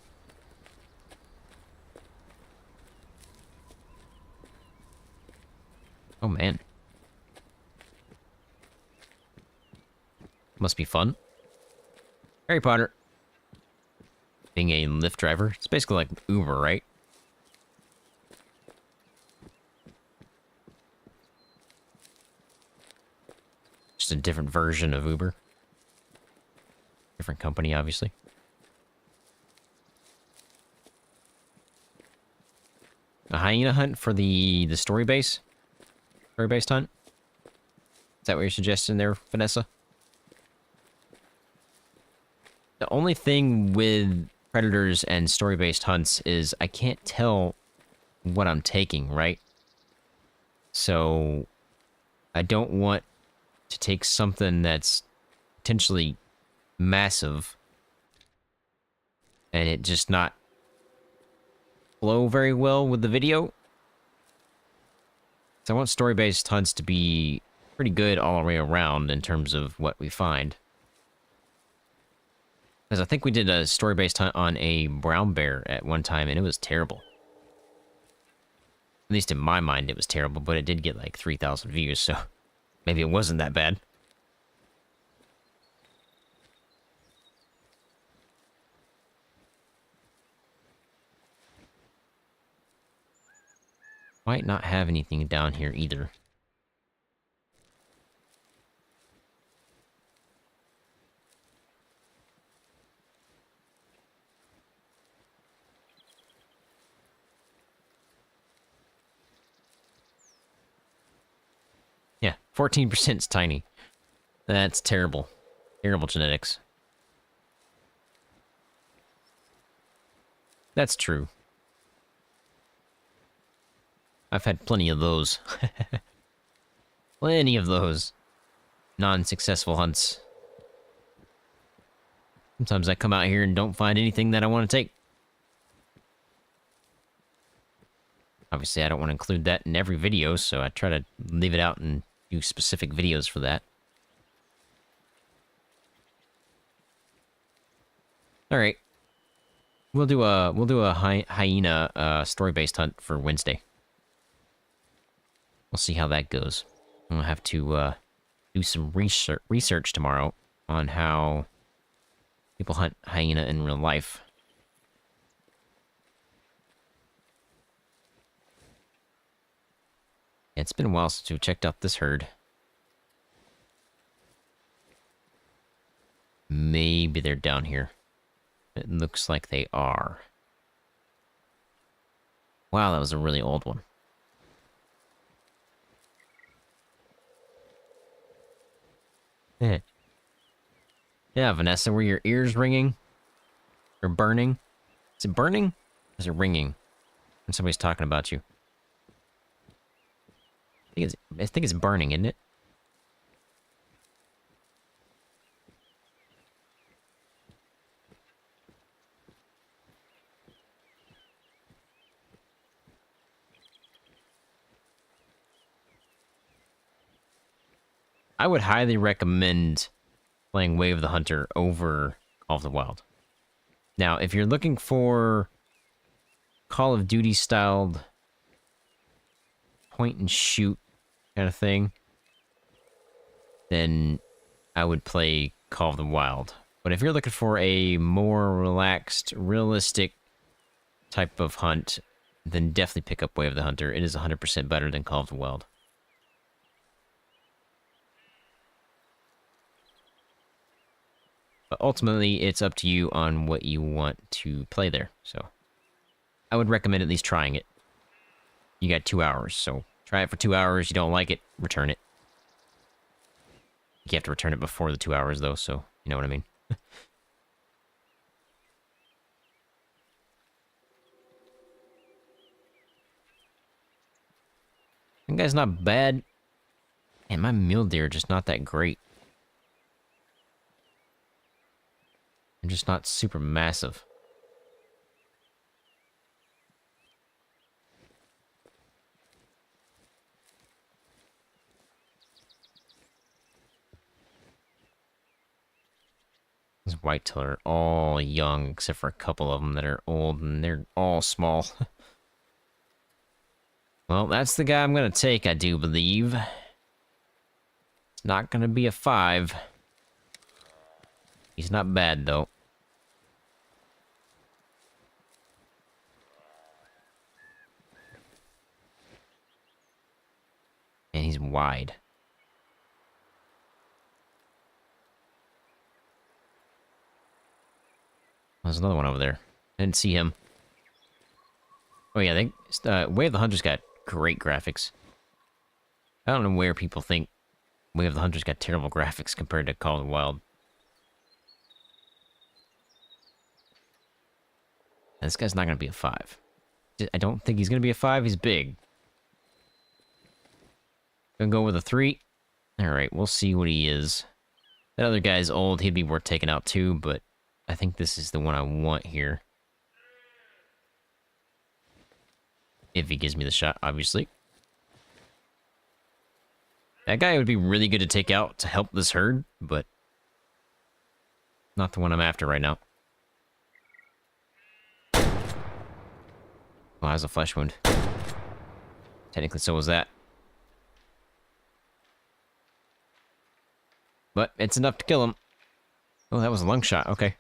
Oh man. Must be fun. Harry Potter. Being a Lyft driver. It's basically like Uber, right? Just a different version of Uber. Different company, obviously. A hyena hunt for the story base? Story-based hunt? Is that what you're suggesting there, Vanessa? The only thing with predators and story-based hunts is I can't tell what I'm taking, right? So I don't want to take something that's potentially massive and it just not flow very well with the video. So I want story-based hunts to be pretty good all the way around in terms of what we find. Because I think we did a story-based hunt on a brown bear at one time, and it was terrible. At least in my mind, it was terrible, but it did get like 3,000 views, so maybe it wasn't that bad. Might not have anything down here either. Yeah, 14% is tiny. That's terrible. Terrible genetics. That's true. I've had plenty of those. Plenty of those. Non-successful hunts. Sometimes I come out here and don't find anything that I want to take. Obviously, I don't want to include that in every video, so I try to leave it out and do specific videos for that. All right, we'll do a hyena story-based hunt for Wednesday. We'll see how that goes. I'm gonna have to do some research tomorrow on how people hunt hyena in real life. It's been a while since we checked out this herd. Maybe they're down here. It looks like they are. Wow, that was a really old one. Yeah. Yeah, Vanessa, were your ears ringing? Or burning? Is it burning? Or is it ringing? When somebody's talking about you. I think it's burning, isn't it? I would highly recommend playing Way of the Hunter over Call of the Wild. Now, if you're looking for Call of Duty styled point and shoot kind of thing, then I would play Call of the Wild. But if you're looking for a more relaxed, realistic type of hunt, then definitely pick up Way of the Hunter. It is 100% better than Call of the Wild. But ultimately, it's up to you on what you want to play there. So I would recommend at least trying it. You got 2 hours, so try it for 2 hours. You don't like it, return it. You have to return it before the 2 hours, though, so you know what I mean. That guy's not bad. And my mule deer are just not that great. They're just not super massive. These whitetail are all young, except for a couple of them that are old, and they're all small. Well, that's the guy I'm gonna take, I do believe. It's not gonna be a 5. He's not bad, though. And he's wide. There's another one over there. I didn't see him. Oh yeah, Way of the Hunter's got great graphics. I don't know where people think Way of the Hunter's got terrible graphics compared to Call of the Wild. This guy's not going to be a 5. I don't think he's going to be a 5. He's big. Gonna go with a 3. Alright, we'll see what he is. That other guy's old. He'd be worth taking out too, but I think this is the one I want here. If he gives me the shot, obviously. That guy would be really good to take out to help this herd, but not the one I'm after right now. Well, that was a flesh wound. Technically, so was that. But it's enough to kill him. Oh, that was a lung shot. Okay.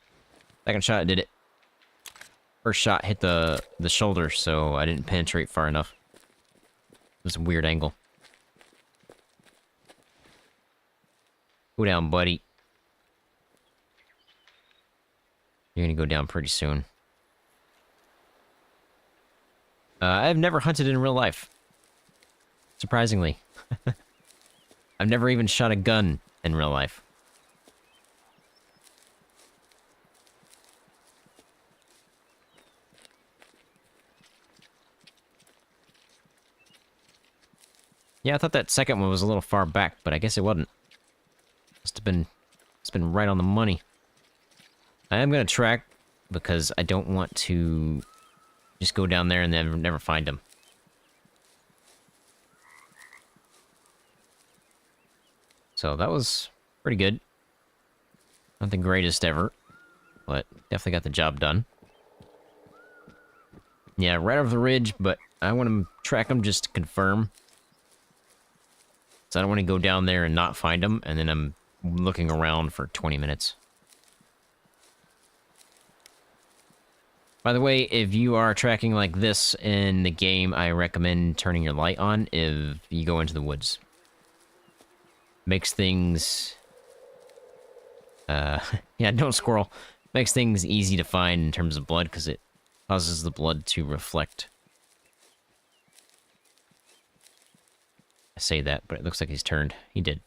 Second shot did it. First shot hit the shoulder, so I didn't penetrate far enough. It was a weird angle. Go down, buddy. You're gonna go down pretty soon. I've never hunted in real life. Surprisingly. I've never even shot a gun in real life. Yeah, I thought that second one was a little far back, but I guess it wasn't. It's been right on the money. I am gonna track because I don't want to just go down there and then never find him. So that was pretty good. Not the greatest ever, but definitely got the job done. Yeah, right over the ridge, but I want to track him just to confirm. So I don't want to go down there and not find them, and then I'm looking around for 20 minutes. By the way, if you are tracking like this in the game, I recommend turning your light on if you go into the woods. Makes things... yeah, don't squirrel. Makes things easy to find in terms of blood, because it causes the blood to reflect. I say that, but it looks like he's turned. He did.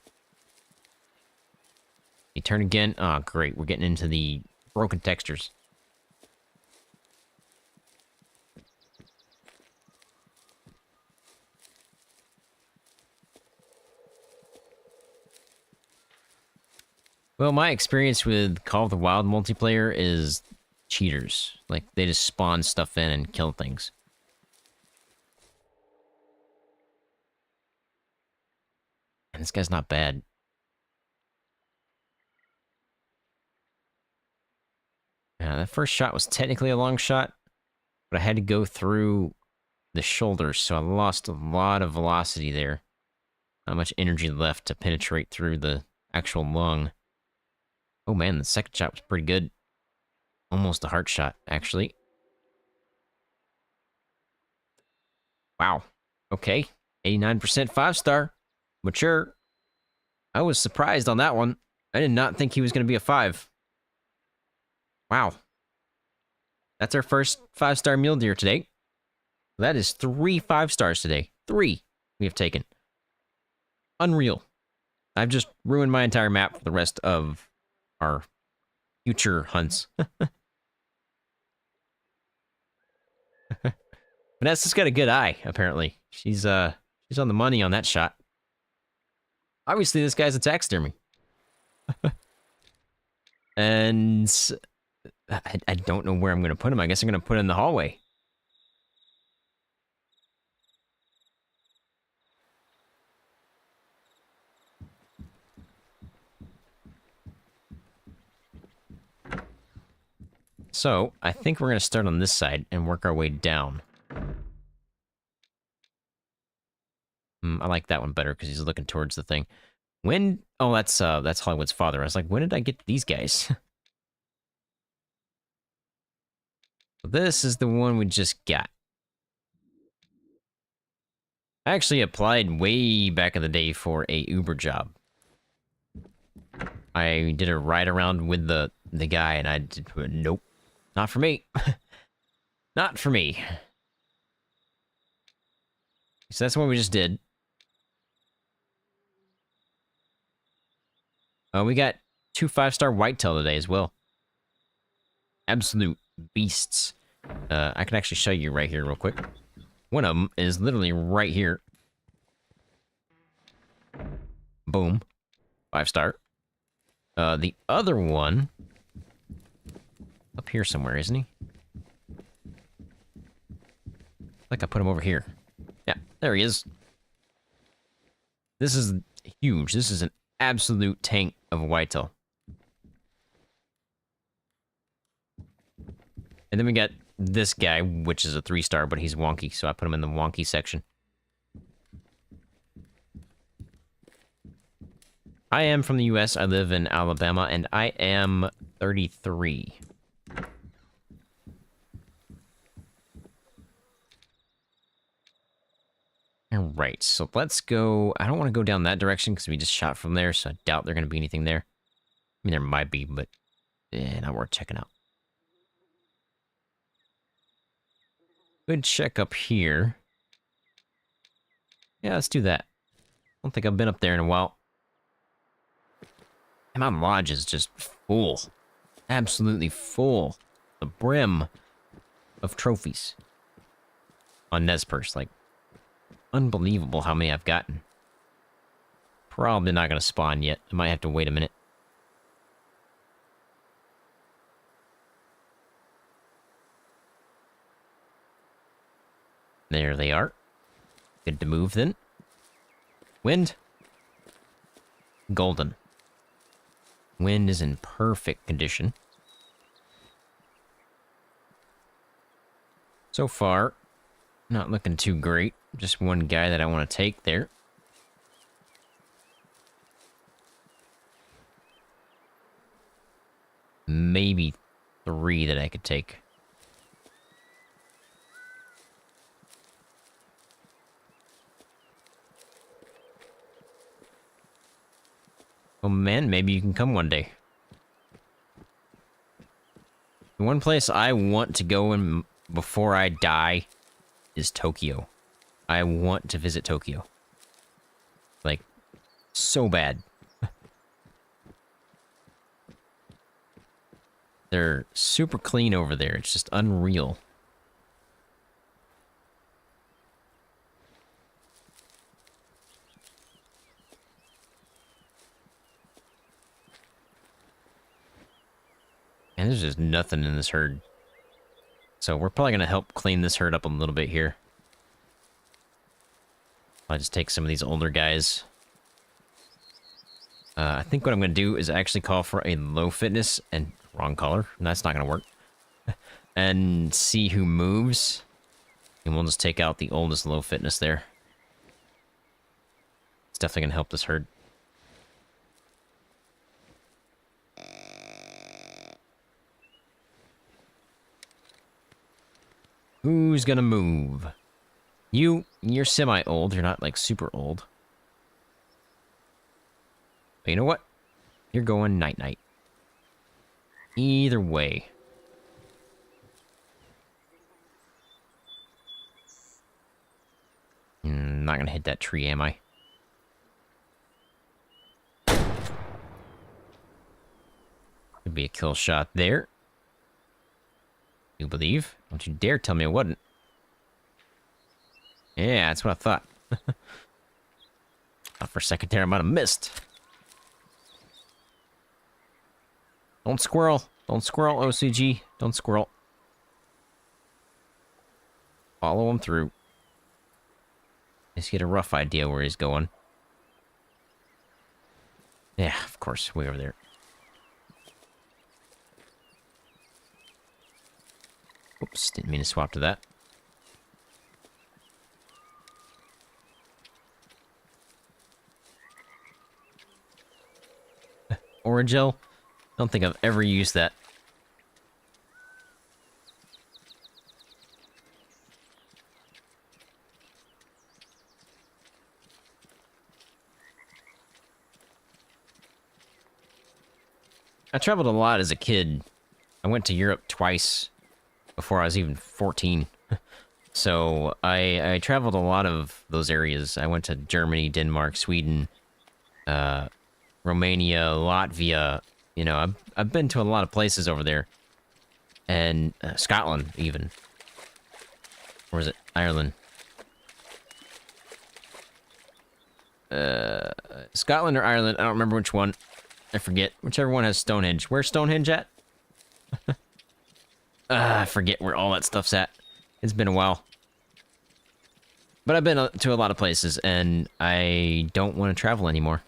He turned again. Oh, great. We're getting into the broken textures. Well, my experience with Call of the Wild multiplayer is cheaters. Like, they just spawn stuff in and kill things. And this guy's not bad. Yeah, that first shot was technically a long shot, but I had to go through the shoulders, so I lost a lot of velocity there. Not much energy left to penetrate through the actual lung. Oh man, the second shot was pretty good. Almost a heart shot, actually. Wow. Okay. 89% 5-star. Mature. I was surprised on that one. I did not think he was going to be a 5. Wow. That's our first 5-star mule deer today. That is 3 5-stars today. 3 we have taken. Unreal. I've just ruined my entire map for the rest of our future hunts. Vanessa's got a good eye, apparently. She's on the money on that shot. Obviously, this guy's a taxidermy. And I don't know where I'm going to put him. I guess I'm going to put him in the hallway. So, I think we're going to start on this side and work our way down. I like that one better because he's looking towards the thing. When... Oh, that's Hollywood's father. I was like, when did I get these guys? This is the one we just got. I actually applied way back in the day for a Uber job. I did a ride around with the guy, and I did... Nope. Not for me. Not for me. So that's what we just did. We got 2 5-star whitetail today as well. Absolute beasts. I can actually show you right here real quick. One of them is literally right here. Boom. 5-star. The other one... Up here somewhere, isn't he? Like I put him over here. Yeah, there he is. This is huge. This is an absolute tank of a whitetail. And then we got this guy, which is a 3-star, but he's wonky, so I put him in the wonky section. I am from the US. I live in Alabama, and I am 33. Alright, so let's go... I don't want to go down that direction because we just shot from there, so I doubt there's going to be anything there. I mean, there might be, but not worth checking out. Good check up here. Yeah, let's do that. I don't think I've been up there in a while. And my lodge is just full. Absolutely full. The brim of trophies. On Nez Perce, like... Unbelievable how many I've gotten. Probably not going to spawn yet. I might have to wait a minute. There they are. Good to move then. Wind. Golden. Wind is in perfect condition. So far, not looking too great. Just one guy that I want to take there. maybe 3 that I could take. Oh man, maybe you can come one day. The one place I want to go in before I die is Tokyo. I want to visit Tokyo. Like, so bad. They're super clean over there. It's just unreal. And there's just nothing in this herd. So we're probably going to help clean this herd up a little bit here. I'll just take some of these older guys. I think what I'm going to do is actually call for a low fitness and wrong color. That's not going to work. And see who moves. And we'll just take out the oldest low fitness there. It's definitely going to help this herd. Who's gonna move? You're semi-old. You're not, like, super old. But you know what? You're going night-night. Either way. Not gonna hit that tree, am I? Could be a kill shot there. You believe? Don't you dare tell me I wasn't. Yeah, that's what I thought. Thought for a second there I might have missed. Don't squirrel. Don't squirrel, OCG. Don't squirrel. Follow him through. Just get a rough idea where he's going. Yeah, of course, way over there. Oops, didn't mean to swap to that. Origel? I don't think I've ever used that. I traveled a lot as a kid. I went to Europe twice before I was even 14. So I traveled a lot of those areas. I went to Germany, Denmark, Sweden, Romania, Latvia. You know, I've been to a lot of places over there. And Scotland, even. Or is it Ireland? Scotland or Ireland, I don't remember which one. I forget. Whichever one has Stonehenge. Where's Stonehenge at? I forget where all that stuff's at. It's been a while. But I've been to a lot of places, and I don't want to travel anymore.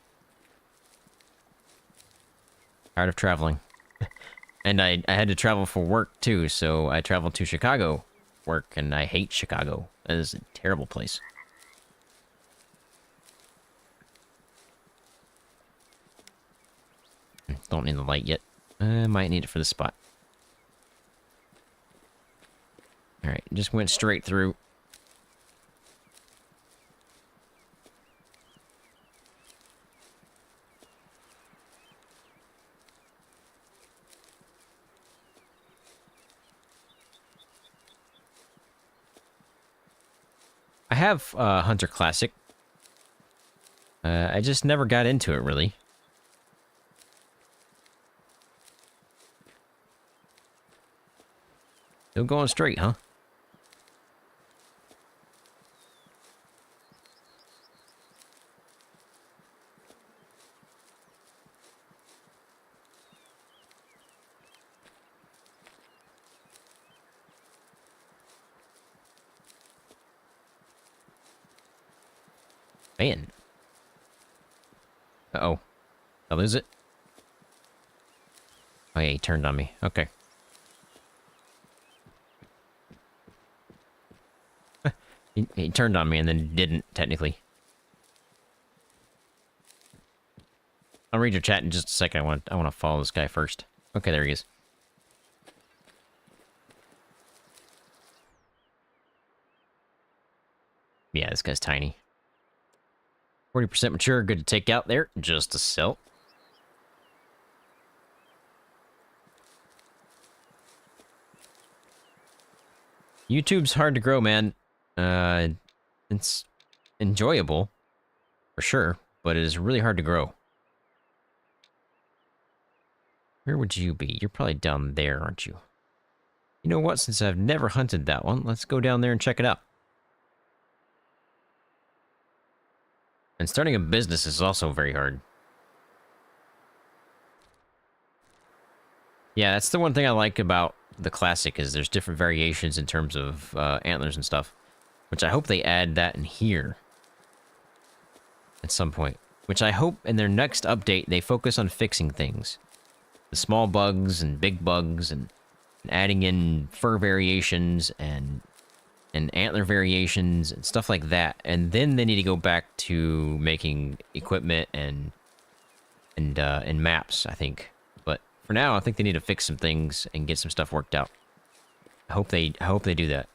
Tired of traveling. And I had to travel for work, too, so I traveled to Chicago work, and I hate Chicago. It is a terrible place. Don't need the light yet. I might need it for this spot. Alright, just went straight through. I have Hunter Classic. I just never got into it, really. Still going straight, huh? Man. Uh-oh. Did I lose it? Oh yeah, he turned on me. Okay. He turned on me and then didn't, technically. I'll read your chat in just a second. I want to follow this guy first. Okay, there he is. Yeah, this guy's tiny. 40% mature, good to take out there, just to sell. YouTube's hard to grow, man. It's enjoyable, for sure, but it is really hard to grow. Where would you be? You're probably down there, aren't you? You know what? Since I've never hunted that one, let's go down there and check it out. And starting a business is also very hard. Yeah, that's the one thing I like about the Classic, is there's different variations in terms of antlers and stuff. Which I hope they add that in here. At some point. Which I hope in their next update they focus on fixing things. The small bugs and big bugs and adding in fur variations and antler variations and stuff like that. And then they need to go back to making equipment and maps, I think. But for now, I think they need to fix some things and get some stuff worked out. I hope they do that.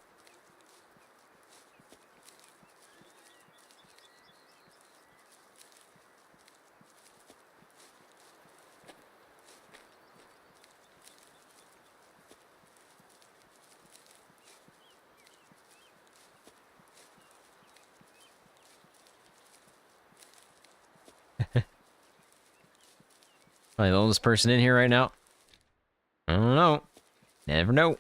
Probably the oldest person in here right now. I don't know. Never know.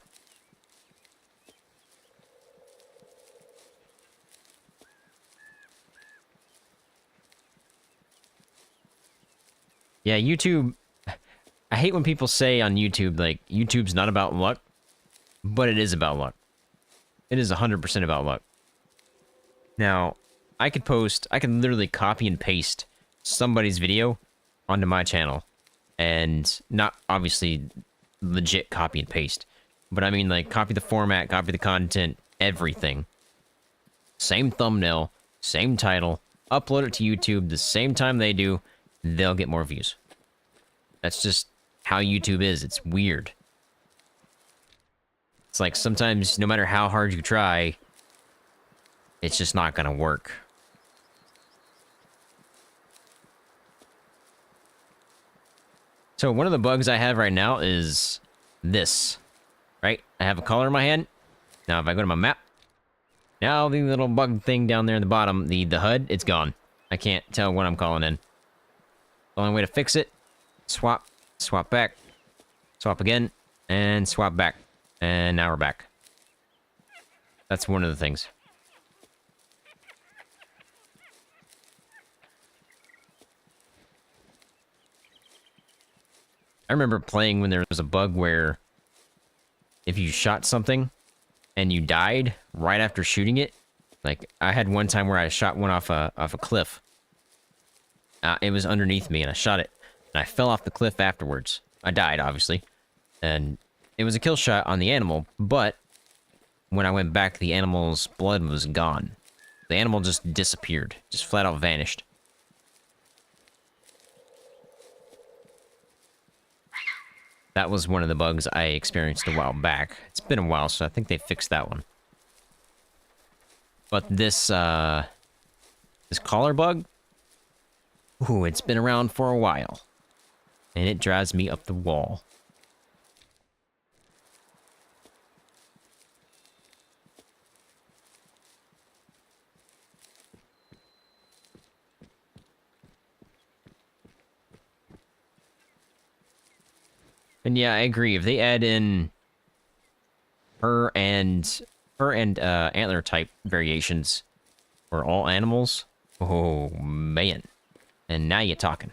Yeah, YouTube... I hate when people say on YouTube, like, YouTube's not about luck, but it is about luck. It is 100% about luck. Now, I could literally copy and paste somebody's video onto my channel. And not, obviously, legit copy and paste. But I mean, like, copy the format, copy the content, everything. Same thumbnail, same title, upload it to YouTube the same time they do, they'll get more views. That's just how YouTube is. It's weird. It's like, sometimes, no matter how hard you try, it's just not gonna work. So one of the bugs I have right now is this, right? I have a color in my hand. Now if I go to my map, now the little bug thing down there in the bottom, the HUD, it's gone. I can't tell what I'm calling in. The only way to fix it, swap, swap back, swap again, and swap back. And now we're back. That's one of the things. I remember playing when there was a bug where if you shot something and you died right after shooting it, like I had one time where I shot one off a cliff. It was underneath me and I shot it and I fell off the cliff afterwards. I died, obviously, and it was a kill shot on the animal, but when I went back, the animal's blood was gone. The animal just disappeared, just flat out vanished. That was one of the bugs I experienced a while back. It's been a while, so I think they fixed that one. But this collar bug, ooh, it's been around for a while. And it drives me up the wall. And yeah, I agree. If they add in fur and antler type variations for all animals, oh man. And now you're talking.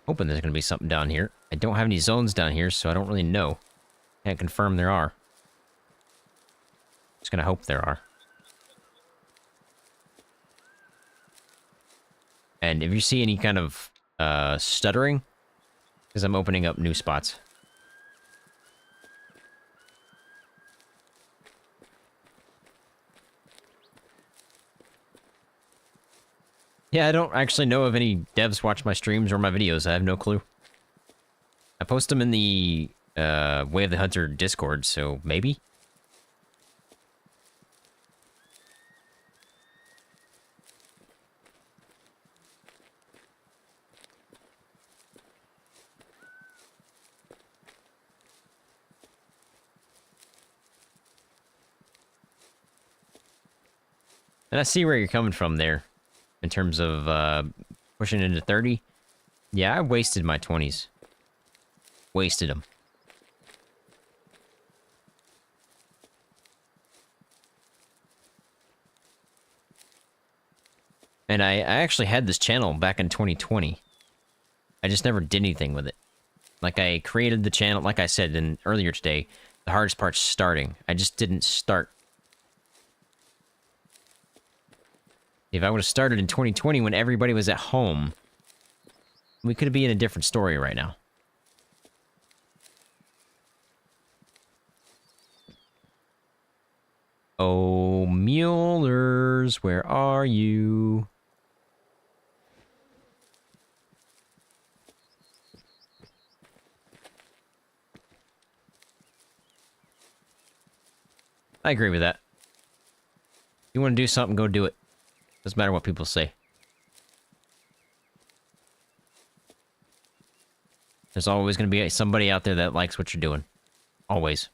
Hoping there's going to be something down here. I don't have any zones down here, so I don't really know. Can't confirm there are. Just going to hope there are. And if you see any kind of stuttering, because I'm opening up new spots. Yeah, I don't actually know if any devs watch my streams or my videos. I have no clue. I post them in the Way of the Hunter Discord, so maybe? And I see where you're coming from there, in terms of pushing into 30. Yeah, I wasted my 20s. Wasted them. And I actually had this channel back in 2020. I just never did anything with it. Like, I created the channel, like I said earlier today, the hardest part's starting. I just didn't start. If I would have started in 2020 when everybody was at home, we could be in a different story right now. Oh, mulers, where are you? I agree with that. You want to do something, go do it. Doesn't matter what people say. There's always going to be somebody out there that likes what you're doing. Always.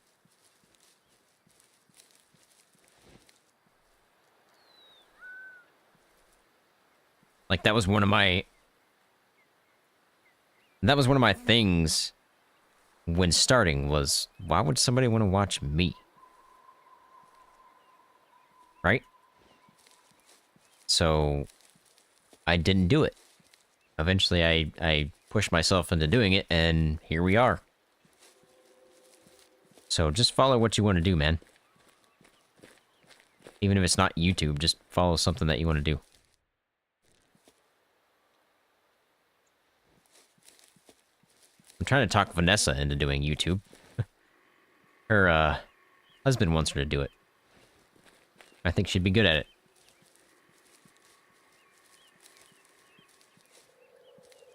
Like, that was one of my... That was one of my things when starting was, why would somebody want to watch me? Right? So, I didn't do it. Eventually, I pushed myself into doing it, and here we are. So, just follow what you want to do, man. Even if it's not YouTube, just follow something that you want to do. I'm trying to talk Vanessa into doing YouTube. Her, husband wants her to do it. I think she'd be good at it.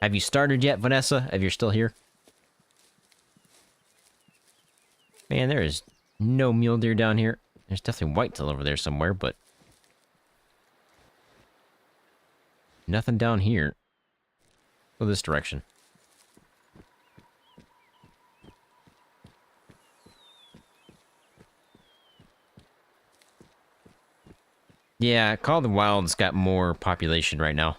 Have you started yet, Vanessa, if you're still here? Man, there is no mule deer down here. There's definitely whitetail over there somewhere, but... nothing down here. Go this direction. Yeah, Call of the Wild's got more population right now.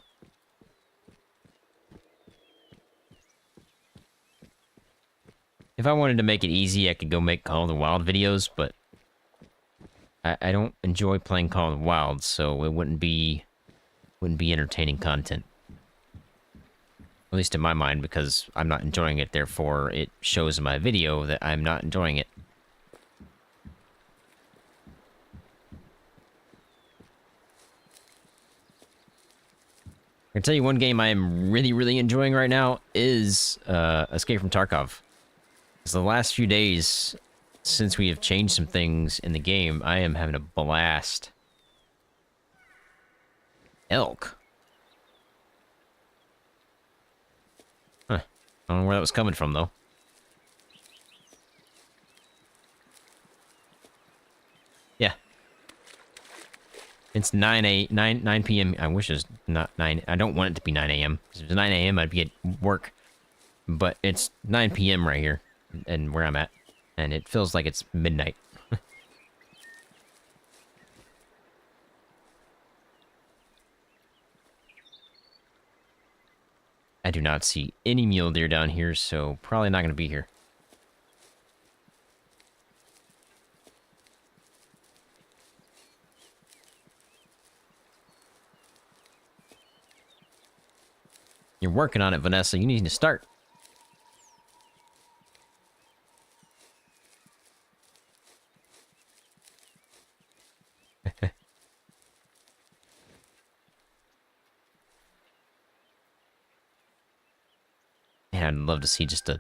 If I wanted to make it easy, I could go make Call of the Wild videos, but... I don't enjoy playing Call of the Wild, so it wouldn't be entertaining content. At least in my mind, because I'm not enjoying it, therefore it shows in my video that I'm not enjoying it. I can tell you one game I am really, really enjoying right now is Escape from Tarkov. Because the last few days, since we have changed some things in the game, I am having a blast. Elk? Huh. I don't know where that was coming from, though. Yeah. It's 9 p.m. I wish it was not 9. I don't want it to be 9 a.m. If it was 9 a.m., I'd be at work. But it's 9 p.m. right here, and where I'm at. And it feels like it's midnight. I do not see any mule deer down here, so probably not going to be here. You're working on it, Vanessa. You need to start. Man, I'd love to see just a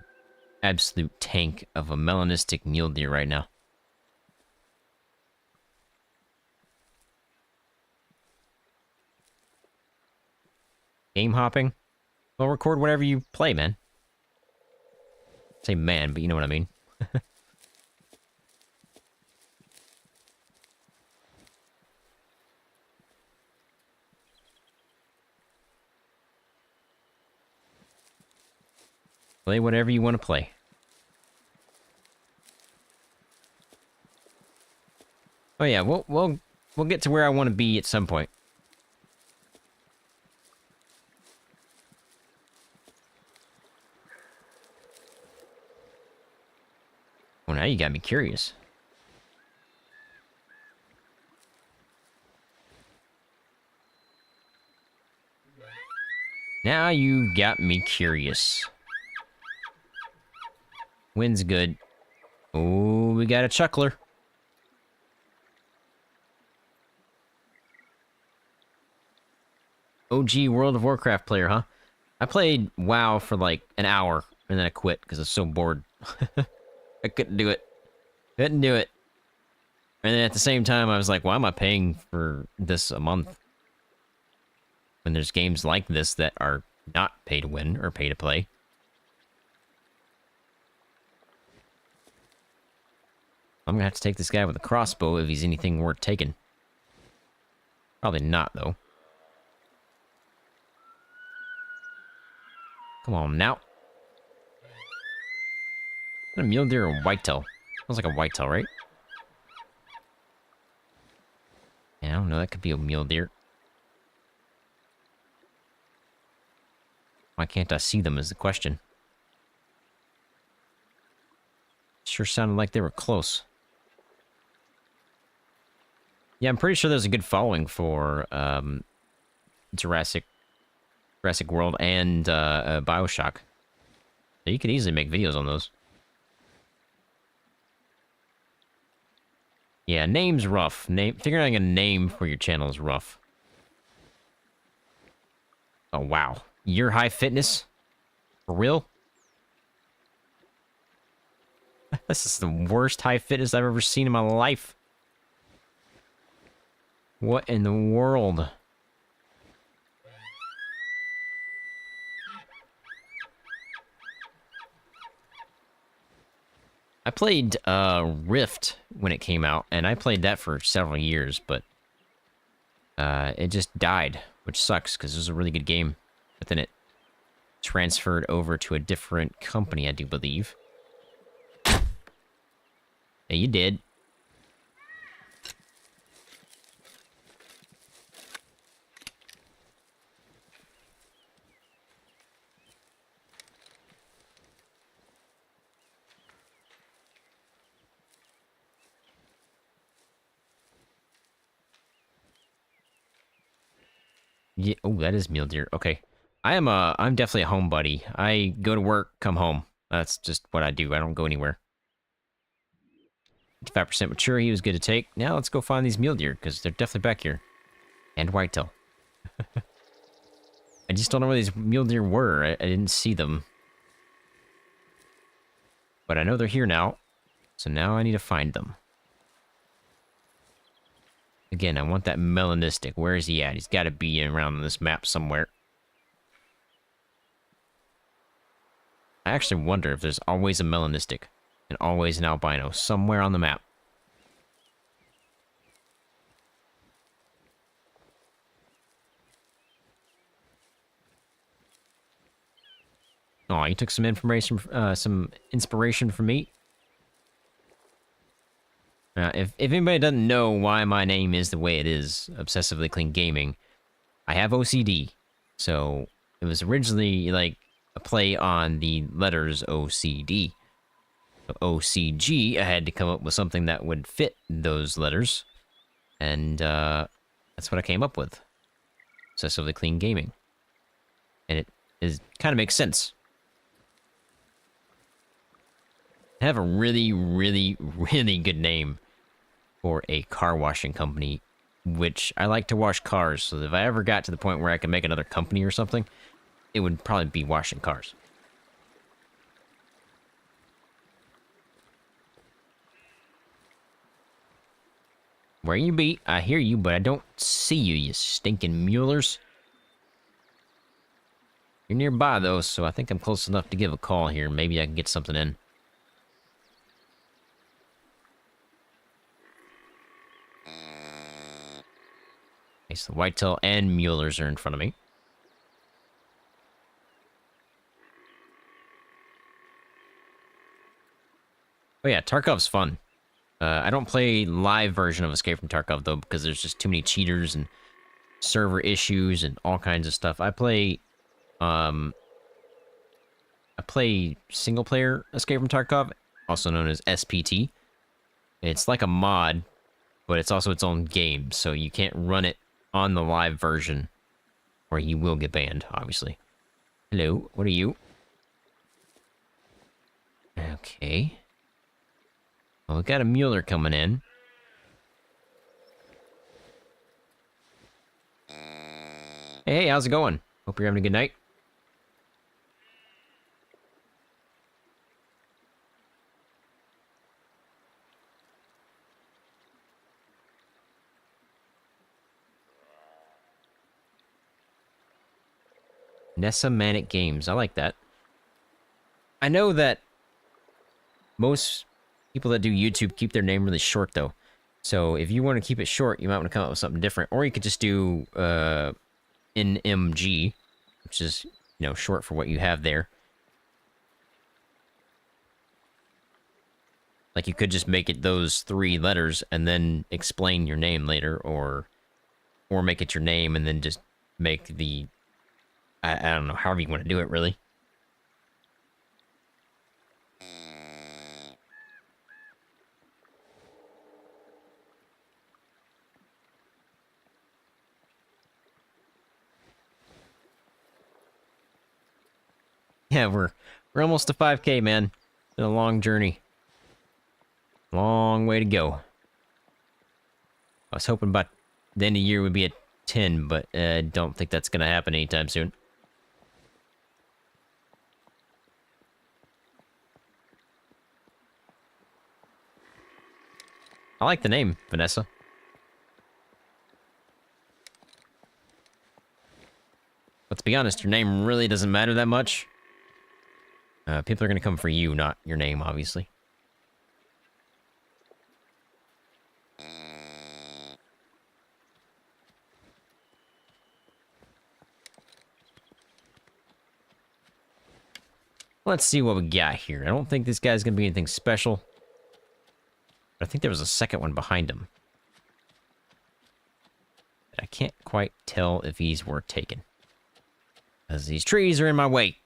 absolute tank of a melanistic mule deer right now. Game hopping? Well, record whatever you play, man. Say man, but you know what I mean. Play whatever you want to play. Oh yeah, we'll get to where I want to be at some point. Well, now you got me curious. Now you got me curious. Wind's good. Oh, we got a chuckler. OG World of Warcraft player, huh? I played WoW for like an hour, and then I quit because I was so bored. I couldn't do it. Couldn't do it. And then at the same time, I was like, why am I paying for this a month? When there's games like this that are not pay to win or pay to play. I'm gonna have to take this guy with a crossbow if he's anything worth taking. Probably not, though. Come on, now. Is that a mule deer or a whitetail? Sounds like a whitetail, right? Yeah, I don't know. That could be a mule deer. Why can't I see them is the question. Sure sounded like they were close. Yeah, I'm pretty sure there's a good following for Jurassic World and Bioshock. So you could easily make videos on those. Yeah, name's rough. Figuring out a name for your channel is rough. Oh, wow. You're high fitness? For real? This is the worst high fitness I've ever seen in my life. What in the world? I played Rift when it came out, and I played that for several years, but it just died, which sucks, because it was a really good game. But then it transferred over to a different company, I do believe. Yeah, you did. Yeah, oh, that is mule deer. Okay. I'm definitely a home buddy. I go to work, come home. That's just what I do. I don't go anywhere. 55% mature, he was good to take. Now let's go find these mule deer, because they're definitely back here. And whitetail. I just don't know where these mule deer were. I didn't see them. But I know they're here now. So now I need to find them. Again, I want that melanistic. Where is he at? He's got to be around this map somewhere. I actually wonder if there's always a melanistic and always an albino somewhere on the map. Oh, you took some information, some inspiration from me. If anybody doesn't know why my name is the way it is, Obsessively Clean Gaming, I have OCD. So it was originally like a play on the letters OCD. So OCG, I had to come up with something that would fit those letters. And that's what I came up with. Obsessively Clean Gaming. And it kind of makes sense. I have a really, really, really good name for a car washing company, which I like to wash cars, so if I ever got to the point where I could make another company or something, it would probably be washing cars. Where you be? I hear you, but I don't see you, you stinking mulers. You're nearby, though, so I think I'm close enough to give a call here. Maybe I can get something in. Okay, so the whitetail and mulers are in front of me. Oh yeah, Tarkov's fun. I don't play live version of Escape from Tarkov, though, because there's just too many cheaters and server issues and all kinds of stuff. I play single-player Escape from Tarkov, also known as SPT. It's like a mod, but it's also its own game, so you can't run it on the live version, or you will get banned, obviously. Hello, what are you? Okay. Well, we got a Mueller coming in. Hey, how's it going? Hope you're having a good night. Nessa Manic Games. I like that. I know that most people that do YouTube keep their name really short, though. So if you want to keep it short, you might want to come up with something different. Or you could just do NMG, which is, you know, short for what you have there. Like, you could just make it those 3 letters and then explain your name later, or make it your name and then just make the... I don't know, however you want to do it, really. Yeah, we're almost to 5K, man. It's been a long journey. Long way to go. I was hoping by the end of the year we'd be at 10, but I don't think that's going to happen anytime soon. I like the name, Vanessa. But to be honest, your name really doesn't matter that much. People are going to come for you, not your name, obviously. Let's see what we got here. I don't think this guy's going to be anything special. But I think there was a second one behind him. I can't quite tell if he's worth taking. Because these trees are in my way.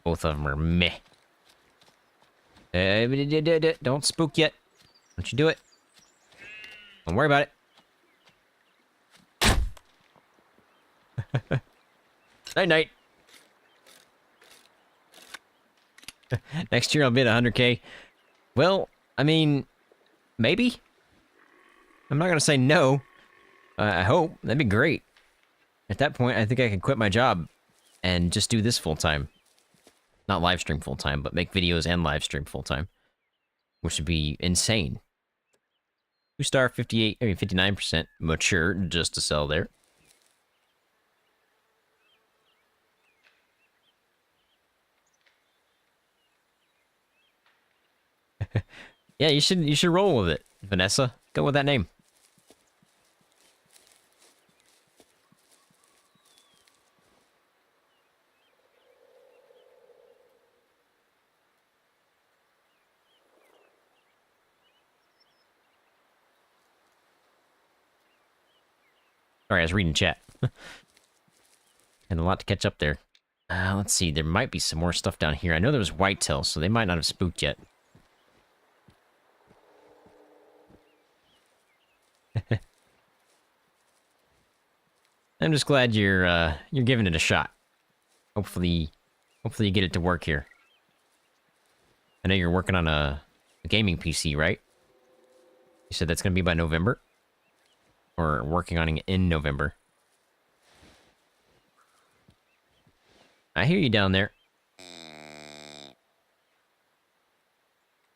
Both of them are meh. Don't spook yet. Don't you do it. Don't worry about it. Night-night. Next year I'll be at 100K. Well, I mean, maybe. I'm not going to say no. I hope. That'd be great. At that point, I think I could quit my job and just do this full-time. Not live stream full-time, but make videos and live stream full-time. Which would be insane. 2-star, 59% mature, just to sell there. Yeah, you should roll with it, Vanessa. Go with that name. Sorry, I was reading chat. And a lot to catch up there. Let's see, there might be some more stuff down here. I know there was whitetail, so they might not have spooked yet. I'm just glad you're giving it a shot. Hopefully you get it to work here. I know you're working on a gaming PC, right? You said that's gonna be by November? Or working on it in November. I hear you down there.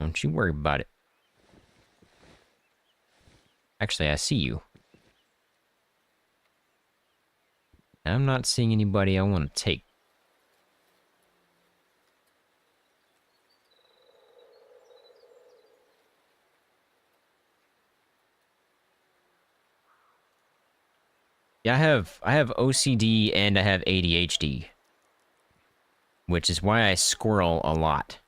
Don't you worry about it. Actually, I see you. I'm not seeing anybody I want to take. Yeah, I have OCD and I have ADHD. Which is why I squirrel a lot.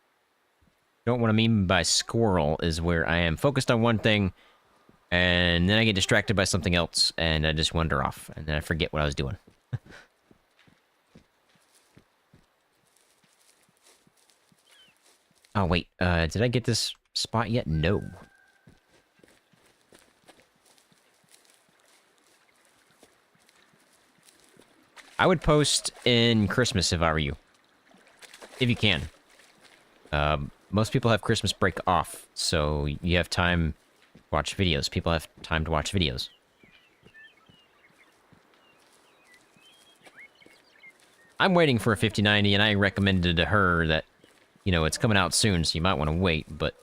What I mean by squirrel is where I am focused on one thing, and then I get distracted by something else, and I just wander off, and then I forget what I was doing. Oh, wait, did I get this spot yet? No. I would post in Christmas if I were you. If you can. Most people have Christmas break off, so you have time to watch videos. People have time to watch videos. I'm waiting for a 5090, and I recommended to her that, you know, it's coming out soon, so you might want to wait, but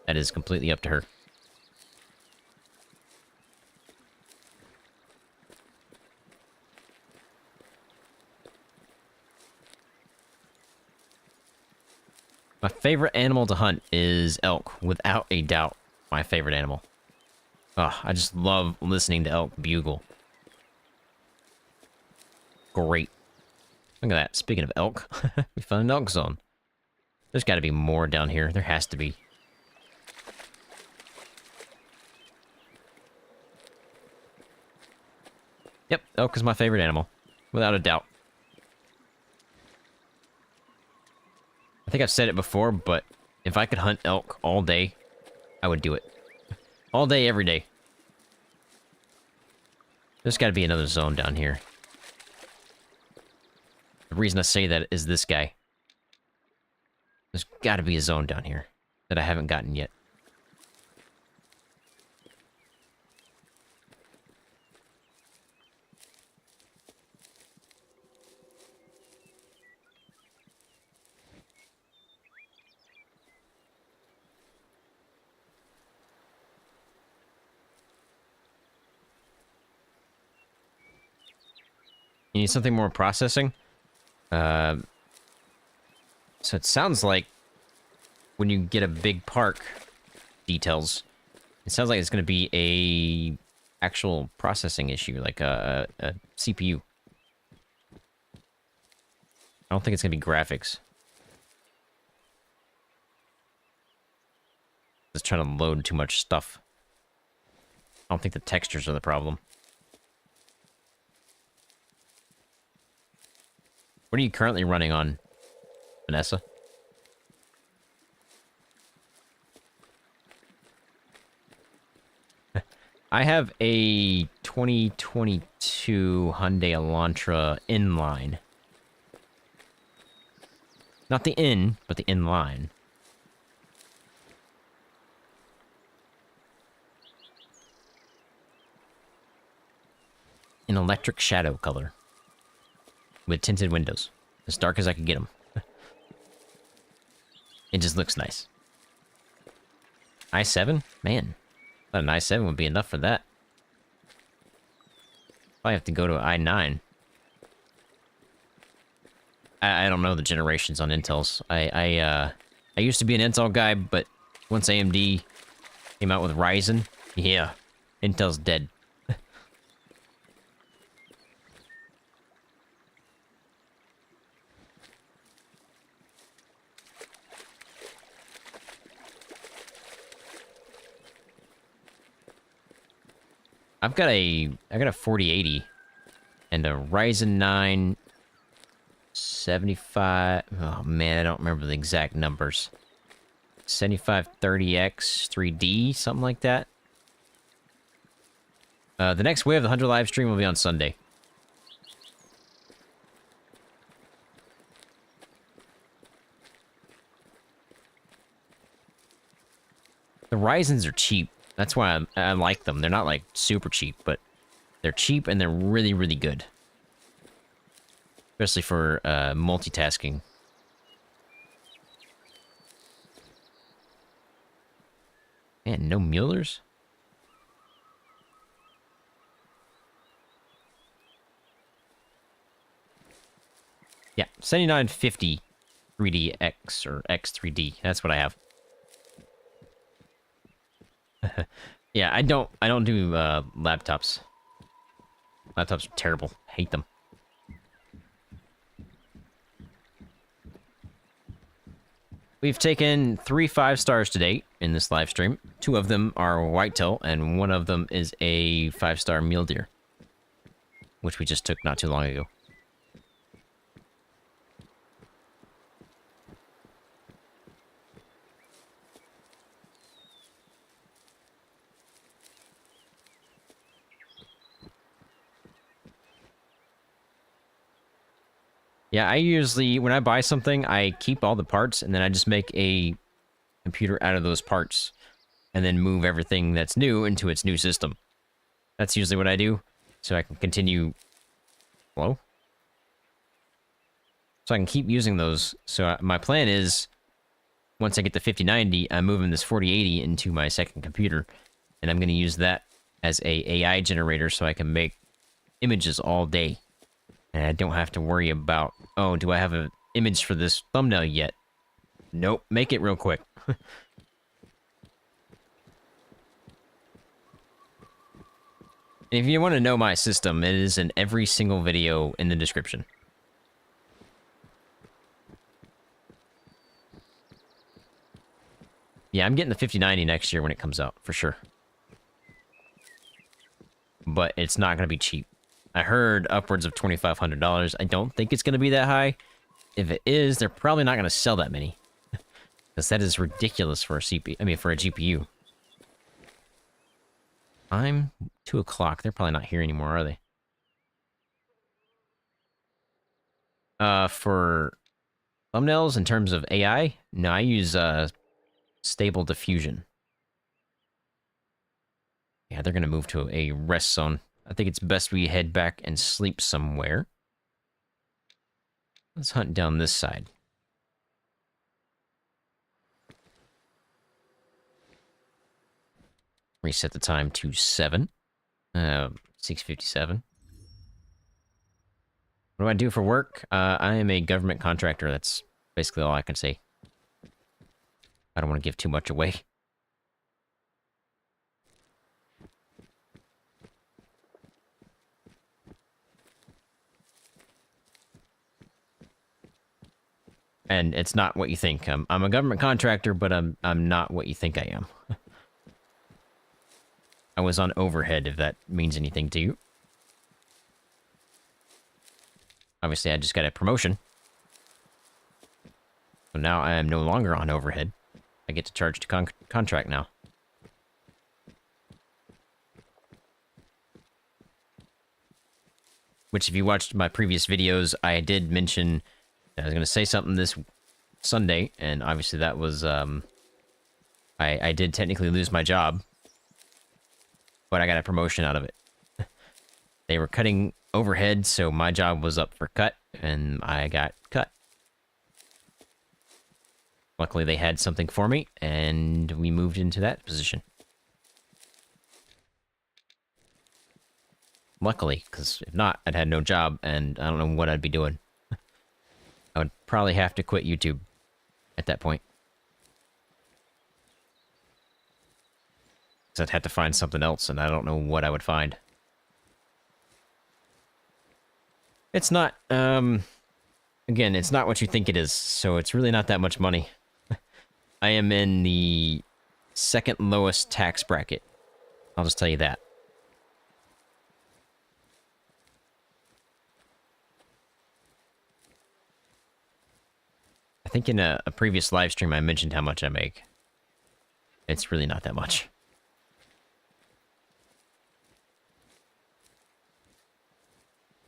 that is completely up to her. My favorite animal to hunt is elk, without a doubt. My favorite animal. Oh, I just love listening to elk bugle. Great. Look at that. Speaking of elk, we found an elk zone. There's got to be more down here. There has to be. Yep, elk is my favorite animal. Without a doubt. I think I've said it before, but if I could hunt elk all day, I would do it. All day, every day. There's got to be another zone down here. The reason I say that is this guy. There's got to be a zone down here that I haven't gotten yet. You need something more processing? So it sounds like when you get a big park details, it sounds like it's going to be a actual processing issue, like a CPU. I don't think it's going to be graphics. It's trying to load too much stuff. I don't think the textures are the problem. What are you currently running on, Vanessa? I have a 2022 Hyundai Elantra inline. Not the in, but the inline. An electric shadow color. With tinted windows. As dark as I could get them. It just looks nice. i7? Man. I thought an i7 would be enough for that. Probably have to go to an i9. I don't know the generations on Intels. I used to be an Intel guy, but once AMD came out with Ryzen, yeah, Intel's dead. I got a 4080 and a Ryzen 9 75. Oh man, I don't remember the exact numbers. 7530X 3D, something like that. The next wave of the 100 live stream will be on Sunday. The Ryzens are cheap. That's why I like them. They're not like super cheap, but they're cheap and they're really, really good. Especially for multitasking. Man, no mulers? Yeah, 7950 3DX or X3D. That's what I have. Yeah, I don't do laptops. Laptops are terrible. Hate them. We've taken 3 5-stars to date in this live stream. 2 of them are whitetail, and 1 of them is a 5-star mule deer, which we just took not too long ago. Yeah, I usually, when I buy something, I keep all the parts, and then I just make a computer out of those parts, and then move everything that's new into its new system. That's usually what I do, so I can continue... Hello? So I can keep using those. So my plan is, once I get the 5090, I'm moving this 4080 into my second computer, and I'm going to use that as a AI generator so I can make images all day. And I don't have to worry about, oh, do I have an image for this thumbnail yet? Nope, make it real quick. If you want to know my system, it is in every single video in the description. Yeah, I'm getting the 5090 next year when it comes out, for sure. But it's not going to be cheap. I heard upwards of $2,500. I don't think it's going to be that high. If it is, they're probably not going to sell that many. Because that is ridiculous for a CPU. I mean, for a GPU. I'm 2 o'clock. They're probably not here anymore, are they? For thumbnails, in terms of AI, no, I use Stable Diffusion. Yeah, they're going to move to a rest zone. I think it's best we head back and sleep somewhere. Let's hunt down this side. Reset the time to 7. 6:57. What do I do for work? I am a government contractor. That's basically all I can say. I don't want to give too much away. And it's not what you think. I'm a government contractor, but I'm not what you think I am. I was on overhead, if that means anything to you. Obviously, I just got a promotion. So now I am no longer on overhead. I get to charge to contract now. Which, if you watched my previous videos, I did mention I was going to say something this Sunday, and obviously that was, I did technically lose my job, but I got a promotion out of it. They were cutting overhead, so my job was up for cut, and I got cut. Luckily, they had something for me, and we moved into that position. Luckily, because if not, I'd had no job, and I don't know what I'd be doing. I would probably have to quit YouTube at that point. Because I'd have to find something else, and I don't know what I would find. It's not, again, it's not what you think it is, so it's really not that much money. I am in the second lowest tax bracket. I'll just tell you that. I think in a previous live stream I mentioned how much I make. It's really not that much.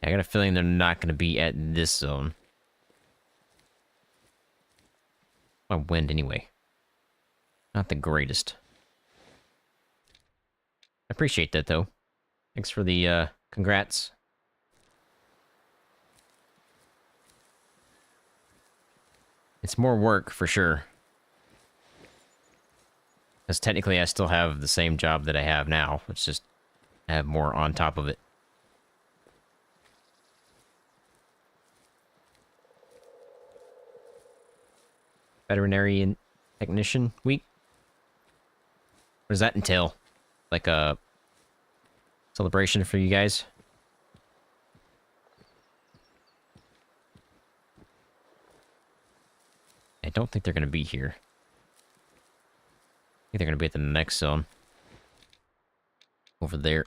I got a feeling they're not going to be at this zone. My wind, anyway. Not the greatest. appreciate that, though. Thanks for the, congrats. It's more work, for sure. Because technically I still have the same job that I have now. It's just, I have more on top of it. Veterinary Technician Week? What does that entail? Like a celebration for you guys? I don't think they're going to be here. I think they're going to be at the next zone. Over there.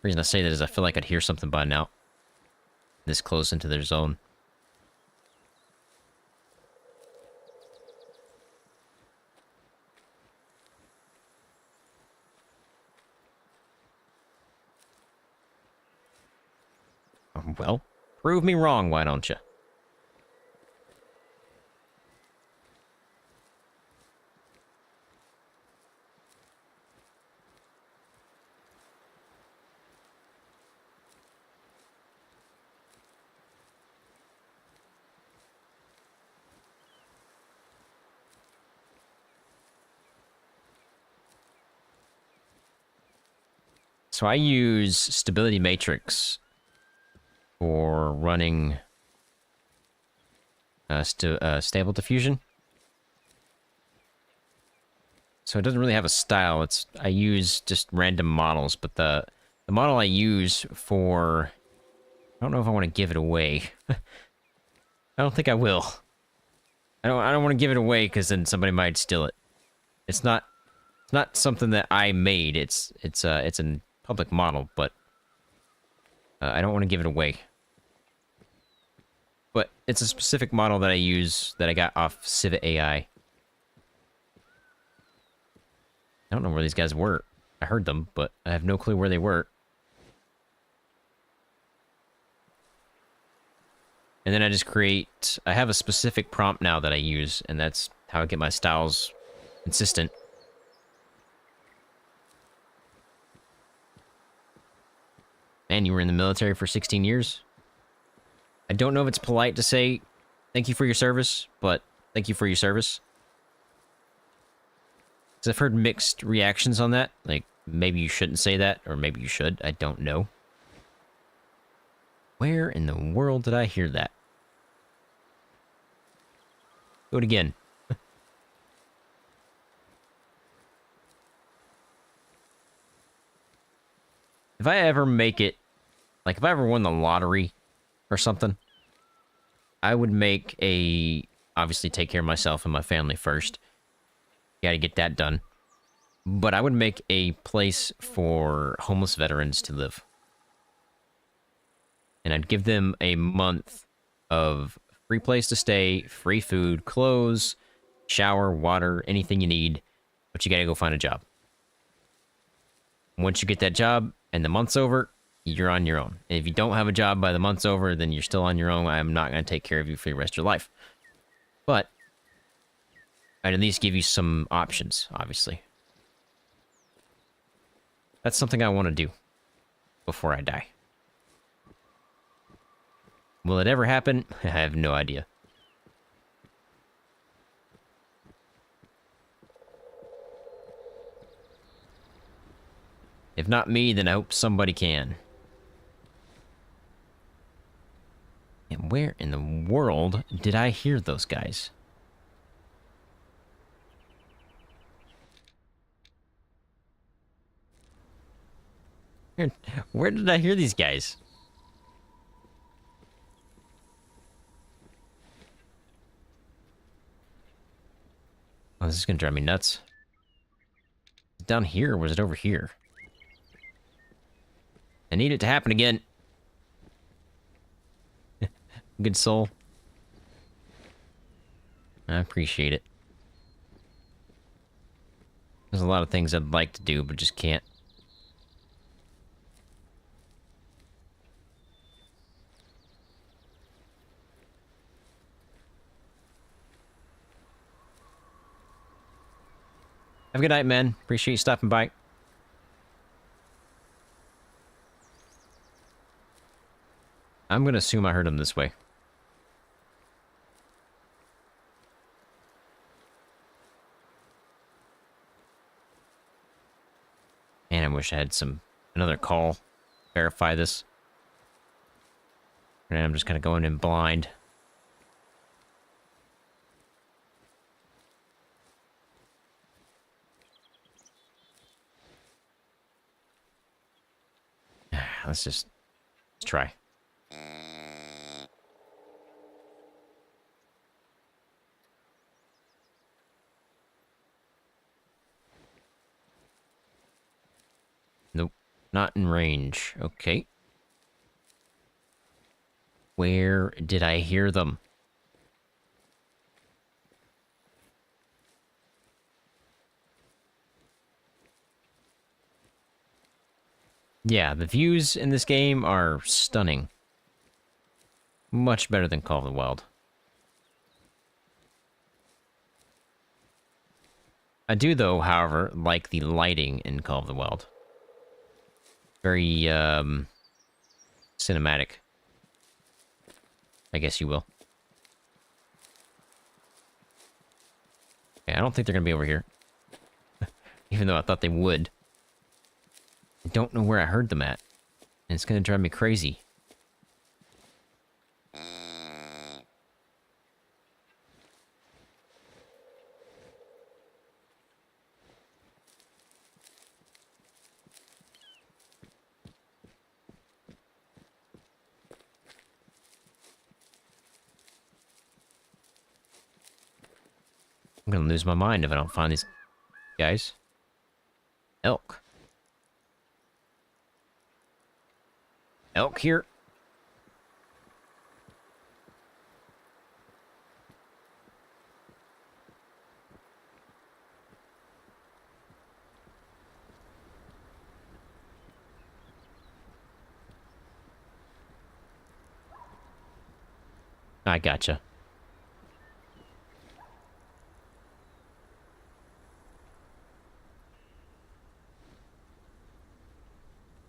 The reason I say that is I feel like I'd hear something by now. This close into their zone. Well, prove me wrong, why don't you? So I use Stability Matrix for running Stable Diffusion. So it doesn't really have a style. I use just random models, but the model I use for, I don't know if I want to give it away. I don't think I will. I don't want to give it away because then somebody might steal it. It's not something that I made. It's a public model, but I don't want to give it away. But it's a specific model that I use that I got off Civet AI. I don't know where these guys were. I heard them, but I have no clue where they were. And then I just create... I have a specific prompt now that I use, and that's how I get my styles consistent. Man, you were in the military for 16 years? I don't know if it's polite to say thank you for your service, but thank you for your service. Because I've heard mixed reactions on that. Like, maybe you shouldn't say that, or maybe you should. I don't know. Where in the world did I hear that? Do it again. If I ever make it, like if I ever won the lottery or something, I would make obviously take care of myself and my family first. Gotta get that done. But I would make a place for homeless veterans to live. And I'd give them a month of free place to stay, free food, clothes, shower, water, anything you need, but you gotta go find a job. Once you get that job and the month's over, you're on your own. And if you don't have a job by the month's over, then you're still on your own. I'm not going to take care of you for the rest of your life. But I'd at least give you some options, obviously. That's something I want to do before I die. Will it ever happen? I have no idea. If not me, then I hope somebody can. And where in the world did I hear those guys? Where did I hear these guys? Oh, this is gonna drive me nuts. Is it down here or was it over here? I need it to happen again. Good soul. I appreciate it. There's a lot of things I'd like to do, but just can't. Have a good night, man. Appreciate you stopping by. I'm gonna assume I heard him this way. Man, I wish I had another call. Verify this. And I'm just kind of going in blind. Let's try. Nope, not in range. Okay. Where did I hear them? Yeah, the views in this game are stunning. Much better than Call of the Wild. I do, though, however, like the lighting in Call of the Wild. Very, cinematic. I guess you will. Okay, I don't think they're gonna be over here. Even though I thought they would. I don't know where I heard them at. And it's gonna drive me crazy. I'm gonna lose my mind if I don't find these guys. Elk. Elk here. I gotcha.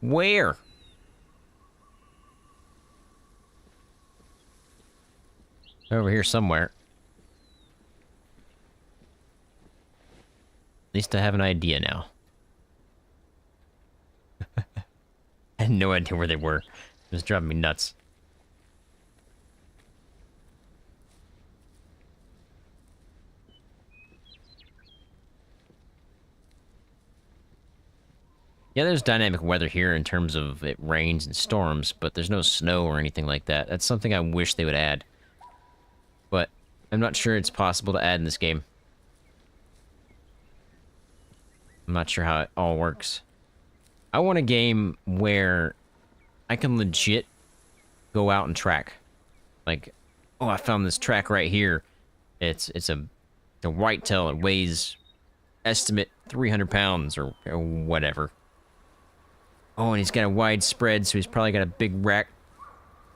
Where? Over here somewhere. At least I have an idea now. I had no idea where they were. It was driving me nuts. Yeah, there's dynamic weather here in terms of it rains and storms, but there's no snow or anything like that. That's something I wish they would add. But I'm not sure it's possible to add in this game. I'm not sure how it all works. I want a game where I can legit go out and track. Like, oh, I found this track right here. It's a whitetail. It weighs, estimate, 300 pounds or whatever. Oh, and he's got a wide spread, so he's probably got a big rack.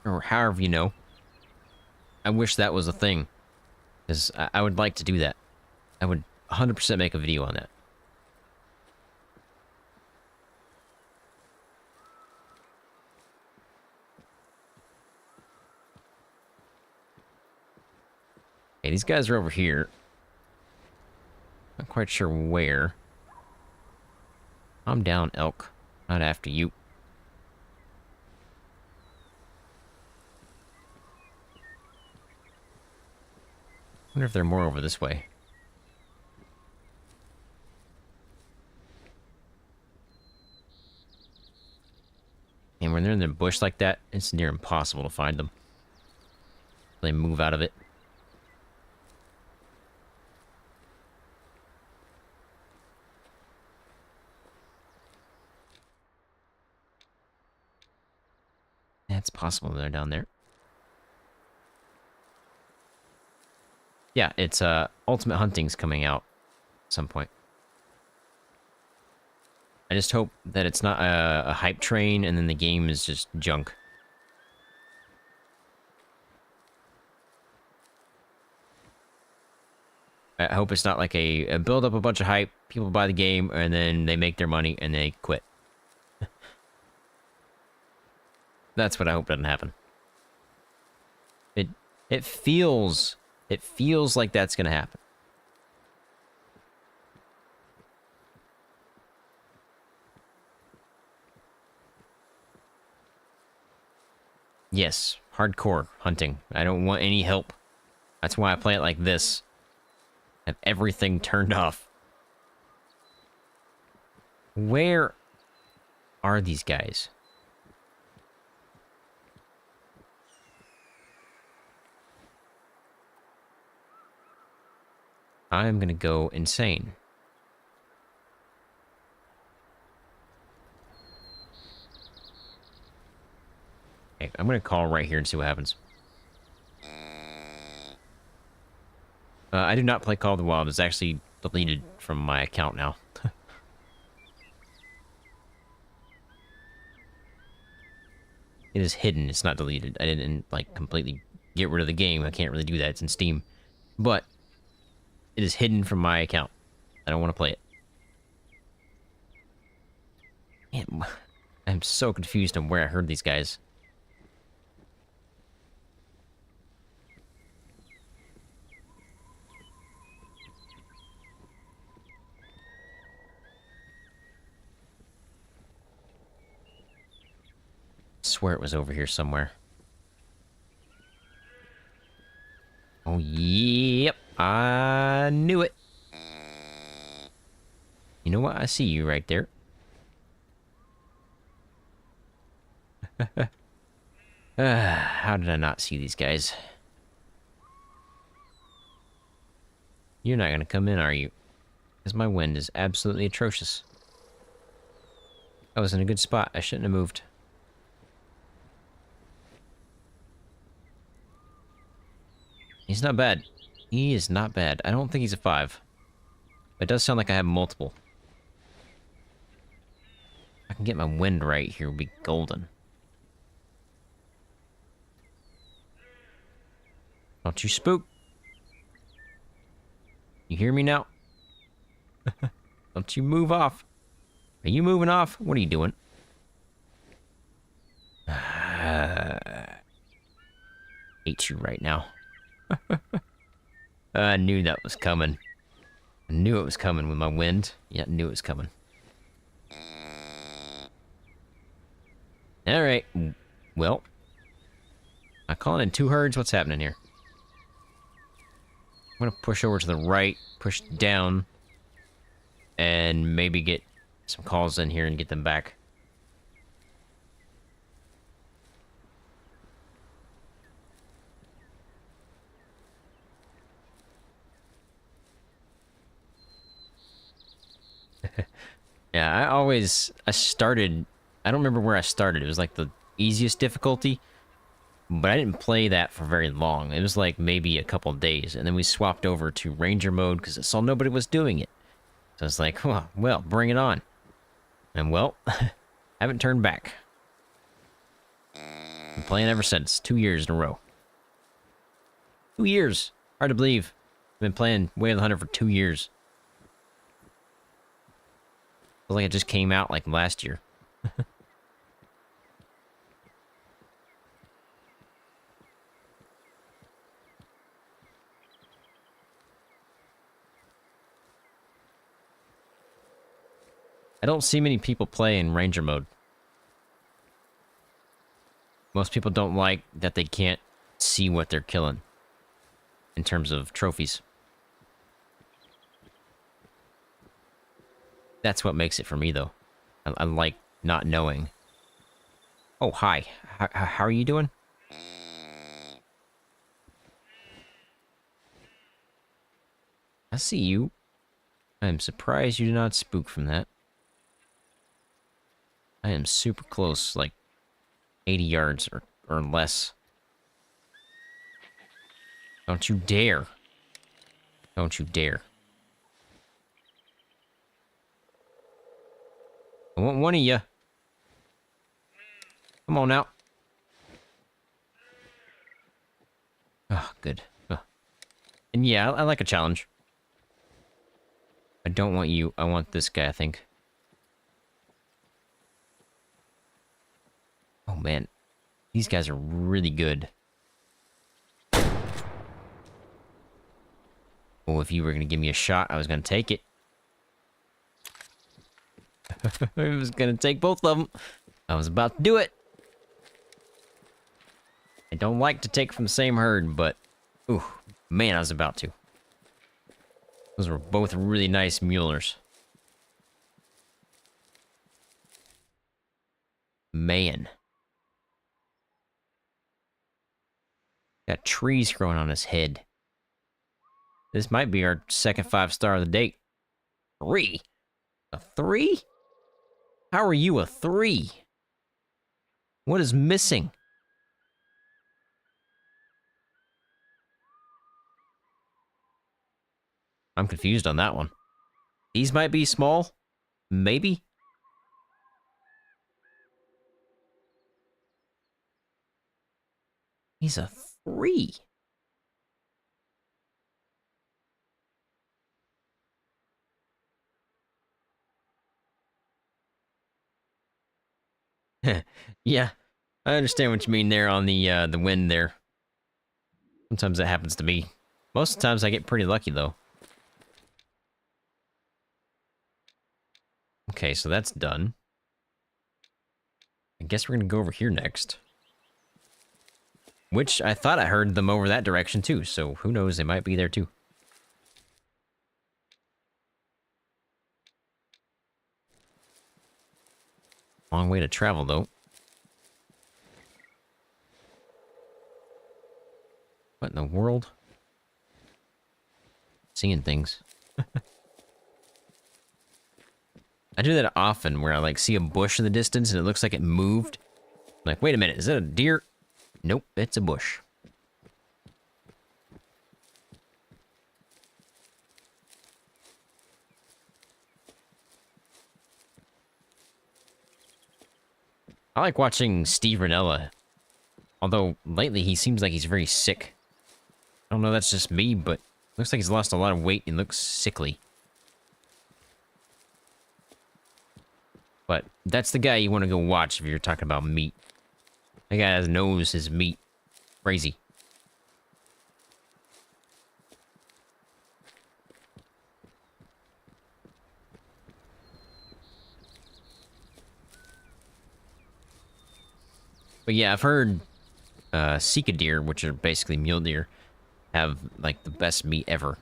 Or however you know. I wish that was a thing. Because I would like to do that. I would 100% make a video on that. Okay, these guys are over here. Not quite sure where. I'm down, elk. Not after you. Wonder if there are more over this way. And when they're in the bush like that, it's near impossible to find them. They move out of it. Yeah, it's possible they're down there. Yeah, it's Ultimate Hunting's coming out at some point. I just hope that it's not a hype train and then the game is just junk. I hope it's not like a build up a bunch of hype, people buy the game, and then they make their money and they quit. That's what I hope doesn't happen. It feels like that's gonna happen. Yes, hardcore hunting. I don't want any help. That's why I play it like this. Have everything turned off. Where are these guys? I'm gonna go insane. Okay, I'm gonna call right here and see what happens. I do not play Call of the Wild. It's actually deleted from my account now. It is hidden. It's not deleted. I didn't, like, completely get rid of the game. I can't really do that. It's in Steam. But it is hidden from my account. I don't want to play it. Man, I'm so confused on where I heard these guys. I swear it was over here somewhere. Oh, yep. I knew it. You know what? I see you right there. How did I not see these guys? You're not gonna come in, are you? Because my wind is absolutely atrocious. I was in a good spot. I shouldn't have moved. He's not bad. He is not bad. I don't think he's a 5. It does sound like I have multiple. If I can get my wind right here, it'll be golden. Don't you spook. You hear me now? Don't you move off. Are you moving off? What are you doing? Hate you right now. I knew that was coming. I knew it was coming with my wind. Yeah, I knew it was coming. Alright. Well. I'm calling in 2 herds. What's happening here? I'm gonna push over to the right, push down, and maybe get some calls in here and get them back. Yeah, I started, I don't remember where I started. It was like the easiest difficulty, but I didn't play that for very long. It was like maybe a couple of days, and then we swapped over to Ranger mode because I saw nobody was doing it. So I was like, well, bring it on. And well, haven't turned back. Been playing ever since, 2 years in a row. 2 years! Hard to believe. I've been playing Way of the Hunter for 2 years. Feels like it just came out like last year. I don't see many people play in Ranger mode. Most people don't like that they can't see what they're killing in terms of trophies. That's what makes it for me, though. I like not knowing. Oh, hi. How are you doing? I see you. I am surprised you did not spook from that. I am super close, like 80 yards or less. Don't you dare. Don't you dare. I want one of you. Come on now. Oh, good. Oh. And yeah, I like a challenge. don't want you. I want this guy, I think. Oh, man. These guys are really good. Oh, if you were going to give me a shot, I was going to take it. I was going to take both of them. I was about to do it. I don't like to take from the same herd, but... Ooh, man, I was about to. Those were both really nice mulers. Man. Got trees growing on his head. This might be our second 5-star of the date. 3? A 3? How are you a 3? What is missing? I'm confused on that one. These might be small. Maybe. He's a 3. Yeah, I understand what you mean there on the wind there. Sometimes that happens to me. Most of the times I get pretty lucky though. Okay, so that's done. I guess we're gonna go over here next. Which I thought I heard them over that direction too, so who knows, they might be there too. Long way to travel though. What in the world? Seeing things. I do that often, where I, like, see a bush in the distance and it looks like it moved. I'm like, wait a minute, is that a deer? Nope, it's a bush. I like watching Steve Ranella. Although, lately he seems like he's very sick. I don't know if that's just me, but looks like he's lost a lot of weight and looks sickly. But that's the guy you want to go watch if you're talking about meat. That guy knows his meat. Crazy. But yeah, I've heard Sika deer, which are basically mule deer, have like the best meat ever.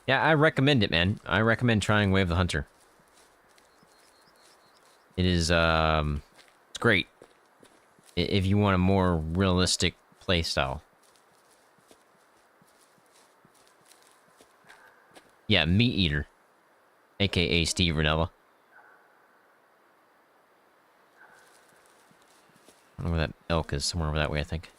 Yeah, I recommend it, man. I recommend trying Way of the Hunter. It is, it's great. If you want a more realistic playstyle. Yeah, Meat Eater. AKA Steve Ranella. I don't know where that elk is. Somewhere over that way, I think.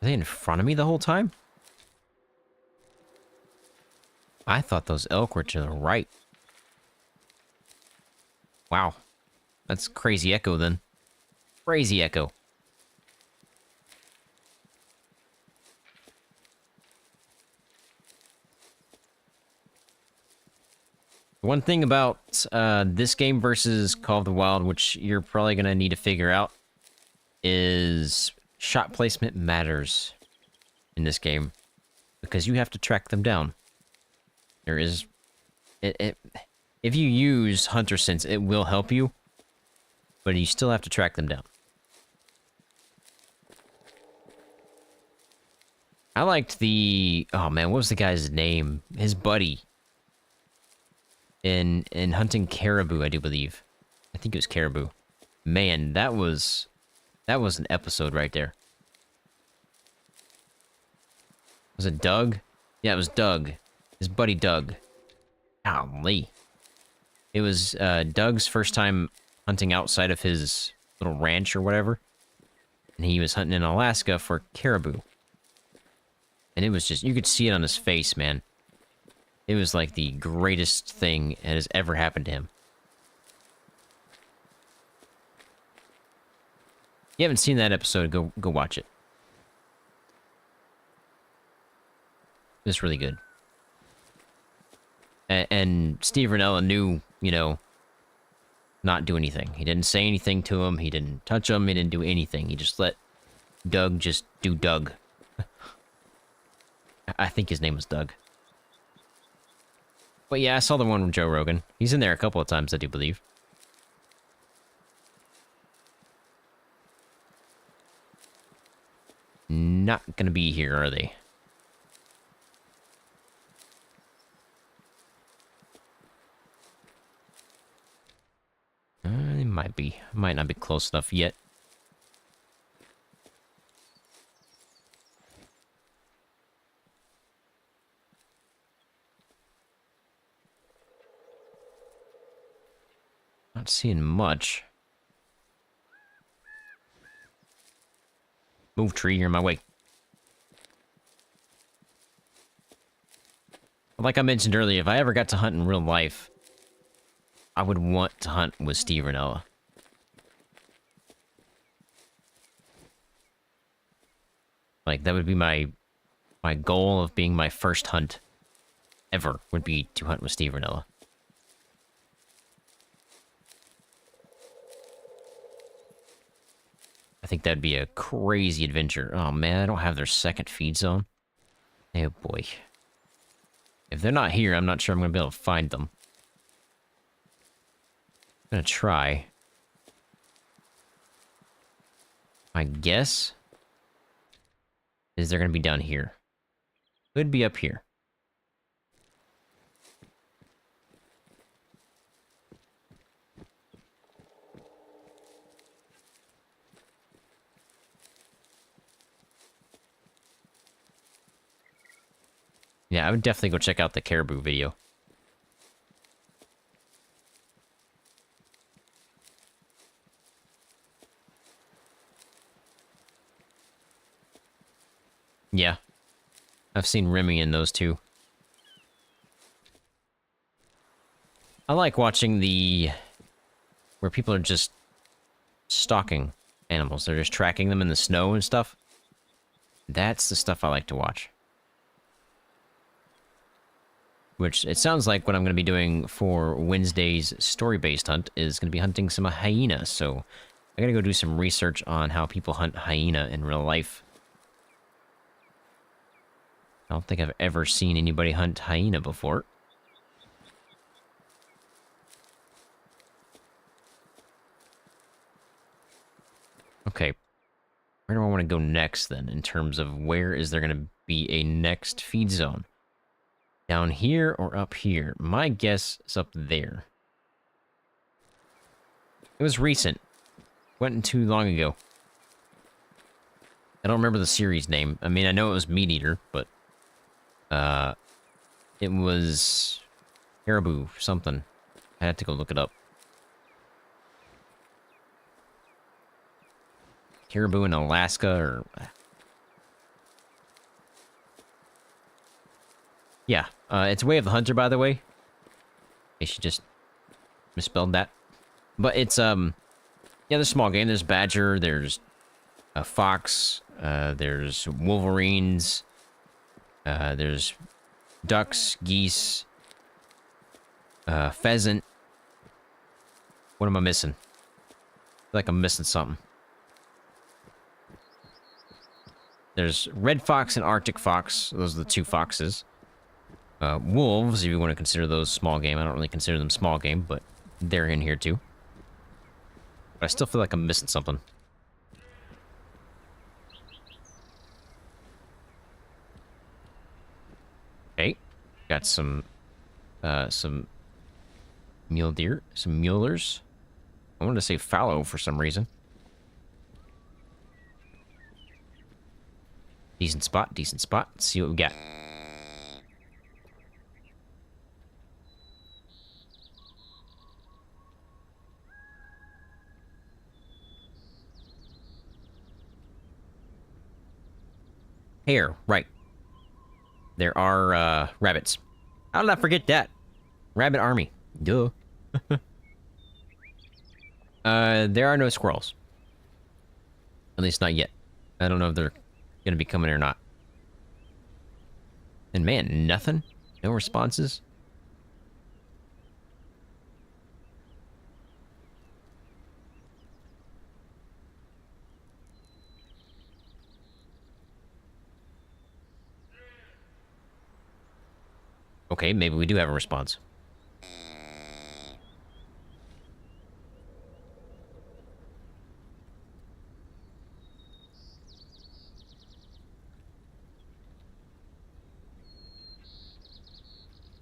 Are they in front of me the whole time? I thought those elk were to the right. Wow. That's crazy echo then. Crazy echo. One thing about this game versus Call of the Wild, which you're probably going to need to figure out, is shot placement matters in this game. Because you have to track them down. There is... if you use Hunter Sense, it will help you. But you still have to track them down. I liked the... Oh man, what was the guy's name? His buddy. In hunting caribou, I do believe. I think it was caribou. Man, that was an episode right there. Was it Doug? Yeah, it was Doug. His buddy Doug. Golly. It was Doug's first time hunting outside of his little ranch or whatever. And he was hunting in Alaska for caribou. And it was just, you could see it on his face, man. It was like the greatest thing that has ever happened to him. If you haven't seen that episode, go watch it. It's really good. And Steve Ranella knew, you know, not do anything. He didn't say anything to him. He didn't touch him. He didn't do anything. He just let Doug just do Doug. I think his name was Doug. But yeah, I saw the one with Joe Rogan. He's in there a couple of times, I do believe. Not gonna be here, are they? They might be. Might not be close enough yet. Not seeing much. Move, tree, you're in my way. Like I mentioned earlier, if I ever got to hunt in real life, I would want to hunt with Steve Ranella. Like, that would be my goal of being my first hunt ever, would be to hunt with Steve Ranella. I think that'd be a crazy adventure. Oh man, I don't have their second feed zone. Oh boy. If they're not here, I'm not sure I'm gonna be able to find them. I'm gonna try. My guess is they're gonna be down here. Could be up here. Yeah, I would definitely go check out the caribou video. Yeah. I've seen Remy in those too. I like watching where people are just stalking animals. They're just tracking them in the snow and stuff. That's the stuff I like to watch. Which, it sounds like what I'm going to be doing for Wednesday's story-based hunt is going to be hunting some hyena, so I gotta go do some research on how people hunt hyena in real life. I don't think I've ever seen anybody hunt hyena before. Okay, where do I want to go next, then, in terms of where is there going to be a next feed zone? Down here or up here? My guess is up there. It was recent. Wasn't too long ago. I don't remember the series name. I mean, I know it was Meat Eater, but... it was... Caribou, something. I had to go look it up. Caribou in Alaska, or... Yeah, it's Way of the Hunter, by the way. In case you just misspelled that. But it's, yeah, there's small game. There's badger, there's a fox, there's wolverines, there's ducks, geese, pheasant. What am I missing? I feel like I'm missing something. There's red fox and Arctic fox. Those are the two foxes. Wolves, if you want to consider those small game. I don't really consider them small game, but they're in here too. But I still feel like I'm missing something. Okay. Got some mule deer, some mulers. I wanted to say fallow for some reason. Decent spot, decent spot. Let's see what we got. Hare, right. There are, rabbits. How did I forget that? Rabbit army. Duh. There are no squirrels. At least not yet. I don't know if they're gonna be coming or not. And man, nothing? No responses? Okay, maybe we do have a response.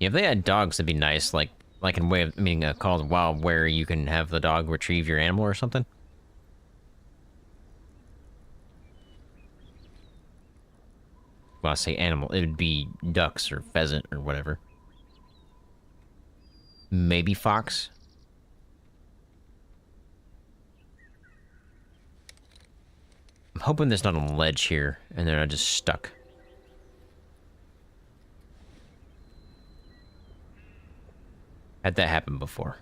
Yeah, if they had dogs, that'd be nice. Like in way of, I mean, called Wild, where you can have the dog retrieve your animal or something. Well, I say animal, it would be ducks or pheasant or whatever. Maybe fox. I'm hoping there's not a ledge here, and then I'm just stuck. Had that happen before.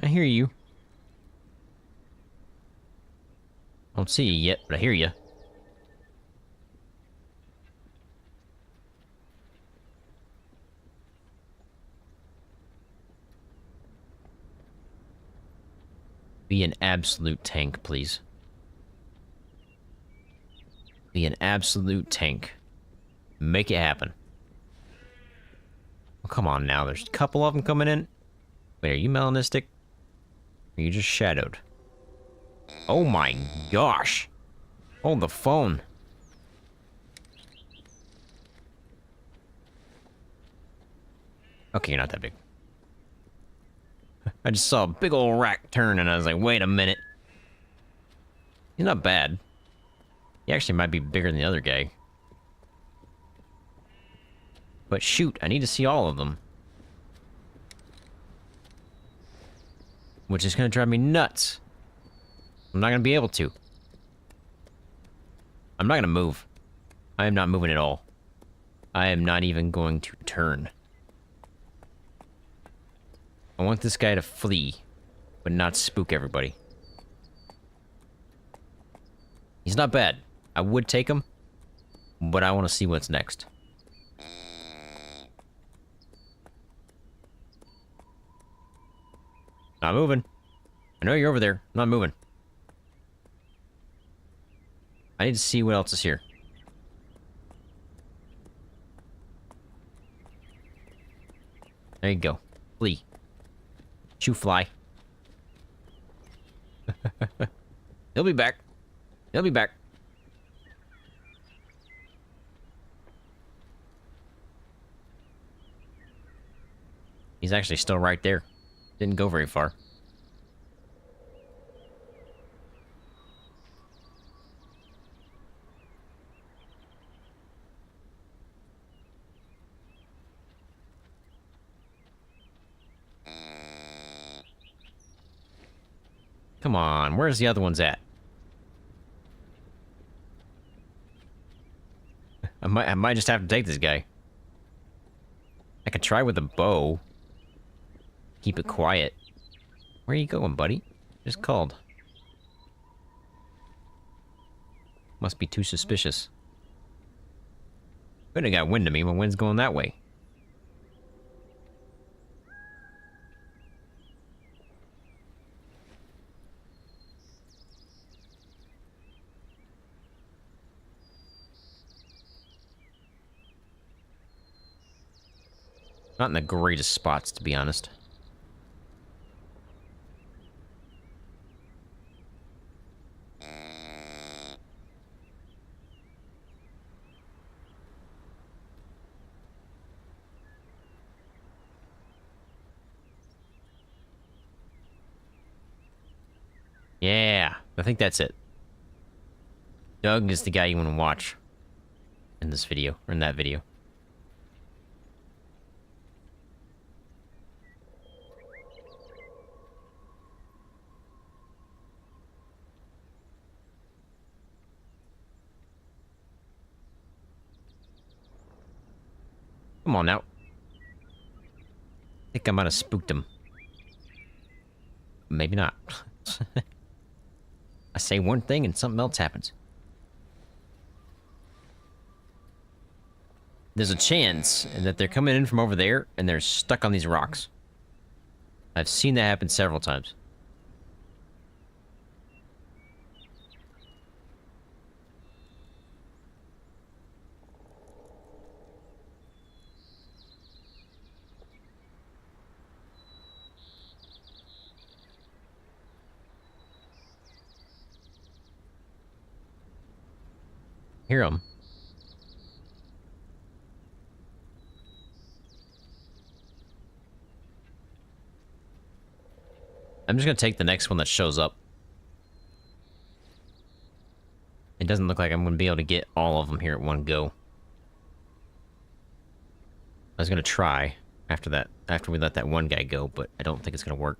I hear you. I don't see you yet, but I hear you. Be an absolute tank, please. Be an absolute tank. Make it happen. Oh, come on now, there's a couple of them coming in. Wait, are you melanistic? Or are you just shadowed? Oh my gosh! Hold the phone. Okay, you're not that big. I just saw a big old rack turn and I was like, wait a minute. He's not bad. He actually might be bigger than the other guy. But shoot, I need to see all of them. Which is gonna drive me nuts. I'm not gonna be able to. I'm not gonna move. I am not moving at all. I am not even going to turn. I want this guy to flee, but not spook everybody. He's not bad. I would take him, but I want to see what's next. Not moving. I know you're over there. I'm not moving. I need to see what else is here. There you go. Flee. Shoo fly. He'll be back. He'll be back. He's actually still right there. Didn't go very far. Come on, where's the other ones at? I might just have to take this guy. I could try with a bow. Keep it quiet. Where are you going, buddy? Just called. Must be too suspicious. Could have got wind of me when wind's going that way. Not in the greatest spots, to be honest. Yeah, I think that's it. Doug is the guy you want to watch in this video, or in that video. Come on now. I think I might have spooked him. Maybe not. I say one thing and something else happens. There's a chance that they're coming in from over there and they're stuck on these rocks. I've seen that happen several times. Hear them. I'm just gonna take the next one that shows up. It doesn't look like I'm gonna be able to get all of them here at one go. I was gonna try after that, after we let that one guy go, but I don't think it's gonna work.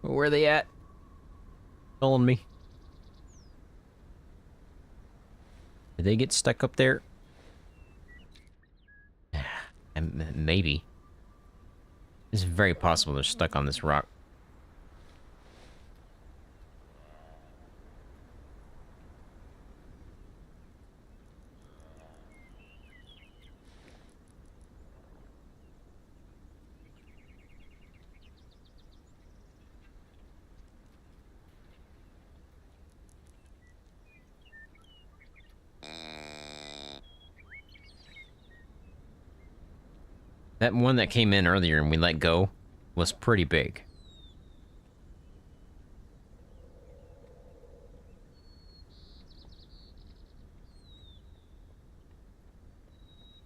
Where are they at? Calling me. Did they get stuck up there? Maybe. It's very possible they're stuck on this rock. That one that came in earlier and we let go was pretty big.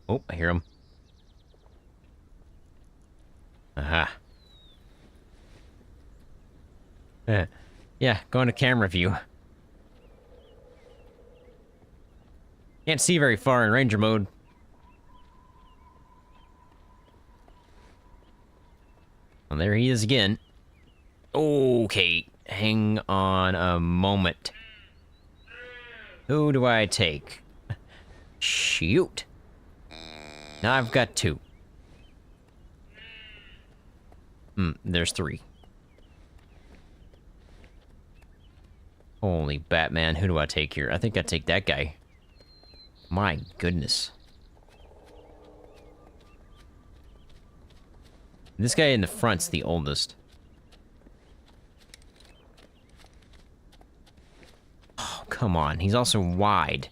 Oh, I hear him. Aha. Yeah, go into camera view. Can't see very far in ranger mode. Well, there he is again. Okay, hang on a moment. Who do I take? Shoot. Now I've got two. There's three. Holy Batman, who do I take here? I think I take that guy. My goodness. This guy in the front's the oldest. Oh, come on. He's also wide.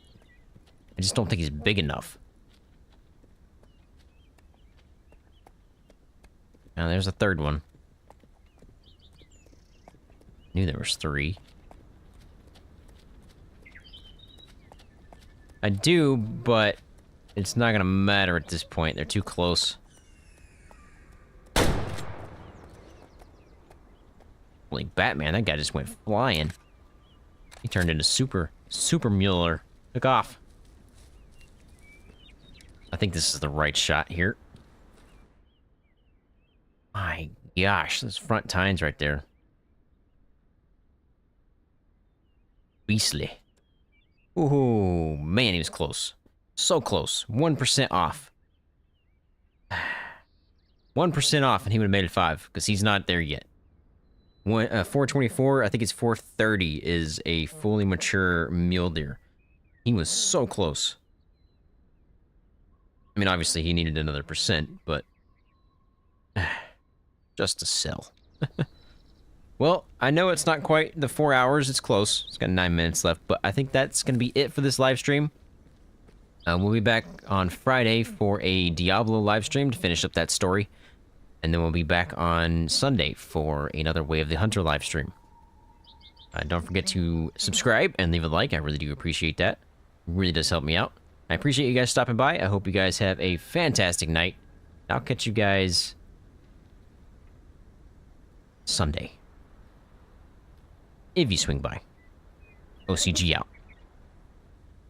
I just don't think he's big enough. Now there's a third one. Knew there was three. I do, but it's not gonna matter at this point. They're too close. Holy Batman, that guy just went flying. He turned into Super Mueller. Took off. I think this is the right shot here. My gosh, those front tines right there. Beastly. Ooh, man, he was close. So close. 1% off. 1% off and he would have made it 5, because he's not there yet. 424, I think it's 430 is a fully mature mule deer. He was so close. I mean, obviously he needed another percent, but just to sell. Well, I know it's not quite the 4 hours. It's close. It's got 9 minutes left, but I think that's going to be it for this live stream. We'll be back on Friday for a Diablo live stream to finish up that story. And then we'll be back on Sunday for another Way of the Hunter live stream. Don't forget to subscribe and leave a like. I really do appreciate that. It really does help me out. I appreciate you guys stopping by. I hope you guys have a fantastic night. I'll catch you guys Sunday, if you swing by. OCG out.